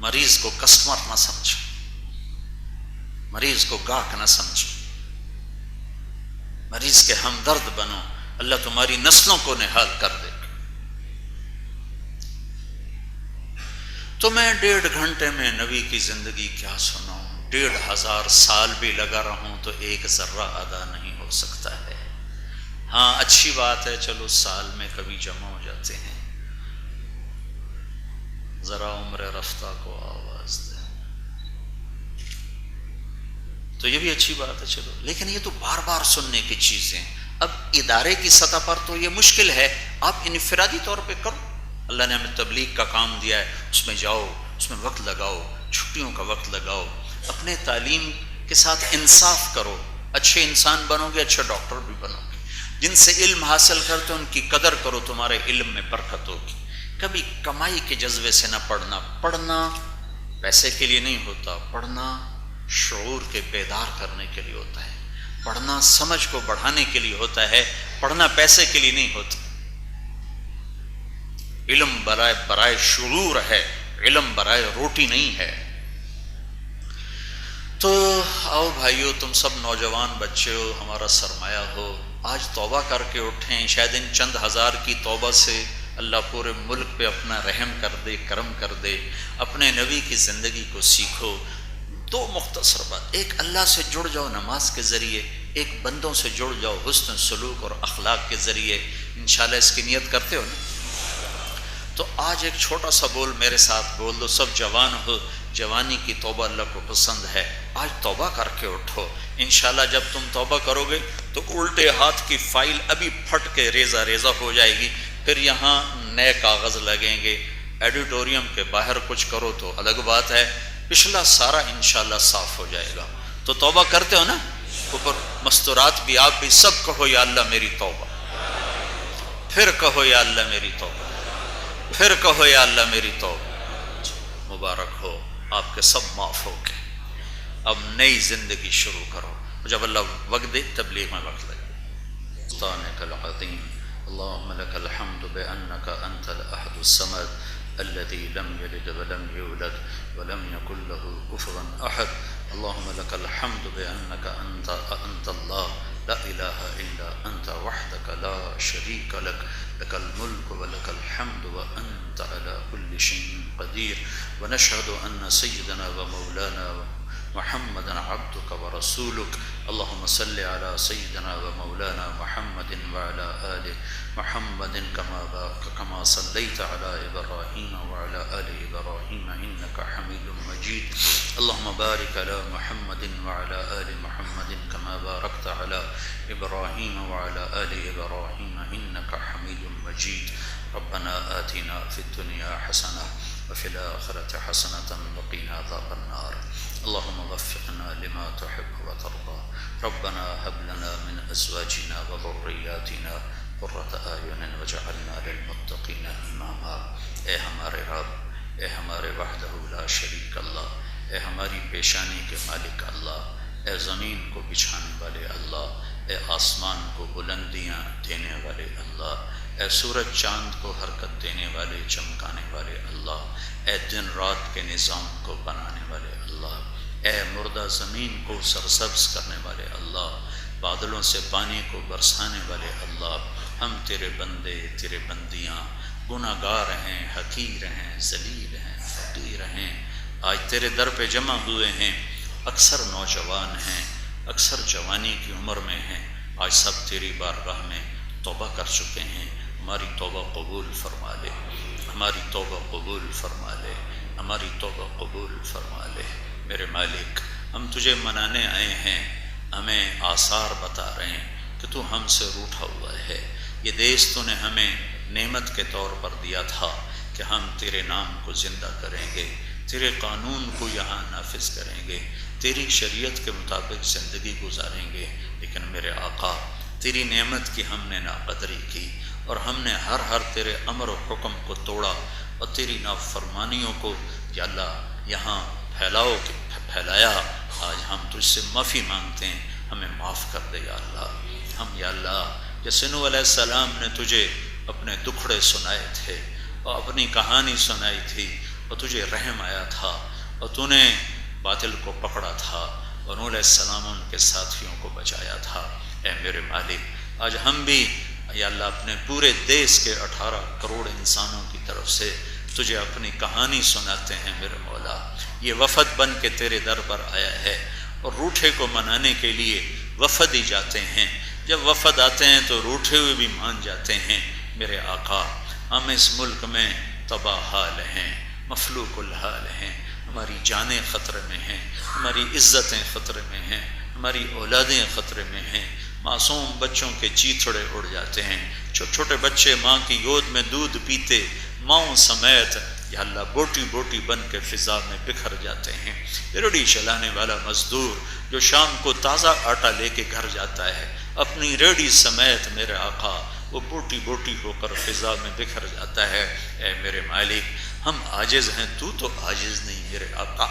مریض کو کسٹمر نہ سمجھو، مریض کو گاہک نہ سمجھو، مریض کے ہمدرد بنو، اللہ تمہاری نسلوں کو نہال کر دے۔ تو میں 1.5 گھنٹے میں نبی کی زندگی کیا سناؤں؟ 1500 سال بھی لگا رہوں تو ایک ذرہ ادا نہیں ہو سکتا ہے۔ ہاں اچھی بات ہے، چلو سال میں کبھی جمع ہو جاتے ہیں، ذرا عمر رفتہ کو آواز دے، تو یہ بھی اچھی بات ہے، چلو۔ لیکن یہ تو بار بار سننے کی چیزیں، اب ادارے کی سطح پر تو یہ مشکل ہے، آپ انفرادی طور پہ کرو۔ اللہ نے ہمیں تبلیغ کا کام دیا ہے، اس میں جاؤ، اس میں وقت لگاؤ، چھٹیوں کا وقت لگاؤ، اپنے تعلیم کے ساتھ انصاف کرو، اچھے انسان بنو گے، اچھے ڈاکٹر بھی بنو گے۔ جن سے علم حاصل کرتے ان کی قدر کرو، تمہارے علم میں برکت ہوگی۔ کبھی کمائی کے جذبے سے نہ پڑھنا، پڑھنا پیسے کے لیے نہیں ہوتا، پڑھنا شعور کے بیدار کرنے کے لیے ہوتا ہے، پڑھنا سمجھ کو بڑھانے کے لیے ہوتا ہے، پڑھنا پیسے کے لیے نہیں ہوتا۔ علم برائے شعور ہے، علم برائے روٹی نہیں ہے۔ تو آؤ بھائیو، تم سب نوجوان بچے ہو، ہمارا سرمایہ ہو، آج توبہ کر کے اٹھیں، شاید ان چند ہزار کی توبہ سے اللہ پورے ملک پہ اپنا رحم کر دے، کرم کر دے۔ اپنے نبی کی زندگی کو سیکھو۔ 2 مختصر بات، ایک اللہ سے جڑ جاؤ نماز کے ذریعے، ایک بندوں سے جڑ جاؤ حسن سلوک اور اخلاق کے ذریعے۔ انشاءاللہ اس کی نیت کرتے ہو نا؟ تو آج ایک چھوٹا سا بول میرے ساتھ بول دو، سب جوان ہو، جوانی کی توبہ اللہ کو پسند ہے، آج توبہ کر کے اٹھو۔ انشاءاللہ جب تم توبہ کرو گے تو الٹے ہاتھ کی فائل ابھی پھٹ کے ریزہ ریزہ ہو جائے گی، پھر یہاں نئے کاغذ لگیں گے، ایڈیٹوریم کے باہر کچھ کرو تو الگ بات ہے، پچھلا سارا انشاءاللہ صاف ہو جائے گا۔ تو توبہ کرتے ہو نا؟ اوپر مستورات بھی آپ بھی سب کہو یا اللہ میری توبہ، پھر کہو یا اللہ میری توبہ، پھر کہو یا اللہ میری توبہ۔ مبارک ہو، آپ کے سب معاف ہو گئے، اب نئی زندگی شروع کرو۔ جب اللہ وقت دے تبلیغ میں وقت لگے۔ سلطانک العظیم، اللہم لک الحمد بأنک انت الاحد الصمد الذي لم يلد ولم يولد ولم يكن له كفوا احد، اللهم لك الحمد بأنك انت الله لا اله الا انت وحدك لا شريك لك، لك الملك ولك الحمد وانت على كل شيء قدير، ونشهد ان سيدنا ومولانا محمدا عبدك ورسولك، اللهم صل على سيدنا ومولانا محمد وعلى آل محمد كما صليت على إبراهيم وعلى آل إبراهيم إنك حميد مجيد، اللهم بارك على محمد وعلى آل محمد كما باركت على إبراهيم وعلى آل إبراهيم إنك حميد مجيد، ربنا آتنا في الدنيا حسنة وفي الآخرة حسنة وقنا عذاب النار، اللهم وفقنا لما تحب وترضى، ربنا هب لنا من أزواجنا وذرياتنا قرة أعين واجعلنا للمتقين إماما۔ اے ہمارے رب، اے ہمارے وحدہ لا شریک اللہ، اے ہماری پیشانی کے مالک اللہ، اے زمین کو بچھانے والے اللہ، اے آسمان کو بلندیاں دینے والے اللہ، اے سورج چاند کو حرکت دینے والے چمکانے والے اللہ، اے دن رات کے نظام کو بنانے والے اللہ، اے مردہ زمین کو سرسبز کرنے والے اللہ، بادلوں سے پانی کو برسانے والے اللہ، ہم تیرے بندے، تیرے بندیاں، گناہ گار ہیں، حقیر ہیں، ذلیل ہیں، فقیر ہیں، آج تیرے در پہ جمع ہوئے ہیں، اکثر نوجوان ہیں، اکثر جوانی کی عمر میں ہیں، آج سب تیری بارگاہ میں توبہ کر چکے ہیں، ہماری توبہ قبول فرما لے، ہماری توبہ قبول فرما لے، ہماری توبہ قبول فرما لے۔ میرے مالک، ہم تجھے منانے آئے ہیں، ہمیں آثار بتا رہے ہیں کہ تو ہم سے روٹھا ہوا ہے۔ یہ دیس تو نے ہمیں نعمت کے طور پر دیا تھا کہ ہم تیرے نام کو زندہ کریں گے، تیرے قانون کو یہاں نافذ کریں گے، تیری شریعت کے مطابق زندگی گزاریں گے، لیکن میرے آقا تیری نعمت کی ہم نے ناقدری کی اور ہم نے ہر تیرے امر و حکم کو توڑا، اور تیری نافرمانیوں کو یا اللہ یہاں پھیلایا، آج ہم تجھ سے معافی مانگتے ہیں، ہمیں معاف کر دے یا اللہ۔ ہم یا اللہ جیسے نوح علیہ السلام نے تجھے اپنے دکھڑے سنائے تھے اور اپنی کہانی سنائی تھی اور تجھے رحم آیا تھا اور تو نے باطل کو پکڑا تھا اور نوح علیہ السلام ان کے ساتھیوں کو بچایا تھا، اے میرے مالک آج ہم بھی یا اللہ اپنے پورے دیش کے 18 کروڑ انسانوں کی طرف سے تجھے اپنی کہانی سناتے ہیں میرے مولا۔ یہ وفد بن کے تیرے در پر آیا ہے اور روٹھے کو منانے کے لیے وفد ہی جاتے ہیں، جب وفد آتے ہیں تو روٹھے ہوئے بھی مان جاتے ہیں میرے آقا۔ ہم اس ملک میں تباہ حال ہیں، مفلوق الحال ہیں، ہماری جانیں خطرے میں ہیں، ہماری عزتیں خطرے میں ہیں، ہماری اولادیں خطرے میں ہیں، معصوم بچوں کے چیتھڑے اڑ جاتے ہیں، چھوٹے چھوٹے بچے ماں کی گود میں دودھ پیتے ماؤں سمیت یا اللہ بوٹی بوٹی بن کے فضا میں بکھر جاتے ہیں۔ ریڑھی چلانے والا مزدور جو شام کو تازہ آٹا لے کے گھر جاتا ہے اپنی ریڑھی سمیت میرے آقا وہ بوٹی بوٹی ہو کر فضا میں بکھر جاتا ہے۔ اے میرے مالک ہم عاجز ہیں تو عاجز نہیں میرے آقا،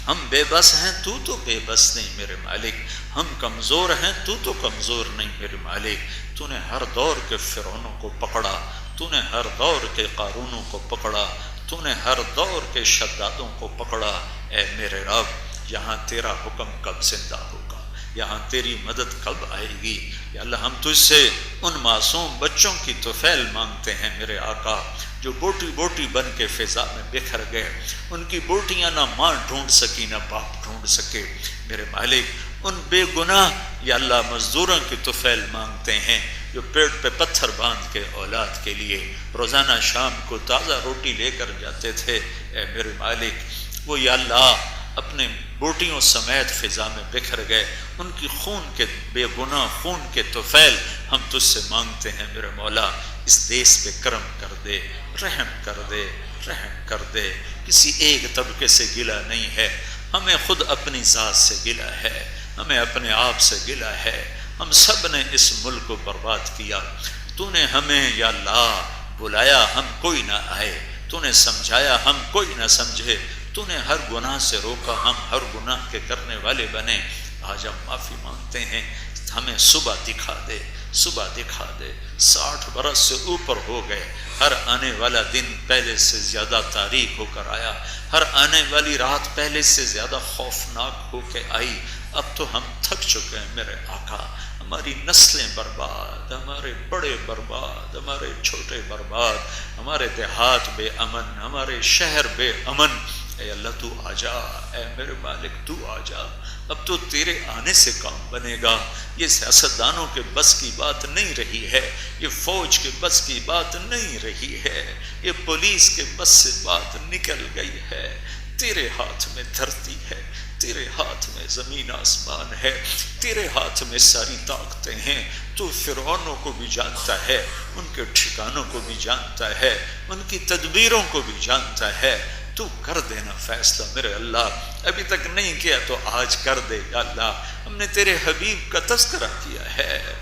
ہم بے بس ہیں تو بے بس نہیں میرے مالک، ہم کمزور ہیں تو کمزور نہیں میرے مالک۔ تو نے ہر دور کے فرعونوں کو پکڑا، تو نے ہر دور کے قارونوں کو پکڑا، تو نے ہر دور کے شدادوں کو پکڑا۔ اے میرے رب یہاں تیرا حکم کب زندہ ہوگا، یہاں تیری مدد کب آئے گی یا اللہ۔ ہم تجھ سے ان معصوم بچوں کی طفیل مانگتے ہیں میرے آقا جو بوٹی بوٹی بن کے فضا میں بکھر گئے، ان کی بوٹیاں نہ ماں ڈھونڈ سکی نہ باپ ڈھونڈ سکے میرے مالک۔ ان بے گناہ یا اللہ مزدوروں کی طفیل مانگتے ہیں جو پیٹ پہ پتھر باندھ کے اولاد کے لیے روزانہ شام کو تازہ روٹی لے کر جاتے تھے۔ اے میرے مالک وہ یا اللہ اپنے بوٹیوں سمیت فضا میں بکھر گئے، ان کی خون کے بے گناہ خون کے طفیل ہم تجھ سے مانگتے ہیں میرے مولا۔ اس دیس پہ کرم کر دے، رحم کر دے، رحم کر دے۔ کسی ایک طبقے سے گلہ نہیں ہے، ہمیں خود اپنی ذات سے گلہ ہے، ہمیں اپنے آپ سے گلہ ہے۔ ہم سب نے اس ملک کو برباد کیا، تو نے ہمیں یا اللہ بلایا ہم کوئی نہ آئے، تو نے سمجھایا ہم کوئی نہ سمجھے، تو نے ہر گناہ سے روکا ہم ہر گناہ کے کرنے والے بنے۔ آج ہم معافی مانگتے ہیں، ہمیں صبح دکھا دے، صبح دکھا دے۔ 60 برس سے اوپر ہو گئے، ہر آنے والا دن پہلے سے زیادہ تاریک ہو کر آیا، ہر آنے والی رات پہلے سے زیادہ خوفناک ہو کے آئی۔ اب تو ہم تھک چکے ہیں میرے آقا، ہماری نسلیں برباد، ہمارے بڑے برباد، ہمارے چھوٹے برباد، ہمارے دیہات بے امن، ہمارے شہر بے امن۔ اے اللہ تو آ جا، اے میرے مالک تو آ جا، اب تو تیرے آنے سے کام بنے گا۔ یہ سیاستدانوں کے بس کی بات نہیں رہی ہے، یہ فوج کے بس کی بات نہیں رہی ہے، یہ پولیس کے بس سے بات نکل گئی ہے۔ تیرے ہاتھ میں دھرتی ہے، تیرے ہاتھ میں زمین آسمان ہے، تیرے ہاتھ میں ساری طاقتیں ہیں۔ تو فرعونوں کو بھی جانتا ہے، ان کے ٹھکانوں کو بھی جانتا ہے، ان کی تدبیروں کو بھی جانتا ہے۔ تو کر دینا فیصلہ میرے اللہ، ابھی تک نہیں کیا تو آج کر دے یا اللہ۔ ہم نے تیرے حبیب کا تذکرہ کیا ہے،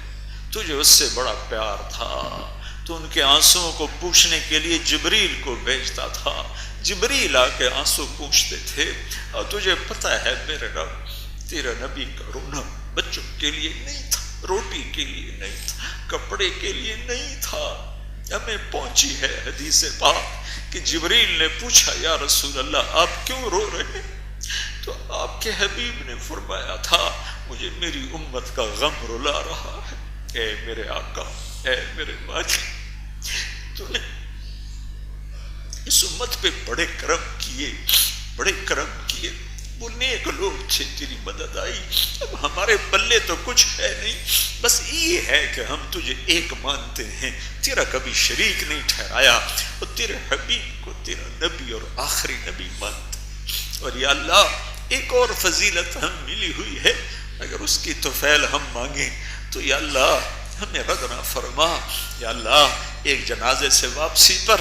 تجھے اس سے بڑا پیار تھا، تو ان کے آنسوؤں کو پوچھنے کے لیے جبریل کو بھیجتا تھا، جبریل آ کے آنسو پوچھتے تھے۔ اور تجھے پتہ ہے میرے رب تیرا نبی کا رونا بچوں کے لیے نہیں تھا، روٹی کے لیے نہیں تھا، کپڑے کے لیے نہیں تھا۔ ہمیں پہنچی ہے حدیث پاک کہ جبریل نے پوچھا یا رسول اللہ آپ کیوں رو رہے ہیں؟ تو آپ کے حبیب نے فرمایا تھا مجھے میری امت کا غم رلا رہا ہے۔ اے میرے آقا، اے میرے مالک، تو نے اس امت پہ بڑے کرم کیے، بڑے کرم کیے، وہ نیک لوگ تھے، تیری مدد آئی۔ اب ہمارے پلے تو کچھ ہے نہیں، بس یہ ہے کہ ہم تجھے ایک مانتے ہیں، تیرا کبھی شریک نہیں ٹھہرایا، اور تیرے حبیب کو تیرا نبی اور آخری نبی مانتے ہیں۔ اور یا اللہ ایک اور فضیلت ہم ملی ہوئی ہے، اگر اس کی طفیل ہم مانگیں تو یا اللہ ہمیں رد نہ فرما۔ یا اللہ ایک جنازے سے واپسی پر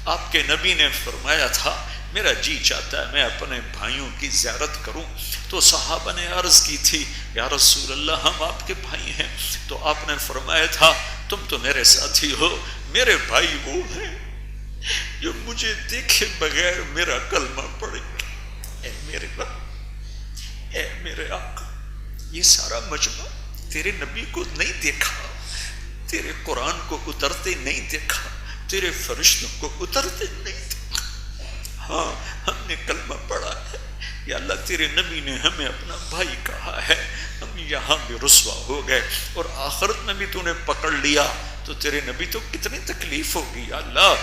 آپ کے نبی نے فرمایا تھا میرا جی چاہتا ہے میں اپنے بھائیوں کی زیارت کروں، تو صحابہ نے عرض کی تھی یا رسول اللہ ہم آپ کے بھائی ہیں، تو آپ نے فرمایا تھا تم تو میرے ساتھی ہو، میرے بھائی وہ ہیں جو مجھے دیکھے بغیر میرا کلمہ پڑھے. اے میرے رب، اے میرے آقا، یہ سارا مجمع تیرے نبی کو نہیں دیکھا، تیرے قرآن کو اترتے نہیں دیکھا، تیرے فرشتوں کو اترتے نہیں دیکھا. ہاں ہم نے کلمہ پڑھا ہے یا اللہ، تیرے نبی نے ہمیں اپنا بھائی کہا ہے، ہم یہاں بھی رسوا ہو گئے اور آخرت میں بھی تو نے پکڑ لیا تو تیرے نبی تو کتنی تکلیف ہوگی یا اللہ.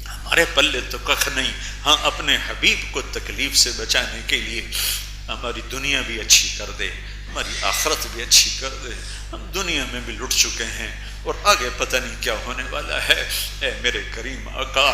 ہمارے پلے تو کخ نہیں. ہاں اپنے حبیب کو تکلیف سے بچانے کے لیے ہماری دنیا بھی اچھی کر دے، ہماری آخرت بھی اچھی کر دے. ہم دنیا میں بھی لٹ چکے ہیں اور آگے پتہ نہیں کیا ہونے والا ہے. اے میرے کریم آقا،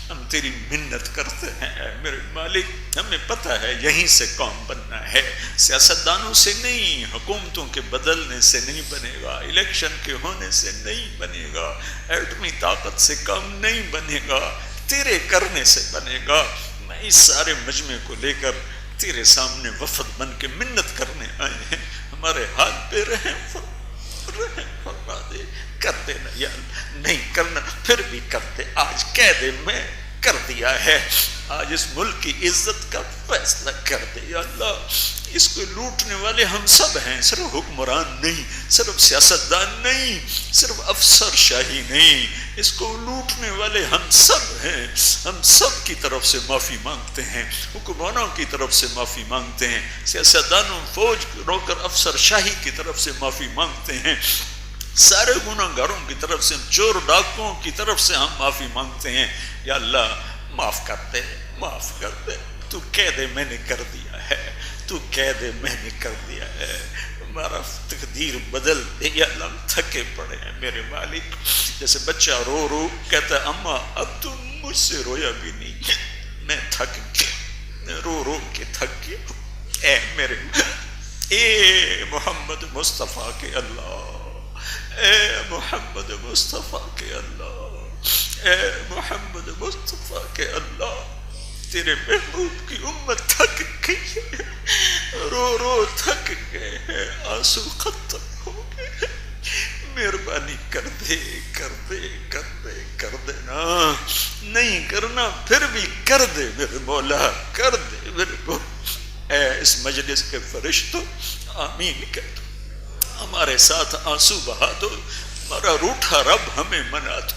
ہم تیری منت کرتے ہیں. اے میرے مالک، ہمیں پتہ ہے یہیں سے قوم بننا ہے، سیاستدانوں سے نہیں، حکومتوں کے بدلنے سے نہیں بنے گا، الیکشن کے ہونے سے نہیں بنے گا، ایٹمی طاقت سے کام نہیں بنے گا، تیرے کرنے سے بنے گا. میں اس سارے مجمع کو لے کر تیرے سامنے وفد بن کے منت کرنے آئے ہیں. ہمارے ہاتھ پہ رحم فرما دے. کر دینا یا نہیں کرنا پھر بھی کر دے. آج کہہ دے میں کر دیا ہے. آج اس ملک کی عزت کا فیصلہ کر دے یا اللہ. اس کو لوٹنے والے ہم سب ہیں، صرف حکمران نہیں، صرف سیاستدان نہیں، صرف افسر شاہی نہیں، اس کو لوٹنے والے ہم سب ہیں. ہم سب کی طرف سے معافی مانگتے ہیں، حکمرانوں کی طرف سے معافی مانگتے ہیں، سیاستدانوں، فوج نوکر افسر شاہی کی طرف سے معافی مانگتے ہیں، سارے گناہ گاروں کی طرف سے، چور ڈاکوؤں کی طرف سے ہم معافی مانگتے ہیں. یا اللہ معاف کر دے، معاف کر دے. تو کہہ دے میں نے کر دیا ہے، تو کہہ دے میں نے کر دیا ہے. ہمارا تقدیر بدل دے یا اللہ. ہم تھکے پڑے ہیں میرے مالک. جیسے بچہ رو رو کہتا ہے اماں اب تو مجھ سے رویا بھی نہیں، میں تھک گیا، رو رو کے تھک گیا. اے میرے اے محمد مصطفیٰ کے اللہ، اے محمد مصطفیٰ کے اللہ، اے محمد مصطفیٰ کے اللہ. تیرے محبوب کی امت تھک گئی ہے، رو رو تھک گئے ہیں، آنسو ختم ہو گئے. مہربانی کر دے، کر دے، کر دے، کر دے نا. نہیں کرنا پھر بھی کر دے میرے مولا، کر دے میرے مولا. اے اس مجلس کے فرشتوں آمین کہہ دو. ہمارے ساتھ آنسو بہا دو. ہمارا روٹھا رب ہمیں منا دو.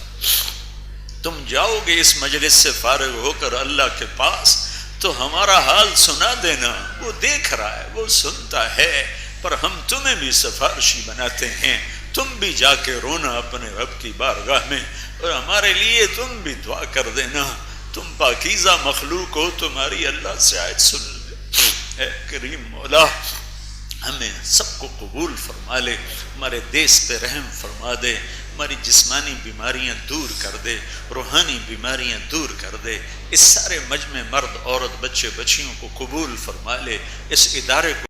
تم جاؤ گے اس مجلس سے فارغ ہو کر اللہ کے پاس تو ہمارا حال سنا دینا. وہ دیکھ رہا ہے، وہ سنتا ہے، پر ہم تمہیں بھی سفارشی بناتے ہیں. تم بھی جا کے رونا اپنے رب کی بارگاہ میں اور ہمارے لیے تم بھی دعا کر دینا. تم پاکیزہ مخلوق ہو، تمہاری اللہ سے آیت سن لے. اے کریم مولا ہمیں سب کو قبول فرما لے. ہمارے دیس پہ رحم فرما دے. ہماری جسمانی بیماریاں دور کر دے، روحانی بیماریاں دور کر دے. اس سارے مجمع مرد عورت بچے بچیوں کو قبول فرما لے. اس ادارے کو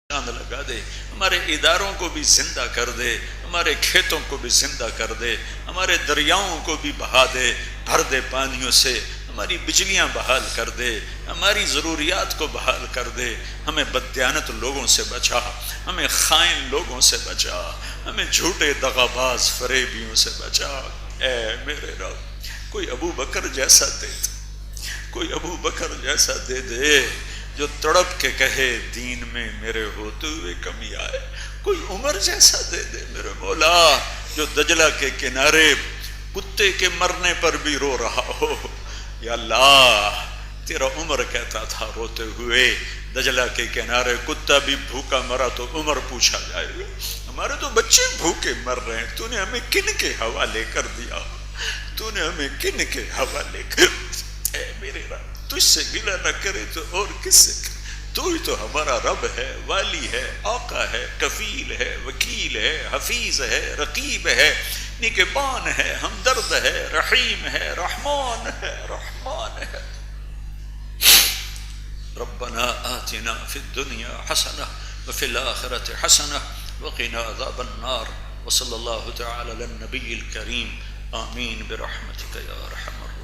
چاند لگا دے. ہمارے اداروں کو بھی زندہ کر دے، ہمارے کھیتوں کو بھی زندہ کر دے، ہمارے دریاؤں کو بھی بہا دے، بھر دے پانیوں سے. ہماری بجلیاں بحال کر دے، ہماری ضروریات کو بحال کر دے. ہمیں بددیانت لوگوں سے بچا، ہمیں خائن لوگوں سے بچا، ہمیں جھوٹے دغاباز فریبیوں سے بچا. اے میرے رب کوئی ابو بکر جیسا دے دے، کوئی ابو بکر جیسا دے دے جو تڑپ کے کہے دین میں میرے ہوتے ہوئے کمی آئے. کوئی عمر جیسا دے دے میرے مولا جو دجلہ کے کنارے کتے کے مرنے پر بھی رو رہا ہو. یا اللہ تیرا عمر کہتا تھا روتے ہوئے دجلہ کے کنارے کتا بھی بھوکا مرا تو عمر پوچھا جائے گا. ہمارے تو بچے بھوکے مر رہے ہیں، تو نے ہمیں کن کے حوالے کر دیا، تو نے ہمیں کن کے حوالے کر دیا. اے میرے رب تجھ سے گلہ نہ کرے تو اور کس سے کرے. تو ہی تو ہمارا رب ہے، والی ہے، آقا ہے، کفیل ہے، وکیل ہے، حفیظ ہے، رقیب ہے، نگہبان ہے، ہمدرد ہے، رحیم ہے، رحمان ہے، رحمان ہے. ربنا آتنا فی الدنیا حسنہ وفی الآخرۃ حسنہ وقنا عذاب النار. وصلی اللہ تعالی علی النبی الکریم. آمین برحمتک یا ارحم الراحمین.